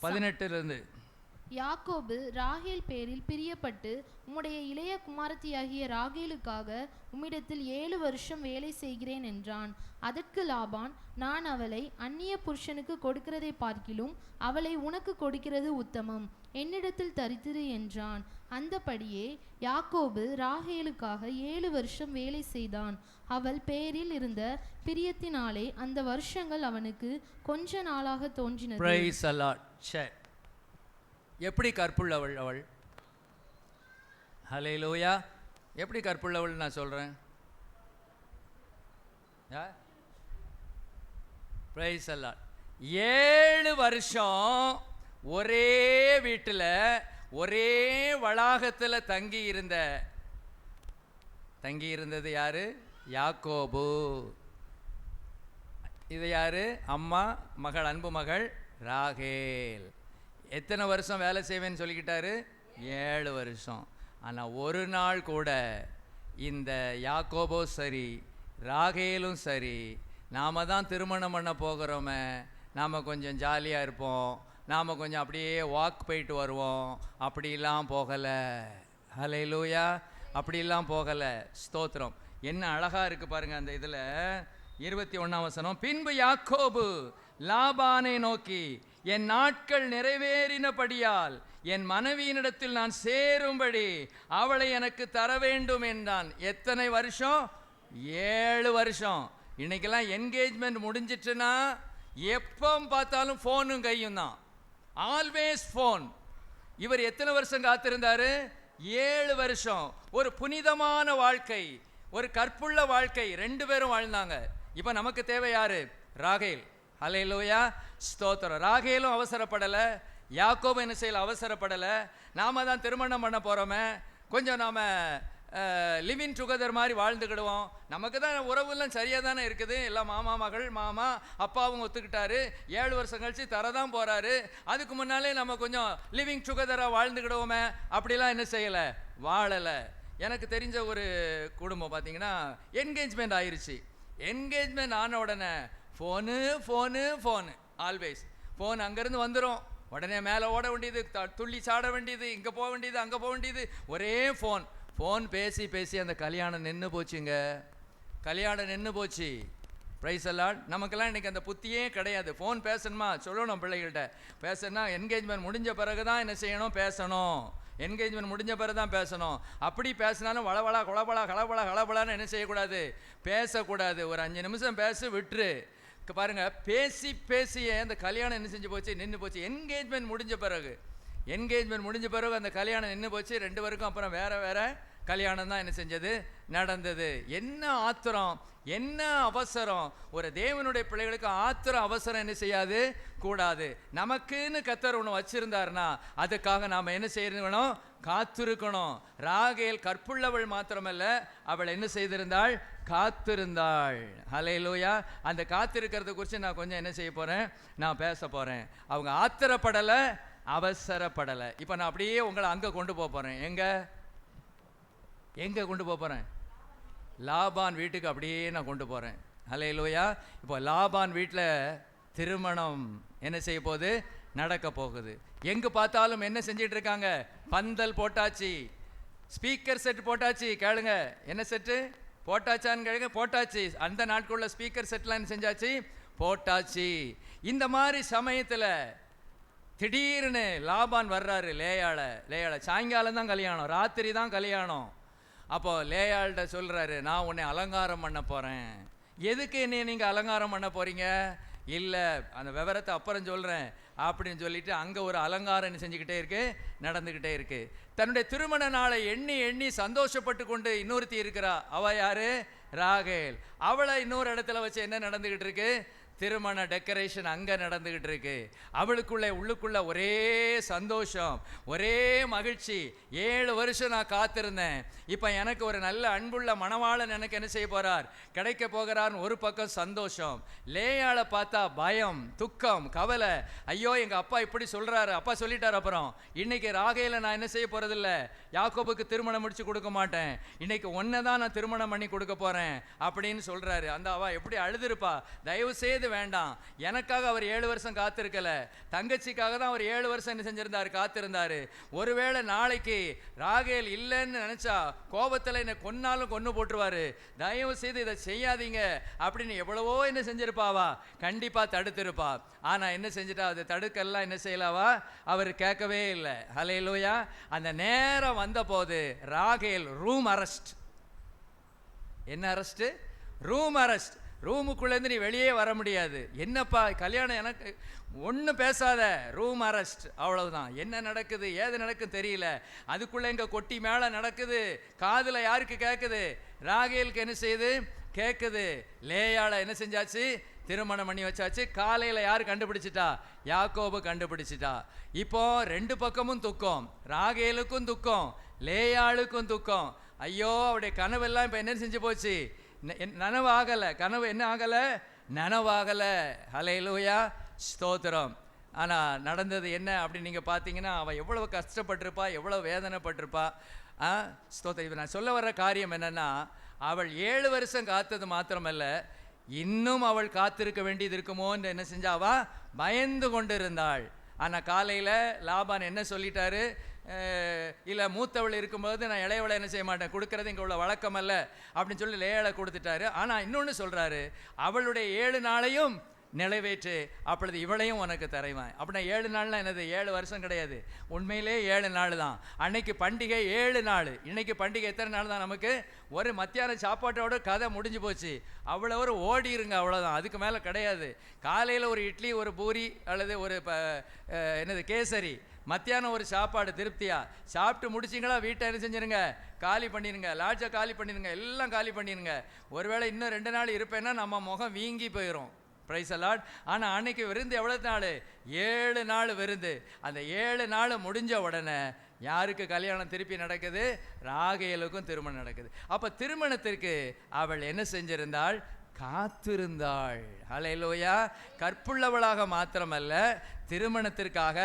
18 யாக்கோபு ராகேல் பேரில் பிரியப்பட்டு உம்முடைய இளைய குமாரத்தியாகிய ராகேலுக்காக உம்மிடத்தில் 7 வருஷம் வேலை செய்கிறேன் என்றான். அதற்கு லாபான், நான் அவளை அந்நிய புருஷனுக்கு கொடுக்கிறதை பார்க்கிலும் அவளை உனக்கு கொடுக்கிறது உத்தமம், என்னிடத்தில் தரித்திரு என்றான். அந்தபடியே யாக்கோபு ராகேலுக்காக 7 வருஷம் வேலை செய்தான். அவள் பேரில் இருந்த பிரியத்தினாலே அந்த வருஷங்கள் அவனுக்கு கொஞ்ச நாளாக தோன்றினது. Price the Lord. எப்படி கற்புள்ளவள் அவள்? ஹல்லேலூயா. எப்படி கற்புள்ளவள் நான் சொல்கிறேன்? Price the Lord. 7 வருஷம் ஒரே வீட்டில், ஒரே வளாகத்தில் தங்கி இருந்தது யாரு? யாக்கோபு. இது யாரு? அம்மா, மகள், அன்பு மகள் ராகேல். எத்தனை வருஷம் வேலை செய்வேன்னு சொல்லிக்கிட்டாரு? 7 வருஷம். ஆனால் ஒரு நாள் கூட இந்த யாக்கோபோ சரி, ராகேலும் சரி, நாம் தான் திருமணம் பண்ண போகிறோமே, நாம் கொஞ்சம் ஜாலியாக இருப்போம், நாம் கொஞ்சம் அப்படியே வாக் போயிட்டு வருவோம், அப்படிலாம் போகலை. ஹல்லேலூயா. அப்படிலாம் போகலை. ஸ்தோத்திரம். என்ன அழகாக இருக்குது பாருங்கள் அந்த இதில் 21ஆம் வசனம். பின்பு யாக்கோபு லாபானை நோக்கி, என் நாட்கள் நிறைவேறினபடியால் என் மனைவியினிடத்தில் நான் சேரும்படி அவளை எனக்கு தர வேண்டும் என்றான். எத்தனை வருஷம்? 7 வருஷம். இன்னைக்கெல்லாம் என்கேஜ்மெண்ட் முடிஞ்சிட்டுன்னா எப்போ பார்த்தாலும் ஃபோனும் கையும் தான், ஆல்வேஸ் ஃபோன். இவர் எத்தனை வருஷம் காத்திருந்தாரு? 7 வருஷம். ஒரு புனிதமான வாழ்க்கை, ஒரு கற்புள்ள வாழ்க்கை 2 பேரும் வாழ்ந்தாங்க. இப்போ நமக்கு தேவை யாரு? ராகேல். ஹல்லேலூயா, ஸ்தோத்திரம். ராகேலும் அவசரப்படலை, யாக்கோபு என்ன செய்யல, அவசரப்படலை. நாம தான் திருமணம் பண்ண போகிறோமே, கொஞ்சம் நாம் லிவிங் டுகெதர் மாதிரி வாழ்ந்துக்கிடுவோம். நமக்கு தான் உறவுலாம் சரியாக தானே இருக்குது, எல்லாம் மாமா மகள், மாமா அப்பாவும் ஒத்துக்கிட்டாரு, 7 வருஷம் கழிச்சு தரதான் போகிறாரு, அதுக்கு முன்னாலே நம்ம கொஞ்சம் லிவிங் டுகெதராக வாழ்ந்துக்கிடுவோமே, அப்படிலாம் என்ன செய்யலை, வாழலை. எனக்கு தெரிஞ்ச ஒரு குடும்பம் பார்த்தீங்கன்னா என்கேஜ்மெண்ட் ஆயிடுச்சு. என்கேஜ்மெண்ட் ஆன உடனே ஃபோனு ஆல்வேஸ் ஃபோன். அங்கேருந்து வந்துடும், உடனே மேலே ஓட வேண்டியது, துள்ளி சாட வேண்டியது, இங்கே போக வேண்டியது, அங்கே போக வேண்டியது, ஒரே ஃபோன் பேசி அந்த கல்யாணம் நின்று போச்சுங்க. கல்யாணம் நின்று போச்சு. பிரைஸ் எல்லாம். நமக்கெல்லாம் இன்றைக்கி அந்த புத்தியே கிடையாது. ஃபோன் பேசணுமா, சொல்லணும் பிள்ளைகள்கிட்ட. பேசணும்னா என்கேஜ்மெண்ட் முடிஞ்ச பிறகு தான் என்ன செய்யணும், பேசணும். என்கேஜ்மெண்ட் முடிஞ்ச பிறகு தான் பேசணும். அப்படி பேசினாலும் வளவளா கலபலான்னு என்ன செய்யக்கூடாது, பேசக்கூடாது. ஒரு 5 நிமிஷம் பேசி விட்டுரு. பாருங்க, பேசி பேசியே அந்த கல்யாணம் என்ன செஞ்சு போச்சு, நின்று போச்சு. என்கேஜ்மெண்ட் முடிஞ்ச பிறகு அந்த கல்யாணம் நின்று போச்சு. 2 பேருக்கும் அப்புறம் வேற கல்யாணம் தான் என்ன செஞ்சது, நடந்தது. என்ன ஆத்திரம், என்ன அவசரம். ஒரு தேவனுடைய பிள்ளைகளுக்கு ஆத்திரம் அவசரம் என்ன செய்யாது கூடாது. நமக்குன்னு கர்த்தர் ஒன்று வச்சிருந்தாருன்னா அதுக்காக நாம் என்ன செய்யணும், காத்திருக்கணும். ராகேல் கற்புள்ளவள் மாத்திரமல்ல, அவள் என்ன செய்திருந்தாள், காத்திருந்தாள். ஹல்லேலூயா. அந்த காத்திருக்கிறத குறித்து நான் கொஞ்சம் என்ன செய்ய போகிறேன், நான் பேச போகிறேன். அவங்க ஆத்திரப்படலை, அவசரப்படலை. இப்போ நான் அப்படியே உங்களை அங்கே கொண்டு போக போகிறேன். எங்கே கொண்டு போக போகிறேன், லாபான் வீட்டுக்கு அப்படியே நான் கொண்டு போகிறேன். ஹல்லேலூயா. இப்போ லாபான் வீட்டில் திருமணம் என்ன செய்ய போகுது, நடக்க போகுது. எங்கே பார்த்தாலும் என்ன செஞ்சிட்டு இருக்காங்க, பந்தல் போட்டாச்சு, ஸ்பீக்கர் செட் போட்டாச்சு. கேளுங்க, என்ன செட்டு போட்டாச்சான்னு கேளுங்க. போட்டாச்சு. அந்த நாட்களுள்ள ஸ்பீக்கர் செட்லாம் என்ன செஞ்சாச்சு, போட்டாச்சு. இந்த மாதிரி சமயத்தில் திடீர்னு லாபான் வர்றாரு. லேயாள சாயங்காலம் தான் கல்யாணம், ராத்திரி தான் கல்யாணம். அப்போ லேயாள்கிட்ட சொல்கிறாரு, நான் உன்னை அலங்காரம் பண்ண போகிறேன். எதுக்கு என்னை நீங்கள் அலங்காரம் பண்ண போகிறீங்க, இல்லை அந்த விவரத்தை அப்புறம் சொல்கிறேன் அப்படின்னு சொல்லிட்டு அங்கே ஒரு அலங்காரம் என்ன செஞ்சுக்கிட்டே நடந்துக்கிட்டே இருக்கு. தன்னுடைய திருமண நாளை எண்ணி சந்தோஷப்பட்டு கொண்டு இன்னொருத்தி இருக்கிறா. அவள் யாரு, ராகேல். அவளை இன்னொரு இடத்துல வச்சு என்ன நடந்துக்கிட்டு இருக்கு, திருமண டெக்கரேஷன் அங்கே நடந்துக்கிட்டு இருக்கு. உள்ளுக்குள்ள ஒரே சந்தோஷம், ஒரே மகிழ்ச்சி. 7 வருஷம் நான் காத்திருந்தேன், இப்போ எனக்கு ஒரு நல்ல அன்புள்ள மணவாளன் எனக்கு என்ன செய்ய போகிறார், கிடைக்க போகிறார்னு ஒரு பக்கம் சந்தோஷம். லேயாளை பார்த்தா பயம், துக்கம், கவலை. ஐயோ எங்கள் அப்பா இப்படி சொல்கிறாரு, அப்பா சொல்லிட்டார். அப்புறம் இன்னைக்கு ராகேலை நான் என்ன செய்ய போகிறதில்ல, யாக்கோபுக்கு திருமணம் முடிச்சு கொடுக்க மாட்டேன், இன்னைக்கு ஒன்றை தான் நான் திருமணம் பண்ணி கொடுக்க போகிறேன் அப்படின்னு சொல்கிறாரு. அந்த அவ எப்படி அழுதுருப்பா. தயவு செய்து வேண்டாம், எனக்காக அவர் 7 வருஷம் காத்திருக்கல, தங்கச்சிக்காக தான் அவர் 7 வருஷம் என்ன செஞ்சிருந்தாரு, காத்திருந்தாரு. ஒருவேளை நாளைக்கு ராகேல் இல்லைன்னு நினைச்சா கோபத்தில் என்னை கொன்னாலும் கொன்னு போட்டுருவாரு, தயவு செய்து இதை செய்யாதீங்க அப்படின்னு எவ்வளவோ என்ன செஞ்சிருப்பாவா, கண்டிப்பா தடுத்திருப்பா. ஆனா என்ன செஞ்சுட்டா, அதை தடுக்கலாம் என்ன செய்யலாவா, அவர் கேட்கவே இல்லை. ஹல்லேலூயா. அந்த நேரம் வந்த போது ராகேல் ரூம் அரெஸ்ட். என்ன அரெஸ்ட், ரூம் அரெஸ்ட். ரூமுக்குள்ளேருந்து நீ வெளியே வர முடியாது. என்னப்பா கல்யாணம், எனக்கு ஒன்றும் பேசாத, ரூம் அரெஸ்ட், அவ்வளவுதான். என்ன நடக்குது ஏது நடக்குது தெரியல. அதுக்குள்ளே இங்கே கொட்டி மேலே நடக்குது, காதில் யாருக்கு கேட்குது, ராகேலுக்கு என்ன செய்யுது, கேட்குது. லேயாளை என்ன செஞ்சாச்சு, திருமணம் பண்ணி வச்சாச்சு. காலையில் யார் கண்டுபிடிச்சிட்டா, யாக்கோபு கண்டுபிடிச்சிட்டா. இப்போ 2 பக்கமும் துக்கம், ராகேலுக்கும் துக்கம், லேயாளுக்கும் துக்கம். ஐயோ அவருடைய கனவெல்லாம் இப்போ என்ன செஞ்சு போச்சு, நனவாகலை. கனவு என்ன ஆகலை, நனவாகலை. ஹல்லேலூயா, ஸ்தோத்திரம். ஆனால் நடந்தது என்ன அப்படின்னு நீங்கள் பார்த்தீங்கன்னா, அவள் எவ்வளவு கஷ்டப்பட்டிருப்பா, எவ்வளோ வேதனைப்பட்டிருப்பா. ஸ்தோத்திரம். நான் சொல்ல வர்ற காரியம் என்னென்னா, அவள் 7 வருஷம் காத்தது மாத்திரமல்ல, இன்னும் அவள் காத்திருக்க வேண்டியது இருக்குமோன்னு என்ன செஞ்சாவா, பயந்து கொண்டு இருந்தாள். ஆனால் காலையில் லாபான் என்ன சொல்லிட்டாரு, இல்லை மூத்தவள் இருக்கும்போது நான் இளையவளை என்ன செய்ய மாட்டேன், கொடுக்கறது இங்கே உள்ள வழக்கம் அல்ல அப்படின்னு சொல்லி லேயாளை கொடுத்துட்டாரு. ஆனால் இன்னொன்று சொல்கிறாரு, அவளுடைய 7 நாளையும் நிறைவேற்று, அப்பொழுது இவளையும் உனக்கு தரைவான். அப்படின்னா 7 நாள்லாம் என்னது, 7 வருஷம் கிடையாது, உண்மையிலே 7 நாள் தான். அன்னைக்கு பண்டிகை 7 நாள். இன்னைக்கு பண்டிகை எத்தனை நாள் தான், நமக்கு ஒரு மத்தியான சாப்பாட்டோட கதை முடிஞ்சு போச்சு. அவ்வளோ ஒரு ஓடிருங்க, அவ்வளோதான், அதுக்கு மேலே கிடையாது. காலையில் ஒரு இட்லி, ஒரு பூரி அல்லது ஒரு என்னது கேசரி, மத்தியானம் ஒரு சாப்பாடு திருப்தியா சாப்பிட்டு முடிச்சிங்களா, வீட்டை என்ன செஞ்சிருங்க, காலி பண்ணிடுங்க, லாட்ஜை காலி பண்ணிடுங்க, எல்லாம் காலி பண்ணிடுங்க. ஒருவேளை இன்னும் 2 நாள் இருப்பேன்னா நம்ம முகம் வீங்கி போயிடும். Praise the Lord. ஆனால் அன்னைக்கு விருந்து எவ்வளோ நாள், 7 நாள் விருந்து. அந்த 7 நாள் முடிஞ்ச உடனே யாருக்கு கல்யாணம் திருப்பி நடக்குது, ராகேலுக்கும் திருமணம் நடக்குது. அப்போ திருமணத்திற்கு அவள் என்ன செஞ்சிருந்தாள், காத்திருந்தாள். ஹல்லேலூயா. கற்புள்ளவளாக மாத்திரமல்ல, திருமணத்திற்காக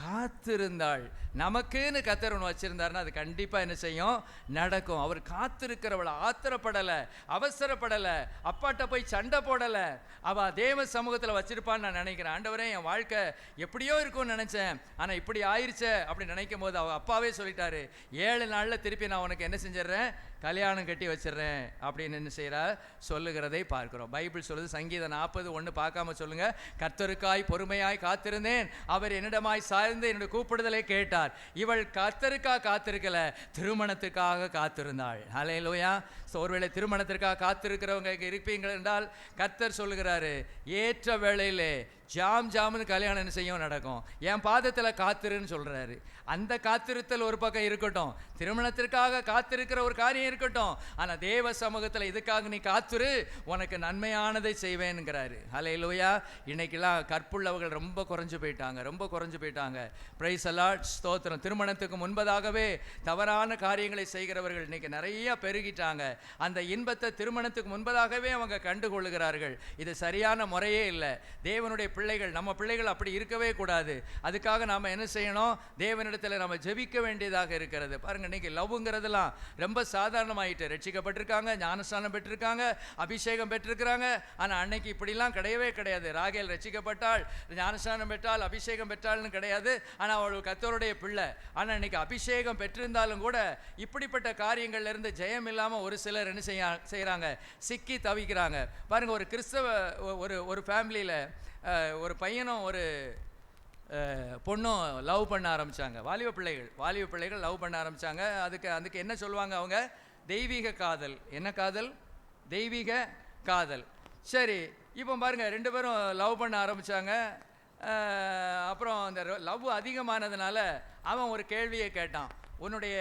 காத்திருந்தாள். நமக்குன்னு கர்த்தர் ஒன்று வச்சிருந்தாருன்னா அது கண்டிப்பாக என்ன செய்யும், நடக்கும். அவர் காத்திருக்கிறவளை, ஆத்திரப்படலை, அவசரப்படலை, அப்பாட்ட போய் சண்டை போடலை. அவள் தேவ சமூகத்தில் வச்சிருப்பான்னு நான் நினைக்கிறேன். ஆண்டவரே என் வாழ்க்கை எப்படியோ இருக்கும்னு நினச்சேன், ஆனால் இப்படி ஆயிடுச்சே அப்படின்னு நினைக்கும் போது அவள் அப்பாவே சொல்லிட்டாரு, 7 நாளில் திருப்பி நான் உனக்கு என்ன செஞ்சிடறேன், கல்யாணம் கட்டி வச்சிடுறேன் அப்படின்னு என்ன செய்கிறார் சொல்லுகிறதை பார்க்கிறோம். பைபிள் சொல்லுது, சங்கீதம் 40:1 பார்க்காம சொல்லுங்க, கர்த்தருக்காய் பொறுமையாய் காத்திருந்தேன், அவர் என்னிடமாய் சாய்ந்து என்னுடைய கூப்பிடுதலை கேட்டார். இவள் கர்த்தருக்காக காத்திருக்கல, திருமணத்துக்காக காத்திருந்தாள். ஹல்லேலூயா. ஒருவேளை திருமணத்திற்காக காத்திருக்கிறவங்க இருப்பீங்கள் என்றால் கர்த்தர் சொல்லுகிறாரு, ஏற்ற வேளையிலே ஜாம்னு கல்யாணம் என்ன செய்யும் நடக்கும். என் பாதத்தில் காத்திருன்னு சொல்கிறாரு. அந்த காத்திருத்தல் ஒரு பக்கம் இருக்கட்டும், திருமணத்திற்காக காத்திருக்கிற ஒரு காரியம் இருக்கட்டும், ஆனால் தேவ சமூகத்தில் இதுக்காக நீ காத்திரு, உனக்கு நன்மையானதை செய்வேன்ங்கிறாரு. ஹல்லேலூயா. இன்னைக்கெல்லாம் கற்புள்ளவர்கள் ரொம்ப குறைஞ்சு போயிட்டாங்க. பிரைஸ் தி லார்ட், ஸ்தோத்திரம். திருமணத்துக்கு முன்பதாகவே தவறான காரியங்களை செய்கிறவர்கள் இன்னைக்கு நிறைய பெருகிட்டாங்க. அந்த இன்பத்தை திருமணத்துக்கு முன்பதாகவே அவங்க கண்டுகொள்ளுகிறார்கள். இது சரியான முறையே இல்லை. தேவனுடைய பிள்ளைகள், நம்ம பிள்ளைகள் அப்படி இருக்கவே கூடாது. அதுக்காக நாம் என்ன செய்யணும், தேவனிடத்தில் நம்ம ஜெபிக்க வேண்டியதாக இருக்கிறது. பாருங்க, இன்னைக்கு லவ்ங்கிறதுலாம் ரொம்ப சாதாரணமாயிட்டு. ரட்சிக்கப்பட்டிருக்காங்க, ஞானஸ்நானம் பெற்றிருக்காங்க, அபிஷேகம் பெற்றிருக்கிறாங்க. ஆனால் அன்னைக்கு இப்படிலாம் கிடையவே கிடையாது. ராகேல் ரட்சிக்கப்பட்டாள், ஞானஸ்நானம் பெற்றாள், அபிஷேகம் பெற்றாள்னு கிடையாது. ஆனால் அவள் கர்த்தருடைய பிள்ளை. ஆனால் இன்னைக்கு அபிஷேகம் பெற்றிருந்தாலும் கூட இப்படிப்பட்ட காரியங்கள்ல இருந்து ஜெயம் இல்லாமல் ஒரு சிலர் என்ன செய்யறாங்க, சிக்கி தவிக்கிறாங்க. பாருங்க, ஒரு கிறிஸ்தவ ஒரு ஃபேமிலியில் ஒரு பையனும் ஒரு பொண்ணும் லவ் பண்ண ஆரம்பித்தாங்க. வாலிப பிள்ளைகள் லவ் பண்ண ஆரம்பித்தாங்க. அதுக்கு என்ன சொல்லுவாங்க அவங்க, தெய்வீக காதல். என்ன காதல்? தெய்வீக காதல். சரி, இப்போ பாருங்க, 2 பேரும் லவ் பண்ண ஆரம்பித்தாங்க. அப்புறம் அந்த லவ் அதிகமானதுனால அவன் ஒரு கேள்வியை கேட்டான், உன்னுடைய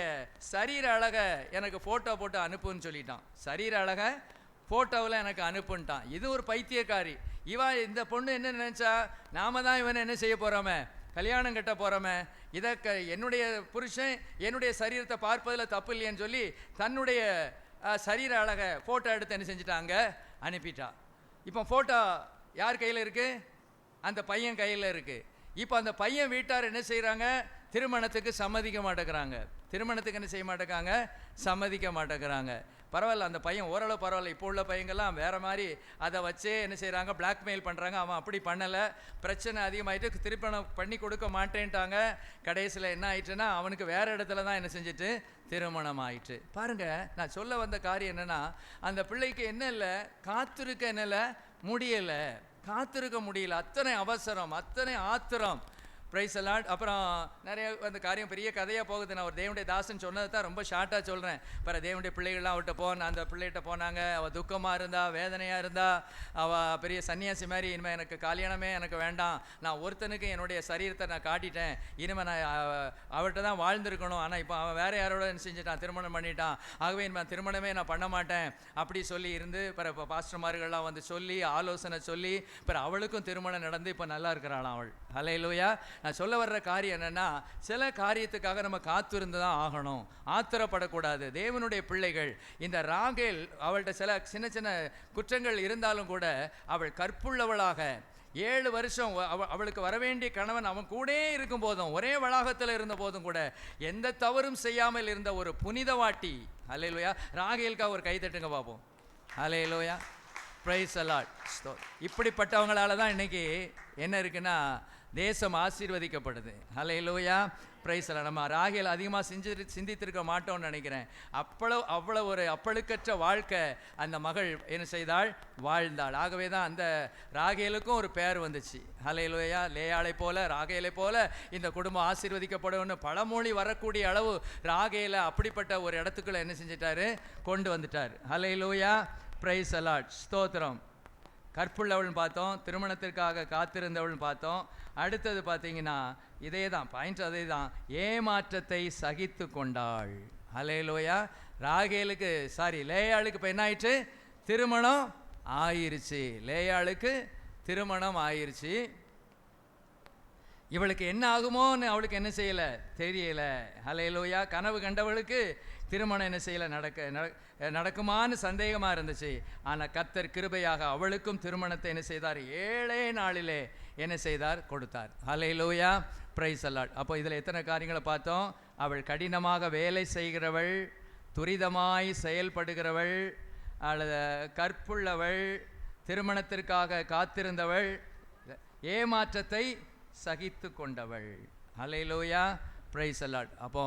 சரீர அழகை எனக்கு ஃபோட்டோ போட்டு அனுப்புன்னு சொல்லிட்டான். சரீர அழகை ஃபோட்டோவில் எனக்கு அனுப்புன்ட்டான். இது ஒரு பைத்தியக்காரி. இந்த பொண்ணு என்ன நினைச்சா, நாம தான் இவனை என்ன செய்ய போறோமே, கல்யாணம் கட்ட போறோமே, என்னுடைய புருஷன் என்னுடைய சரீரத்தை பார்ப்பதில் தப்பு இல்லைன்னு சொல்லி தன்னுடைய சரீர அழகை ஃபோட்டோ எடுத்து என்ன செஞ்சுட்டாங்க, அனுப்பிட்டா. இப்போ ஃபோட்டோ யார் கையில் இருக்கு? அந்த பையன் கையில் இருக்கு. இப்போ அந்த பையன் வீட்டார் என்ன செய்கிறாங்க, திருமணத்துக்கு சம்மதிக்க மாட்டேங்கிறாங்க. திருமணத்துக்கு என்ன செய்ய மாட்டேங்காங்க, சம்மதிக்க மாட்டேங்கிறாங்க. பரவாயில்ல, அந்த பையன் ஓரளவு பரவாயில்ல. இப்போ உள்ள பையங்கள்லாம் வேறு மாதிரி அதை வச்சே என்ன செய்கிறாங்க, பிளாக்மெயில் பண்ணுறாங்க. அவன் அப்படி பண்ணலை, பிரச்சனை அதிகமாகிட்டு திருப்பணம் பண்ணி கொடுக்க மாட்டேன்ட்டாங்க. கடைசியில் என்ன ஆயிட்டுன்னா, அவனுக்கு வேறு இடத்துல தான் என்ன செஞ்சுட்டு திருமணம் ஆயிட்டு. பாருங்கள், நான் சொல்ல வந்த காரியம் என்னென்னா, அந்த பிள்ளைக்கு என்ன இல்லை, காத்திருக்க என்ன இல்லை, முடியலை, காத்திருக்க முடியல. அத்தனை அவசரம், அத்தனை ஆத்திரம். Price the Lord. அப்புறம் நிறைய அந்த காரியம் பெரிய கதையாக போகுது. நான் ஒரு தேவனுடைய தாசன் சொன்னதை தான் ரொம்ப ஷார்ட்டாக சொல்கிறேன். தேவனுடைய பிள்ளைகள்லாம் அவர்கிட்ட அந்த பிள்ளைகிட்ட போனாங்க. அவள் துக்கமாக இருந்தா, வேதனையாக இருந்தா, அவள் பெரிய சன்னியாசி மாதிரி, இனிமேல் எனக்கு கல்யாணமே எனக்கு வேண்டாம், நான் ஒருத்தனுக்கு என்னுடைய சரீரத்தை நான் காட்டிட்டேன், இனிமேல் நான் அவர்கிட்ட தான் வாழ்ந்துருக்கணும், ஆனால் இப்போ அவன் வேறு யாரோட செஞ்சுட்டான், திருமணம் பண்ணிட்டான், ஆகவே இனிமேல் திருமணமே நான் பண்ண மாட்டேன் அப்படி சொல்லி இருந்து இப்போ பாஸ்டர்மார்கள்லாம் வந்து சொல்லி ஆலோசனை சொல்லி அவளுக்கும் திருமணம் நடந்து இப்போ நல்லா இருக்கிறாளாம் அவள். ஹல்லேலூயா. நான் சொல்ல வர்ற காரியம் என்னன்னா, சில காரியத்துக்காக நம்ம காத்திருந்து தான் ஆகணும், ஆத்திரப்படக்கூடாது. தேவனுடைய பிள்ளைகள், இந்த ராகேல் அவள்கிட்ட சில சின்ன சின்ன குற்றங்கள் இருந்தாலும் கூட அவள் கற்புள்ளவளாக 7 வருஷம் அவளுக்கு வரவேண்டிய கணவன் அவன் கூட இருக்கும் போதும், ஒரே வளாகத்தில் இருந்த போதும் கூட எந்த தவறும் செய்யாமல் இருந்த ஒரு புனிதவாட்டி. ஹல்லேலூயா. ராகேலுக்காக ஒரு கை தட்டுங்க பார்ப்போம். ஹல்லேலூயா. Praise the Lord. இப்படிப்பட்டவங்களால தான் இன்னைக்கு என்ன இருக்குன்னா, தேசம் ஆசீர்வதிக்கப்படுது. ஹல்லேலூயா. Praise the Lord. நம்ம ராகேல் அதிகமாக சிந்தித்திருக்க மாட்டோம்னு நினைக்கிறேன். அவ்வளோ ஒரு அப்பழுக்கற்ற வாழ்க்கை அந்த மகள் என்ன செய்தாள், வாழ்ந்தாள். ஆகவே தான் அந்த ராகேலுக்கும் ஒரு பேர் வந்துச்சு. ஹல்லேலூயா. லேயாளை போல ராகேலை போல இந்த குடும்பம் ஆசீர்வதிக்கப்படும்னு பழமொழி வரக்கூடிய அளவு ராகேலை அப்படிப்பட்ட ஒரு இடத்துக்குள்ள என்ன செஞ்சிட்டாரு, கொண்டு வந்துட்டார். ஹல்லேலூயா. Praise the Lord. ஸ்தோத்திரம். கற்புள்ளவள்னு பார்த்தோம், திருமணத்திற்காக காத்திருந்தவள்னு பார்த்தோம். அடுத்தது பார்த்தீங்கன்னா இதே தான் பாயிண்ட், அதே தான், ஏமாற்றத்தை சகித்து கொண்டாள். ஹல்லேலூயா. ராகேலுக்கு லேயாளுக்கு இப்போ என்ன ஆயிடுச்சு, திருமணம் ஆயிருச்சு. லேயாளுக்கு திருமணம் ஆயிருச்சு. இவளுக்கு என்ன ஆகுமோன்னு அவளுக்கு என்ன செய்யலை, தெரியல. ஹல்லேலூயா. கனவு கண்டவளுக்கு திருமணம் என்ன செய்யலை, நடக்குமான்னு சந்தேகமாக இருந்துச்சு. ஆனால் கர்த்தர் கிருபையாக அவளுக்கும் திருமணத்தை என்ன செய்தார், 7 நாளிலே என்ன செய்தார், கொடுத்தார். ஹல்லேலூயா. Praise the Lord. அப்போ இதில் எத்தனை காரியங்களை பார்த்தோம். அவள் கடினமாக வேலை செய்கிறவள், துரிதமாய் செயல்படுகிறவள், அல்லது கற்புள்ளவள், திருமணத்திற்காக காத்திருந்தவள், ஏமாற்றத்தை சகித்து கொண்டவள். ஹல்லேலூயா. Praise the Lord. அப்போ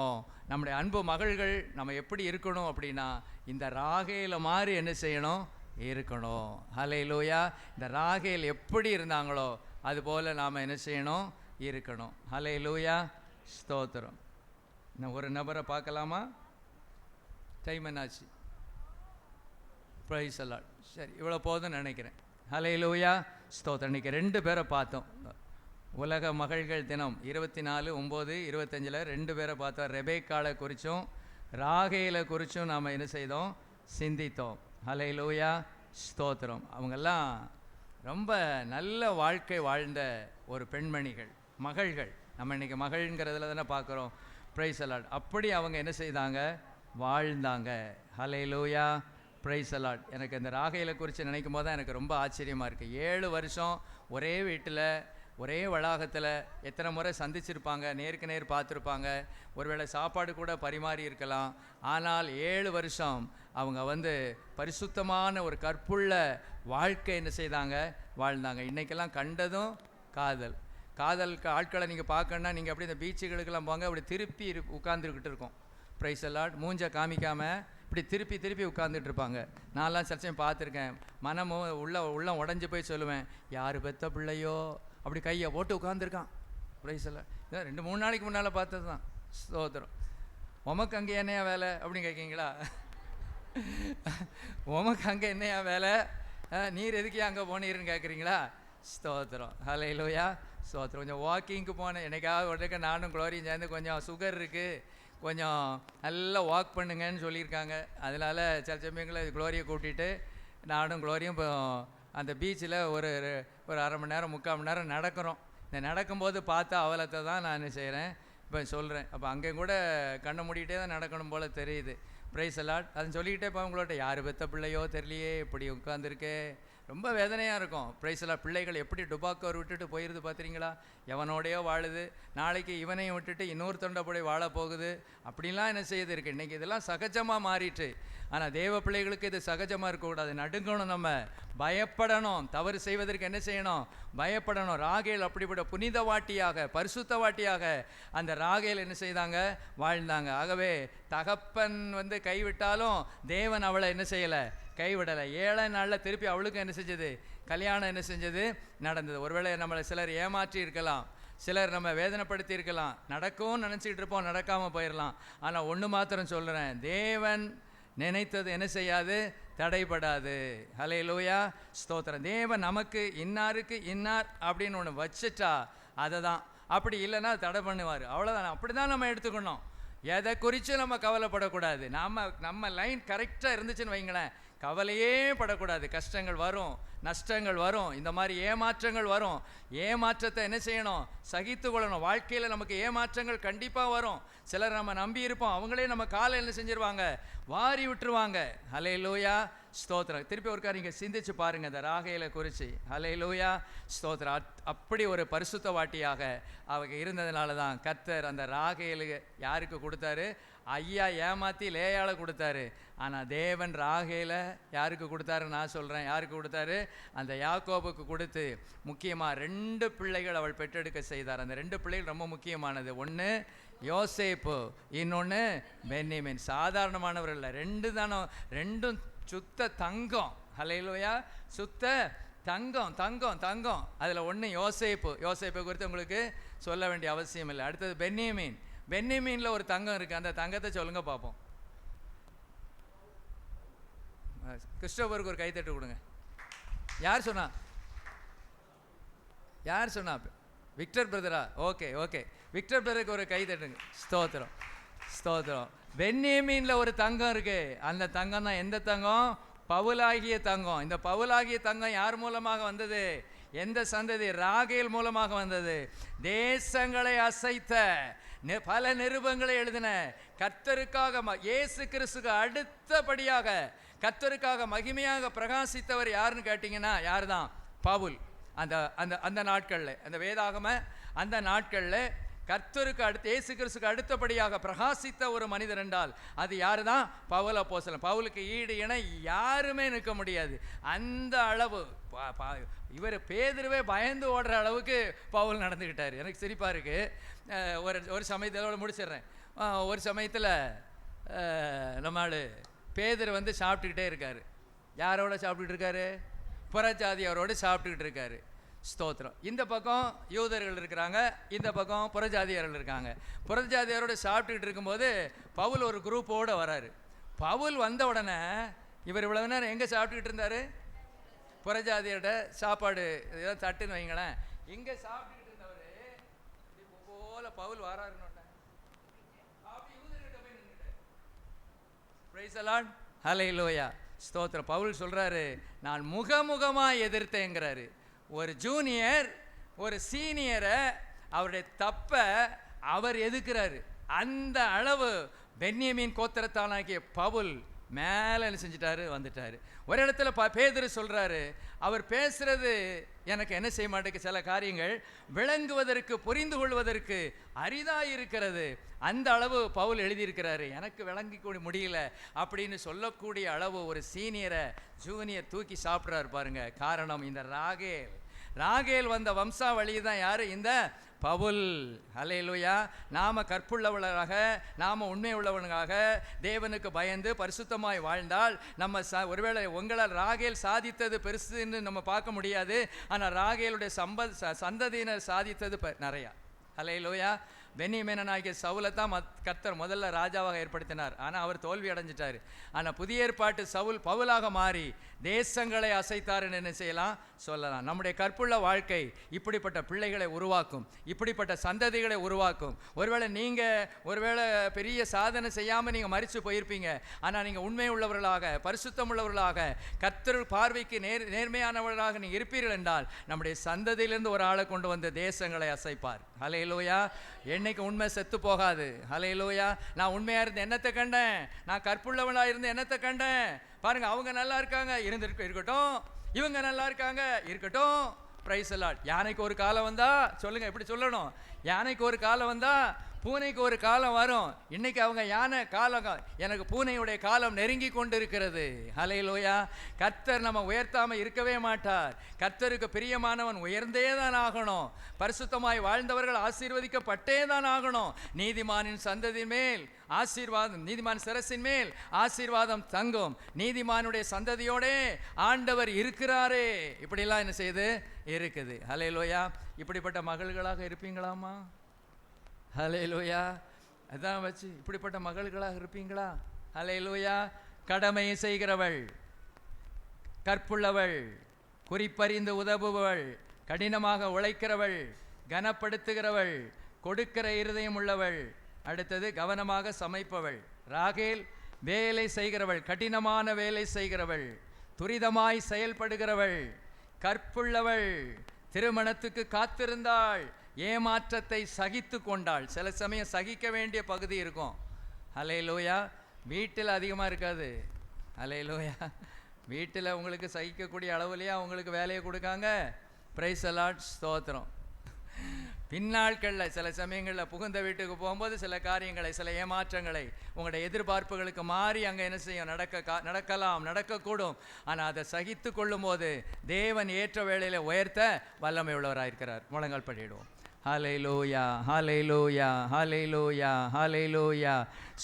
நம்முடைய அன்பு மகள்கள் நம்ம எப்படி இருக்கணும் அப்படின்னா, இந்த ராகேல மாதிரி என்ன செய்யணும், இருக்கணும். ஹல்லேலூயா. இந்த ராகேல் எப்படி இருந்தாங்களோ அதுபோல் நாம் என்ன செய்யணும், இருக்கணும். ஹல்லேலூயா, ஸ்தோத்திரம். இன்னும் ஒரு நபரை பார்க்கலாமா? டைம் என்னாச்சு? Praise the Lord. சரி, இவ்வளோ போதும்னு நினைக்கிறேன். ஹல்லேலூயா, ஸ்தோத்திரம். இன்றைக்கி 2 பேரை பார்த்தோம். உலக மகள்கள் தினம் 24/9/25 2 பேரை பார்த்தோம். ரெபேக்காளை குறித்தும் ராகேலை குறித்தும் நாம் என்ன செய்தோம், சிந்தித்தோம். ஹல்லேலூயா, ஸ்தோத்திரம். அவங்கெல்லாம் ரொம்ப நல்ல வாழ்க்கை வாழ்ந்த ஒரு பெண்மணிகள், மகள்கள். நம்ம இன்றைக்கி மகள்ங்கிறதுல தானே பார்க்குறோம். Praise the Lord. அப்படி அவங்க என்ன செய்தாங்க, வாழ்ந்தாங்க. Hallelujah, praise the Lord. எனக்கு இந்த ராகேலை குறித்து நினைக்கும் போது தான் எனக்கு ரொம்ப ஆச்சரியமாக இருக்குது. 7 வருஷம் ஒரே வீட்டில் ஒரே வளாகத்தில் எத்தனை முறை சந்திச்சிருப்பாங்க, நேருக்கு நேர் பார்த்துருப்பாங்க, ஒருவேளை சாப்பாடு கூட பரிமாறி இருக்கலாம். ஆனால் 7 வருஷம் அவங்க பரிசுத்தமான ஒரு கற்புள்ள வாழ்க்கை என்ன செய்தாங்க, வாழ்ந்தாங்க. இன்றைக்கெல்லாம் கண்டதும் காதலுக்கு ஆட்களை நீங்கள் பார்க்கணுன்னா நீங்கள் அப்படி இந்த பீச்சுகளுக்கெல்லாம் போங்க, அப்படி திருப்பி உட்காந்துருக்கிட்டு இருக்கோம். Praise the Lord. மூஞ்ச காமிக்காமல் இப்படி திருப்பி உட்காந்துட்டு இருப்பாங்க. நான்லாம் சர்ச்சையும் பார்த்துருக்கேன். மனமும் உள்ளம் உடஞ்சி போய் சொல்லுவேன், யார் பெத்த பிள்ளையோ அப்படி கையை போட்டு உட்காந்துருக்கான். பிரைஸ் எல்லாம் இதான் 2-3 நாளைக்கு முன்னால் பார்த்தது தான். ஸ்தோத்திரம். உமக்கு அங்கே என்னையா வேலை அப்படின்னு கேட்குறீங்களா? உமக்கு அங்கே என்னையா வேலை, நீர் எதுக்கே அங்கே போனீருன்னு கேட்குறீங்களா? ஸ்தோத்திரம். ஹல்லேலூயா, ஸ்தோத்திரம். கொஞ்சம் வாக்கிங்க்கு போனேன் என்னைக்காவது உடனே, நானும் குளோரியும் சேர்ந்து கொஞ்சம் சுகர் இருக்குது, கொஞ்சம் நல்லா வாக் பண்ணுங்கன்னு சொல்லியிருக்காங்க. அதனால் சில சமயங்களில் குளோரியை கூட்டிகிட்டு நானும் குளோரியும் இப்போ அந்த பீச்சில் ஒரு 1/2 மணி நேரம் 3/4 மணி நேரம் நடக்கிறோம். இந்த நடக்கும்போது பார்த்தா அவலத்தை தான் நான் செய்கிறேன், இப்போ சொல்கிறேன். அப்போ அங்கேயும் கூட கண்ணை மூடிக்கிட்டே தான் நடக்கணும் போல் தெரியுது. Praise the Lord. அது சொல்லிக்கிட்டே இப்போ அவங்களோட யார் பெத்த பிள்ளையோ தெரியலையே இப்படி உட்காந்துருக்கே, ரொம்ப வேதனையாக இருக்கும். பிரைஸ் எல்லாம். பிள்ளைகள் எப்படி டுபாக்கோர் விட்டுட்டு போயிடுது பார்த்துறீங்களா? எவனோடையோ வாழுது, நாளைக்கு இவனையும் விட்டுட்டு இன்னொரு தொண்டை வாழ போகுது. அப்படிலாம் என்ன செய்யுது இருக்குது. இன்றைக்கி இதெல்லாம் சகஜமாக மாறிட்டு. ஆனால் தேவ பிள்ளைகளுக்கு இது சகஜமாக இருக்கக்கூடாது. நடுங்கணும், நம்ம பயப்படணும். தவறு செய்வதற்கு என்ன செய்யணும், பயப்படணும். ராகேல் அப்படிப்பட்ட புனித வாட்டியாக, பரிசுத்த வாட்டியாக அந்த ராகேல் என்ன செய்தாங்க, வாழ்ந்தாங்க. ஆகவே தகப்பன் கைவிட்டாலும் தேவன் அவளை என்ன செய்யலை, கைவிடலை. 7 நாளில் திருப்பி அவளுக்கும் என்ன செஞ்சது, கல்யாணம் என்ன செஞ்சது, நடந்தது. ஒருவேளை நம்மளை சிலர் ஏமாற்றி இருக்கலாம், சிலர் நம்ம வேதனைப்படுத்தி இருக்கலாம், நடக்கும்னு நினச்சிக்கிட்டு இருப்போம், நடக்காமல் போயிடலாம். ஆனால் ஒன்று மாத்திரம் சொல்கிறேன், தேவன் நினைத்தது என்ன செய்யாது, தடைபடாது. ஹல்லேலூயா, ஸ்தோத்திரம். தேவன் நமக்கு இன்னாருக்கு இன்னார் அப்படின்னு ஒன்று வச்சுட்டா அதை தான், அப்படி இல்லைன்னா தடை பண்ணுவார். அவ்வளோதான். அப்படி தான் நம்ம எடுத்துக்கணும். எதை குறித்து நம்ம கவலைப்படக்கூடாது. நம்ம லைன் கரெக்டாக இருந்துச்சுன்னு வைங்களேன், கவலையே படக்கூடாது. கஷ்டங்கள் வரும், நஷ்டங்கள் வரும், இந்த மாதிரி ஏமாற்றங்கள் வரும். ஏமாற்றத்தை என்ன செய்யணும், சகித்து கொள்ளணும். வாழ்க்கையில் நமக்கு ஏமாற்றங்கள் கண்டிப்பாக வரும். சிலர் நம்ம நம்பி இருப்போம், அவங்களே நம்ம காலை என்ன செஞ்சிருவாங்க, வாரி விட்டுருவாங்க. ஹல்லேலூயா, ஸ்தோத்திரம். திருப்பி ஒருக்கா நீங்கள் சிந்திச்சு பாருங்கள் இந்த ராகேலை குறித்து. ஹல்லேலூயா, ஸ்தோத்திரம். அப்படி ஒரு பரிசுத்த வாட்டியாக அவங்க இருந்ததுனால தான் கர்த்தர் அந்த ராகேலுக்கு யாருக்கு கொடுத்தாரு, ஐயா ஏமாற்றி லேயால கொடுத்தாரு. ஆனால் தேவன் ராகேலை யாருக்கு கொடுத்தாரு, நான் சொல்கிறேன் யாருக்கு கொடுத்தாரு, அந்த யாக்கோபுக்கு கொடுத்து முக்கியமாக 2 பிள்ளைகள் அவள் பெற்றெடுக்க செய்தார். அந்த 2 பிள்ளைகள் ரொம்ப முக்கியமானது. ஒன்று யோசேப்பு, இன்னொன்று பென்யமீன். சாதாரணமானவர்கள் இல்லை, 2 தானே, 2ம் சுத்த தங்கம். ஹல்லேலூயா, சுத்த தங்கம் தங்கம் தங்கம். அதில் ஒன்று யோசேப்பை குறித்து உங்களுக்கு சொல்ல வேண்டிய அவசியம் இல்லை. அடுத்தது பென்யமீனில் ஒரு தங்கம் இருக்குது. அந்த தங்கத்தை சொல்லுங்க பார்ப்போம். கிறிஸ்டோபருக்கு ஒரு கைத்தட்டு கொடுங்க. யார் சொன்னா? விக்டர் பிரதரா? ஓகே, விக்டர் பிரதருக்கு ஒரு கைத்தட்டுங்க. ஸ்தோத்திரம். பென்யமீனில் ஒரு தங்கம் இருக்கு. அந்த தங்கம் தான் எந்த தங்கம், பவுலாகிய தங்கம். இந்த பவுலாகிய தங்கம் யார் மூலமாக வந்தது, எந்த சந்ததி, ராகேல் மூலமாக வந்தது. தேசங்களை அசைத்த பல நிருபங்களை எழுதின, கர்த்தருக்காக இயேசு கிறிஸ்துக்கு அடுத்தபடியாக கர்த்தருக்காக மகிமையாக பிரகாசித்தவர் யாருன்னு கேட்டிங்கன்னா யார் தான், பவுல். அந்த நாட்களில், அந்த வேதாகம அந்த நாட்களில் கர்த்தருக்கு அடுத்து இயேசு கிறிஸ்துக்கு அடுத்தபடியாக பிரகாசித்த ஒரு மனிதர் என்றால் அது யாரு தான்? பவுல் அப்போஸ்தலன். பவுலுக்கு ஈடு இணை யாருமே நிற்க முடியாது. அந்த அளவு இவர் பேதுருவே பயந்து ஓடுற அளவுக்கு பவுல் நடந்துக்கிட்டார். எனக்கு சிரிப்பா இருக்கு. ஒரு சமயத்தோட முடிச்சிடுறேன். ஒரு சமயத்தில் நம்மால் பேதுரு வந்து சாப்பிட்டுக்கிட்டே இருக்காரு. யாரோட சாப்பிட்டுக்கிட்டு இருக்காரு? புறஜாதியாரோடு சாப்பிட்டுக்கிட்டு இருக்காரு. ஸ்தோத்திரம். இந்த பக்கம் யூதர்கள் இருக்கிறாங்க, இந்த பக்கம் புறஜாதியார்கள் இருக்காங்க. புறஜாதியாரோடு சாப்பிட்டுக்கிட்டு இருக்கும்போது பவுல் ஒரு குரூப்போடு வராரு. பவுல் வந்த உடனே இவர் இவ்வளவு நேரம் எங்கே சாப்பிட்டுக்கிட்டு இருந்தார்? புறஜாதியோட சாப்பாடு ஏதாவது தட்டுன்னு வைங்களேன். இங்கே சாப்பிட்டுக்கிட்டு இருந்தவர் இப்போ போல பவுல் வராருன்னு அப்படி யூதர்கிட்ட போய் நின்றுட்டார். Price the Lord. ஹல்லேலூயா. ஸ்தோத்திரம். பவுல் சொல்றாரு, நான் முகமுகமாக எதிர்த்தேங்கிறாரு. ஒரு ஜூனியர் ஒரு சீனியரை அவருடைய தப்பை அவர் எதிர்க்கிறாரு. அந்த அளவு பென்யமீன் கோத்திரத்தானாகிய பவுல் மேலே என்ன செஞ்சிட்டாரு? வந்துட்டாரு. ஒரு இடத்துல பேதுரு சொல்றாரு, அவர் பேசுறது எனக்கு என்ன செய்ய மாட்டேங்குது, சில காரியங்கள் விளங்குவதற்கு புரிந்து கொள்வதற்கு அரிதாக இருக்கிறது. அந்த அளவு பவுல் எழுதியிருக்கிறாரு. எனக்கு விளங்கிக்க முடியல அப்படின்னு சொல்லக்கூடிய அளவு ஒரு சீனியரை ஜூனியர் தூக்கி சாப்பிட்றாரு பாருங்க. காரணம் இந்த ராகேல் வந்த வம்சாவளி தான் யாரு? இந்த பவுல். ஹல்லேலூயா. நாம கற்புள்ளவர்களாக, நாம உண்மை உள்ளவனாக, தேவனுக்கு பயந்து பரிசுத்தமாய் வாழ்ந்தால் நம்ம ஒருவேளை உங்களால் ராகேல் சாதித்தது பெருசுன்னு நம்ம பார்க்க முடியாது. ஆனால் ராகேலுடைய சந்ததியினர் சாதித்தது நிறையா. ஹல்லேலூயா. பென்யமீனாகிய சவுலை தான் கர்த்தர் முதல்ல ராஜாவாக ஏற்படுத்தினார். ஆனால் அவர் தோல்வி அடைஞ்சிட்டார். ஆனால் புதிய ஏற்பாட்டு சவுல் பவுலாக மாறி தேசங்களை அசைத்தாருன்னு என்ன செய்யலாம்? சொல்லலாம். நம்முடைய கற்புள்ள வாழ்க்கை இப்படிப்பட்ட பிள்ளைகளை உருவாக்கும், இப்படிப்பட்ட சந்ததிகளை உருவாக்கும். ஒருவேளை பெரிய சாதனை செய்யாமல் நீங்கள் மரித்து போயிருப்பீங்க. ஆனால் நீங்கள் உண்மை உள்ளவர்களாக, பரிசுத்தம் உள்ளவர்களாக, கர்த்தர் பார்வைக்கு நேர்மையானவர்களாக நீங்கள் இருப்பீர்கள் என்றால் நம்முடைய சந்ததியிலிருந்து ஒரு ஆளை கொண்டு வந்து தேசங்களை அசைப்பார். ஹல்லேலூயா. என்னைக்கு உண்மை செத்து போகாது. ஹல்லேலூயா. நான் உண்மையாக இருந்து என்னத்தை கண்டேன்? நான் கற்புள்ளவனாக இருந்து என்னத்தை கண்டேன்? பாருங்க, அவங்க நல்லா இருக்காங்க, இருக்கட்டும். இவங்க நல்லா இருக்காங்க, இருக்கட்டும். Price the Lord. யானைக்கு ஒரு காலம் வந்தா, சொல்லுங்க எப்படி சொல்லணும்? யானைக்கு ஒரு காலம் வந்தா பூனைக்கு ஒரு காலம் வரும். இன்னைக்கு அவங்க யானை காலம், எனக்கு பூனையுடைய காலம் நெருங்கி கொண்டு இருக்கிறது. ஹல்லேலூயா. கர்த்தர் நம்ம உயர்த்தாம இருக்கவே மாட்டார். கர்த்தருக்கு பிரியமானவன் உயர்ந்தே தான் ஆகணும். பரிசுத்தமாய் வாழ்ந்தவர்கள் ஆசீர்வதிக்கப்பட்டே தான் ஆகணும். நீதிமானின் சந்ததி மேல் ஆசீர்வாதம், நீதிமான் சிரசின் மேல் ஆசீர்வாதம் தங்கும். நீதிமானுடைய சந்ததியோட ஆண்டவர் இருக்கிறாரே. இப்படிலாம் என்ன செய்யுது? இருக்குது. ஹல்லேலூயா. இப்படிப்பட்ட மகள்களாக இருப்பீங்களாமா? ஹல்லேலூயா. அதான் வச்சு இப்படிப்பட்ட மகள்களாக இருப்பீங்களா? ஹல்லேலூயா. கடமையை செய்கிறவள், கற்புள்ளவள், குறிப்பறிந்து உதவுபவள், கடினமாக உழைக்கிறவள், கனப்படுத்துகிறவள், கொடுக்கிற இருதயம் உள்ளவள். அடுத்தது கவனமாக சமைப்பவள். ராகேல் வேலை செய்கிறவள், கடினமான வேலை செய்கிறவள், துரிதமாய் செயல்படுகிறவள், கற்புள்ளவள், திருமணத்துக்கு காத்திருந்தாள், ஏமாற்றத்தை சகித்து கொண்டாள். சில சமயம் சகிக்க வேண்டிய பகுதி இருக்கும். ஹல்லேலூயா. வீட்டில் அதிகமாக இருக்காது. ஹல்லேலூயா. வீட்டில் உங்களுக்கு சகிக்கக்கூடிய அளவுலையா உங்களுக்கு வேலையை கொடுக்காங்க? Praise the Lord. ஸ்தோத்திரம். பின்னாட்களில் சில சமயங்களில் புகுந்த வீட்டுக்கு போகும்போது சில காரியங்களை, சில ஏமாற்றங்களை, உங்களுடைய எதிர்பார்ப்புகளுக்கு மாறி அங்கே என்ன செய்யும்? நடக்கலாம், நடக்கக்கூடும். ஆனால் அதை சகித்து கொள்ளும் போது தேவன் ஏற்ற வேளையில் உயர்த்த வல்லமை உள்ளவராயிருக்கிறார். முழங்கால் படிடுவோம். ஹல்லேலூயா, ஹல்லேலூயா, ஹல்லேலூயா, ஹல்லேலூயா.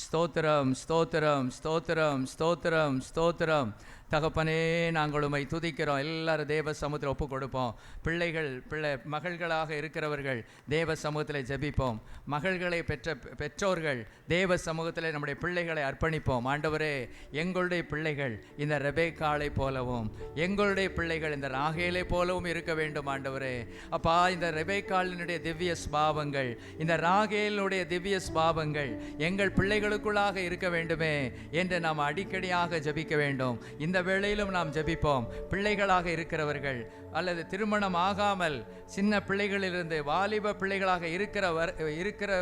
ஸ்தோத்திரம், ஸ்தோத்திரம், ஸ்தோத்திரம், ஸ்தோத்திரம், ஸ்தோத்திரம். தகப்பனே, நாங்கள் உம்மை துதிக்கிறோம். எல்லாரும் தேவ சமூகத்தில் ஒப்பு கொடுப்போம். மகள்களாக இருக்கிறவர்கள் தேவ சமூகத்தில் ஜெபிப்போம். மகள்களை பெற்றோர்கள் தேவ சமூகத்தில் நம்முடைய பிள்ளைகளை அர்ப்பணிப்போம். ஆண்டவரே, எங்களுடைய பிள்ளைகள் இந்த ரெபேக்காளை போலவும், எங்களுடைய பிள்ளைகள் இந்த ராகேலை போலவும் இருக்க வேண்டும். ஆண்டவரே அப்பா, இந்த ரெபேக்காளினுடைய திவ்ய ஸ்பாவங்கள், இந்த ராகேலுடைய திவ்ய ஸ்பாவங்கள் எங்கள் பிள்ளைகளுக்குள்ளாக இருக்க வேண்டுமே என்று நாம் அடிக்கடியாக ஜெபிக்க வேண்டும். இந்த வேளையிலும் நாம் ஜெபிப்போம். பிள்ளைகளாக இருக்கிறவர்கள் அல்லது திருமணம் ஆகாமல் சின்ன பிள்ளைகளிலிருந்து வாலிப பிள்ளைகளாக இருக்கிற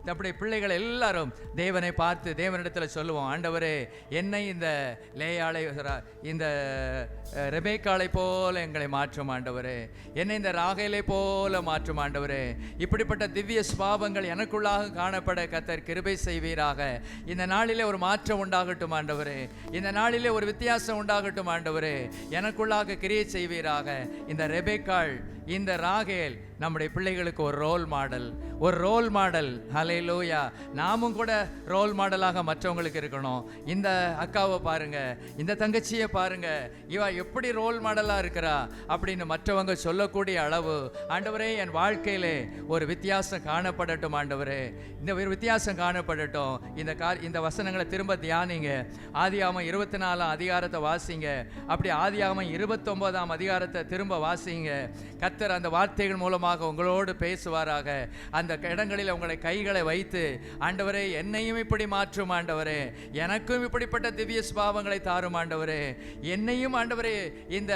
நம்முடைய பிள்ளைகள் எல்லாரும் தேவனை பார்த்து தேவனிடத்தில் சொல்லுவோம், ஆண்டவரே என்னை இந்த லேயாளை இந்த ரெபேக்காளை போல எங்களை மாற்றும் ஆண்டவரே, என்னை இந்த ராகேலை போல மாற்றும் ஆண்டவரே. இப்படிப்பட்ட திவ்ய சுபாவங்கள் எனக்குள்ளாக காணப்பட கர்த்தர் கிருபை செய்வீராக. இந்த நாளிலே ஒரு மாற்றம் உண்டாகட்டும் ஆண்டவரே, இந்த நாளிலே ஒரு வித்தியாசம் உண்டாகட்டும் ஆண்டவரே, எனக்குள்ளாக கிரியை செய்வீராக. இந்த ரெபேக்காள், இந்த ராகேல் நம்முடைய பிள்ளைகளுக்கு ஒரு ரோல் மாடல். ஹல்லேலூயா. நாமும் கூட ரோல் மாடலாக மற்றவங்களுக்கு இருக்கணும். இந்த அக்காவை பாருங்க, இந்த தங்கச்சியை பாருங்க, இவ எப்படி ரோல் மாடலா இருக்கிறா அப்படின்னு மற்றவங்க சொல்லக்கூடிய அளவு ஆண்டவரே என் வாழ்க்கையிலே ஒரு வித்தியாசம் காணப்படட்டும் ஆண்டவரே, இந்த ஒரு வித்தியாசம் காணப்படட்டும். இந்த வசனங்களை திரும்ப தியானிங்க. ஆதியாகமம் 24 அதிகாரத்தை வாசிங்க. அப்படி ஆதியாகமம் 29 அதிகாரத்தை திரும்ப வாசிங்க. கர்த்தர் அந்த வார்த்தைகள் மூலமாக உங்களோடு பேசுவாராக. அந்த இடங்களில் உங்களை கைகளை வைத்து, ஆண்டவரே என்னையும் இப்படி மாற்றும் ஆண்டவரே, எனக்கும் இப்படிப்பட்ட திவ்ய சுபாவங்களை தாரும் ஆண்டவரே, என்னையும் ஆண்டவரே இந்த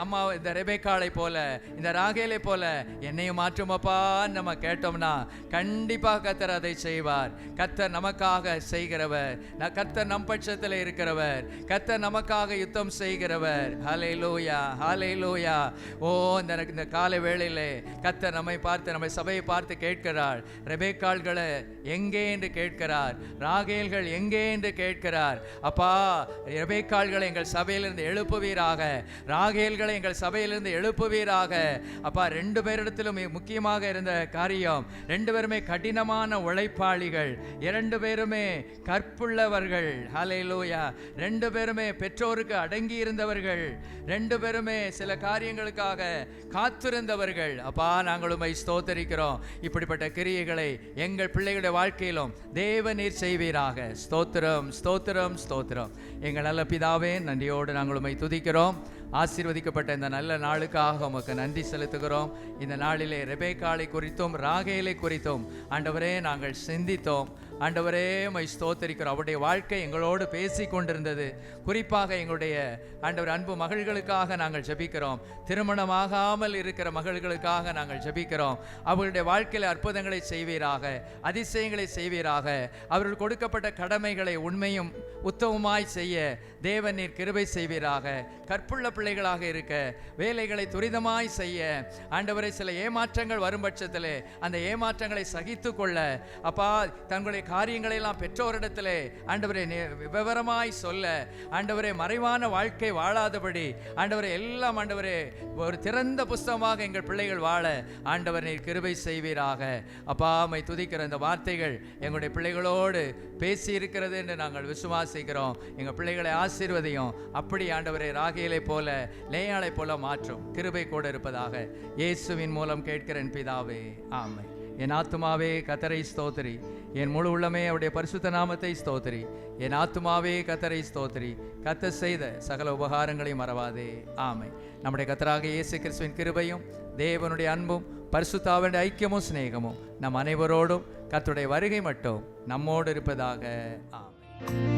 அம்மா இந்த ரெபேக்காளை போல, இந்த ராகேலை போல என்னையும் மாற்றுமப்பான்னு நம்ம கேட்டோம்னா கண்டிப்பாக கர்த்தர் அதை செய்வார். கர்த்தர் நமக்காக செய்கிறவர், கர்த்தர் நம் பட்சத்தில் இருக்கிறவர், கர்த்தர் நமக்காக யுத்தம் செய்கிறவர். ஹல்லேலூயா, ஹல்லேலூயா. ஓ இந்த காலை வேளையிலே கர்த்தர் நம்மை பார்த்து, நம்மை சபையை பார்த்து கேட்கிறார், ரெபேக்காள்களை எங்கே என்று கேட்கிறார், ராகேல்கள் எங்கே என்று கேட்கிறார். அப்பா, ரெபேக்காள்களை எங்கள் சபையிலிருந்து எழுப்புவீராக, ராகேல்களை எங்கள் சபையிலிருந்து எழுப்புவீராக. அப்பா, 2 பேரிடத்திலும் முக்கியமாக இருந்த காரியம், 2 பேருமே கடினமான உழைப்பாளிகள், 2 பேருமே கற்புள்ளவர்கள். ஹல்லேலூயா. 2 பேருமே பெற்றோருக்கு அடங்கி இருந்தவர்கள், 2 பேருமே சில காரியங்களுக்காக காத்திருந்தவர்கள். அப்பா, நாங்கள் உம்மை ஸ்தோத்தரிக்கிறோம். இப்படிப்பட்ட கிரியைகளை எங்கள் பிள்ளைகளுடைய வாழ்க்கையிலும் தேவநீர் செய்வீராக. ஸ்தோத்திரம், ஸ்தோத்திரம், ஸ்தோத்திரம். எங்கள் நல்ல பிதாவே, நன்றியோடு நாங்கள் உம்மை துதிக்கிறோம். ஆசீர்வதிக்கப்பட்ட இந்த நல்ல நாளுக்காக உமக்கு நன்றி செலுத்துகிறோம். இந்த நாளிலே ரெபேக்காளை குறித்தும் ராகேலை குறித்தும் ஆண்டவரே நாங்கள் சிந்தித்தோம். ஆண்டவரே உம்மை ஸ்தோத்தரிக்கிறோம். அவருடைய வாழ்க்கை எங்களோடு பேசி கொண்டிருந்தது. குறிப்பாக எங்களுடைய ஆண்டவர் அன்பு மகள்களுக்காக நாங்கள் ஜெபிக்கிறோம். திருமணமாகாமல் இருக்கிற மகள்களுக்காக நாங்கள் ஜெபிக்கிறோம். அவர்களுடைய வாழ்க்கையில் அற்புதங்களை செய்வீராக, அதிசயங்களை செய்வீராக. அவர்கள் கொடுக்கப்பட்ட கடமைகளை உண்மையும் உத்தமமாய் செய்ய தேவன் நீர் கிருபை செய்வீராக. கற்புள்ள பிள்ளைகளாக இருக்க, வேலைகளை துரிதமாய் செய்ய, ஆண்டவரை சில ஏமாற்றங்கள் வரும் பட்சத்திலே அந்த ஏமாற்றங்களை சகித்து கொள்ள, அப்பா தங்களுடைய காரியங்களை எல்லாம் பெற்றோரிடத்திலே ஆண்டவரை விவரமாய் சொல்ல, ஆண்டவரே மறைவான வாழ்க்கை வாழாதபடி, ஆண்டவரை எல்லாம் ஆண்டவரே ஒரு திறந்த புஸ்தகமாக எங்கள் பிள்ளைகள் வாழ ஆண்டவர் நீர் கிருபை செய்வீராக. அப்பா, உம்மை துதிக்கிற இந்த வார்த்தைகள் எங்களுடைய பிள்ளைகளோடு பேசி இருக்கிறது என்று நாங்கள் விசுவாசிக்கிறோம். எங்கள் பிள்ளைகளை ஆசீர்வதியும். அப்படி ஆண்டவரை ராகேலை போல, லேயாளை போல மாற்றும் கிருபை கூட இருப்பதாக இயேசுவின் மூலம் கேட்கிறேன் பிதாவே, ஆமென். என் ஆத்துமாவே கர்த்தரை ஸ்தோத்திரி, என் முழு உள்ளமே அவருடைய பரிசுத்த நாமத்தை ஸ்தோத்திரி. என் ஆத்துமாவே கர்த்தரை ஸ்தோத்திரி, கர்த்தர் செய்த சகல உபகாரங்களையும் மறவாதே, ஆமென். நம்முடைய கர்த்தராகிய இயேசு கிறிஸ்துவின் கிருபையும் தேவனுடைய அன்பும் பரிசுத்தாவினுடைய ஐக்கியமும் சிநேகமும் நம் அனைவரோடும் கர்த்தருடைய வருகை மட்டும் நம்மோடு இருப்பதாக, ஆமென்.